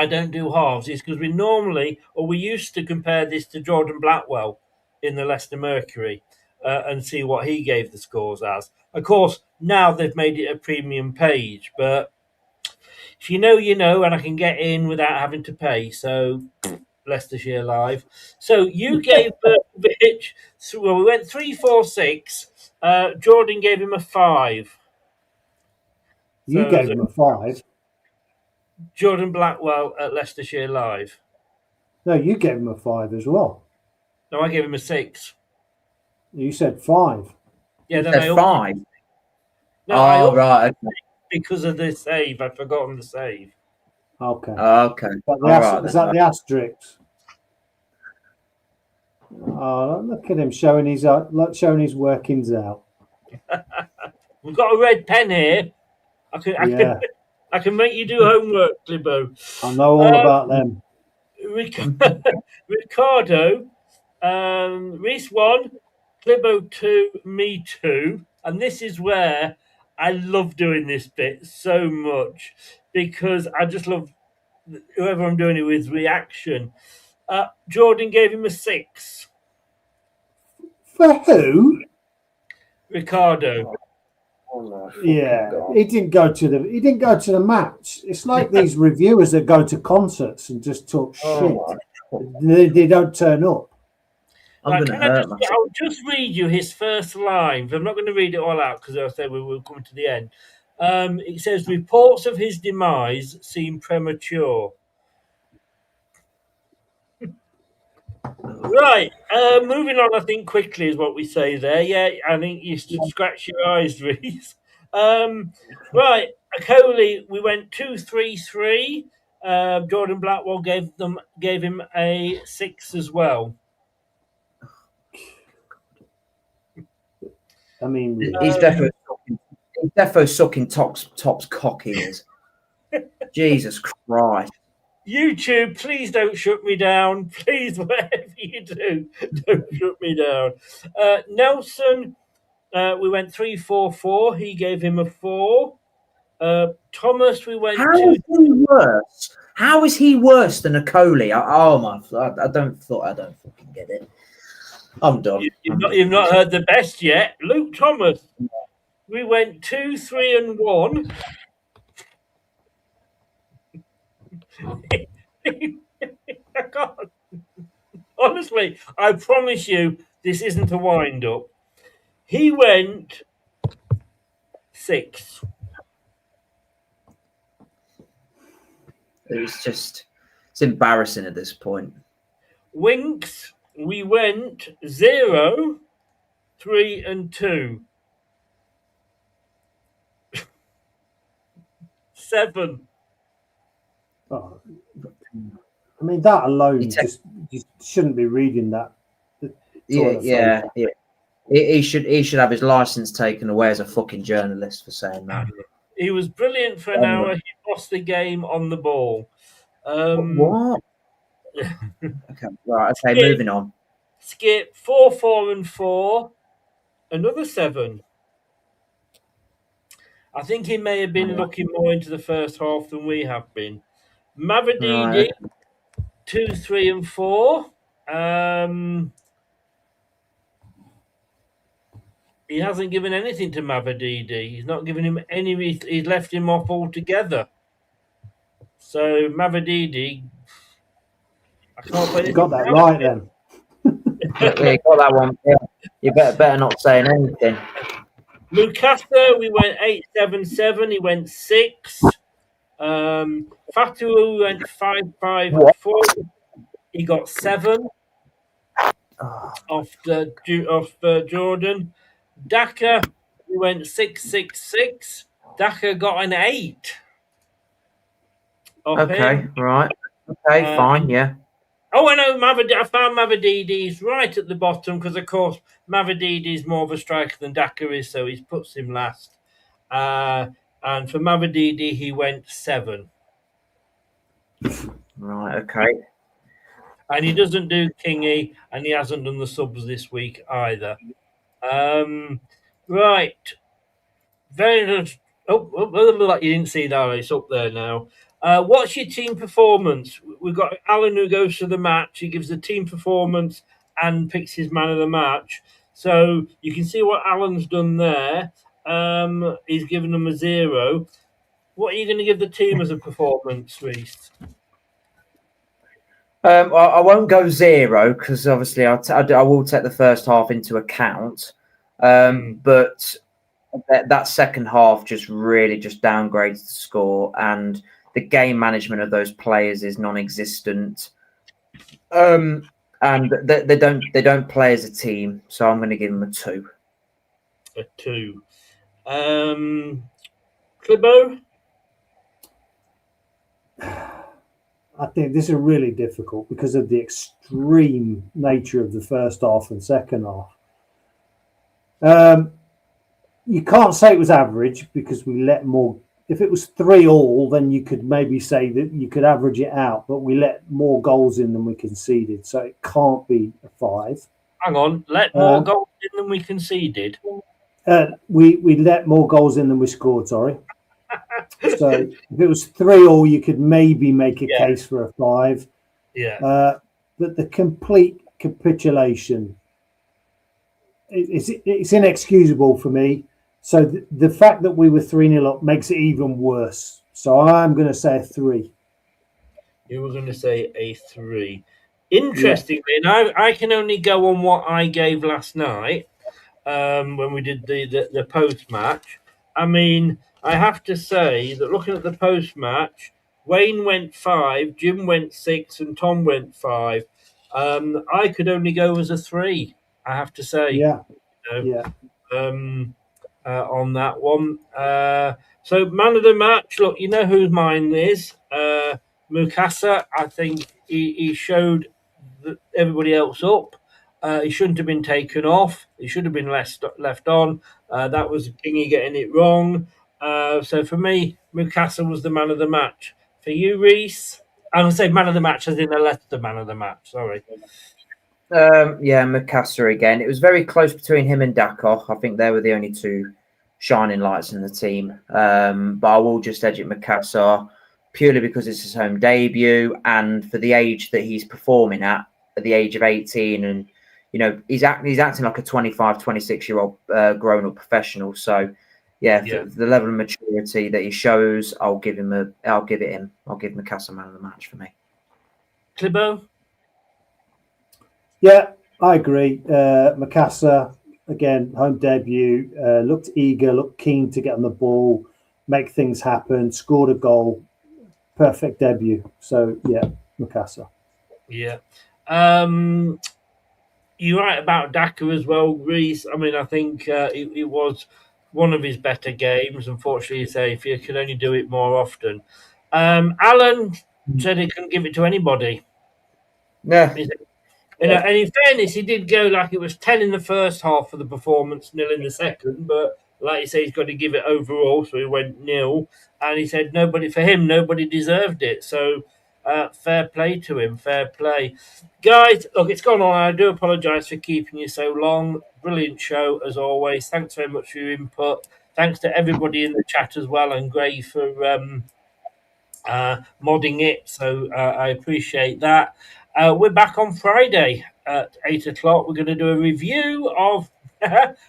don't do halves is because we used to compare this to Jordan Blackwell in the Leicester Mercury and see what he gave the scores as. Of course, now they've made it a premium page, but if you know, you know, and I can get in without having to pay. So, Leicestershire Live. So you gave Berkovic, we went 3, 4, 6. Jordan gave him a 5. You gave him a 5. Jordan Blackwell at Leicestershire Live. No, you gave him a 5 as well. No, I gave him a 6. You said 5. Yeah, then I 5. No, right. Okay. Because of the save, I'd forgotten the save. Okay. Okay. Is that the asterisk? Oh, look at him showing his workings out. We've got a red pen here. I can make you do homework, Clibbo. I know all about them. Ricardo, Reese 1, Clibbo 2, me 2. And this is where I love doing this bit so much because I just love whoever I'm doing it with reaction. Jordan gave him a 6. For who? Ricardo. Yeah, he didn't go to the match. It's like these reviewers that go to concerts and just talk shit. They don't turn up. I'll just read you his first line. I'm not going to read it all out because I'll say we will come to the end. It says, reports of his demise seem premature. Right, moving on, I think, quickly is what we say there. Yeah, I think you should scratch your eyes, Reese. Right, Coley, we went 2, 3, 3. Jordan Blackwell gave him a 6 as well. I mean, he's definitely sucking Top's cock ears. Jesus Christ. YouTube, please don't shut me down. Please, whatever you do, don't shut me down. Nelson, we went 3, 4, 4. He gave him a 4. Thomas, we went 2. How is he worse than a Coley? I don't fucking get it. I'm done. You've not heard the best yet. Luke Thomas, we went 2, 3, and 1. I can't. Honestly, I promise you, This isn't a wind up. He went 6. It's embarrassing at this point. Winks, we went 0, 3, and 2. 7. Oh, I mean, that alone just shouldn't be reading that. Yeah. He should have his license taken away as a fucking journalist for saying that. He was brilliant for an hour. He lost the game on the ball. What? Okay, right. Okay, moving on. Skip 4, 4, and 4. Another 7. I think he may have been looking more into the first half than we have been. Mavadidi, 2, 3, and 4. He hasn't given anything to Mavadidi. He's not given him any. He's left him off altogether. So Mavadidi, I can't play. You got that right then. Yeah, you got that one. Yeah. You better not saying anything. Mukasa, we went 8, 7, 7. He went 6. Fatu went 5, 5, 4. He got 7 off Jordan. Daka, we went 6, 6, 6. Daka got an 8. Okay, right. Okay, fine, yeah. Oh, I know. I found Mavadidi's right at the bottom because, of course, Mavadidi is more of a striker than Daka is, so he puts him last. And for Mavadidi, he went 7. Right, okay. And he doesn't do Kingy, and he hasn't done the subs this week either. Right. Very good. Oh, you didn't see that. It's up there now. What's your team performance? We've got Alan who goes to the match. He gives the team performance and picks his man of the match. So you can see what Alan's done there. He's given them a 0. What are you going to give the team as a performance, Reese? I won't go 0 because obviously I will take the first half into account. But that second half just really just downgrades the score, and the game management of those players is non-existent. And they don't play as a team, so I'm going to give them a 2. A 2. Clibo? I think this is really difficult because of the extreme nature of the first half and second half. You can't say it was average because we let more. If it was 3-3, then you could maybe say that you could average it out, but we let more goals in than we conceded, so it can't be a 5. Hang on, let more goals in than we conceded. We let more goals in than we scored. Sorry. So if it was 3-3, you could maybe make a case for a 5. Yeah. But the complete capitulation, it's inexcusable for me. So the fact that we were 3-0 up makes it even worse. So I'm going to say a 3. You were going to say a 3. Interestingly, and I can only go on what I gave last night when we did the post-match. I mean, I have to say that looking at the post-match, Wayne went 5, Jim went 6, and Tom went 5. I could only go as a 3, I have to say. Yeah. On that one. So man of the match, look, you know whose mine is. Mukasa, I think he showed everybody else up. He shouldn't have been taken off. He should have been left on. That was Kingy getting it wrong. So for me, Mukasa was the man of the match. For you, Reese, I would say man of the match as in a Leicester man of the match. Sorry. Mukasa again. It was very close between him and Daka. I think they were the only 2 shining lights in the team. But I will just edge it Mukasa purely because it's his home debut and for the age that he's performing at the age of 18. And, you know, he's acting like a 25, 26-year-old grown-up professional. So, the level of maturity that he shows, I'll give him. I'll give Mukasa man of the match for me. Clibo? Yeah, I agree. Macassar, again, home debut, looked eager, looked keen to get on the ball, make things happen, scored a goal. Perfect debut. So, yeah, Macassar. Yeah. You're right about Daka as well, Reece. I mean, I think it was one of his better games. Unfortunately, you say if you could only do it more often. Alan said he couldn't give it to anybody. Yeah. And in fairness, he did go like it was 10 in the first half of the performance, 0 in the second. But like you say, he's got to give it overall, so he went 0. And he said nobody deserved it. So fair play to him, fair play. Guys, look, it's gone on. I do apologise for keeping you so long. Brilliant show, as always. Thanks very much for your input. Thanks to everybody in the chat as well, and Gray for modding it. So I appreciate that. We're back on Friday at 8 o'clock. We're going to do a review of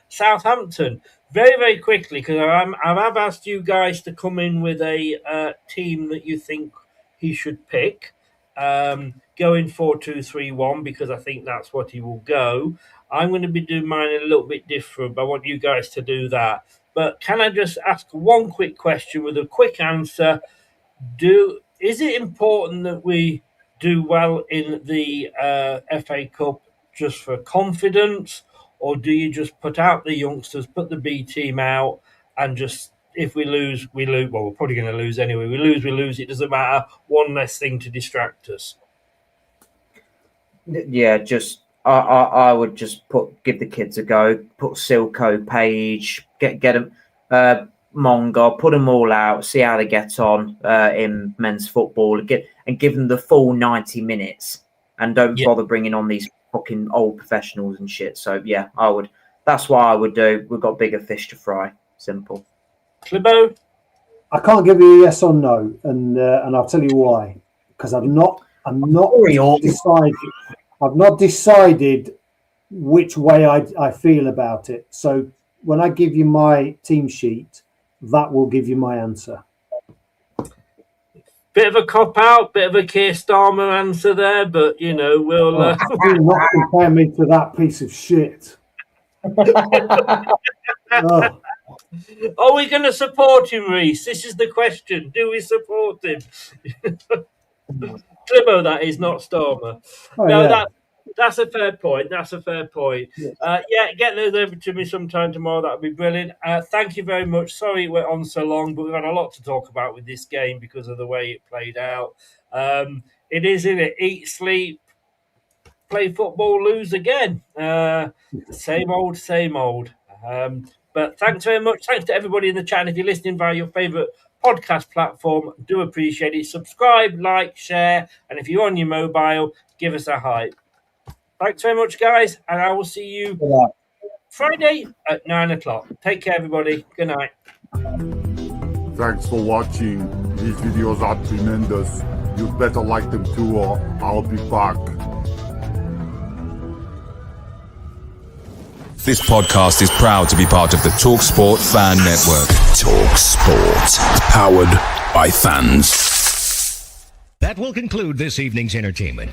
Southampton very, very quickly, because I have asked you guys to come in with a team that you think he should pick. Going 4-2-3-1, because I think that's what he will go. I'm going to be doing mine a little bit different, but I want you guys to do that. But can I just ask one quick question with a quick answer? Is it important that we do well in the FA Cup just for confidence, or do you just put out the youngsters, put the B team out, and just if we lose, we lose? Well, we're probably going to lose anyway. We lose. It doesn't matter. One less thing to distract us. Yeah, just I would just give the kids a go. Put Silko, Page, get them, Mongo, put them all out. See how they get on in men's football. Give them the full 90 minutes, and don't bother bringing on these fucking old professionals and shit. So yeah, I would. That's what I would do. We've got bigger fish to fry. Simple. Clibo? I can't give you a yes or no, and I'll tell you why. Because I've not decided which way I feel about it. So when I give you my team sheet, that will give you my answer. Bit of a cop out, bit of a Keir Starmer answer there, but you know we'll. Do not compare me to that piece of shit. Oh. Are we going to support him, Reece? This is the question. Do we support him? Climo, that is, not Starmer. That's a fair point. That's a fair point. Get those over to me sometime tomorrow. That would be brilliant. Thank you very much. Sorry it went on so long, but we've had a lot to talk about with this game because of the way it played out. It is in it. Eat, sleep, play football, lose again. Same old, same old. But thanks very much. Thanks to everybody in the chat. If you're listening via your favourite podcast platform, do appreciate it. Subscribe, like, share, and if you're on your mobile, give us a hype. Thanks very much, guys, and I will see you Friday at 9 o'clock. Take care, everybody. Good night. Thanks for watching. These videos are tremendous. You'd better like them too, or I'll be back. This podcast is proud to be part of the TalkSport Fan Network. TalkSport. Powered by fans. That will conclude this evening's entertainment.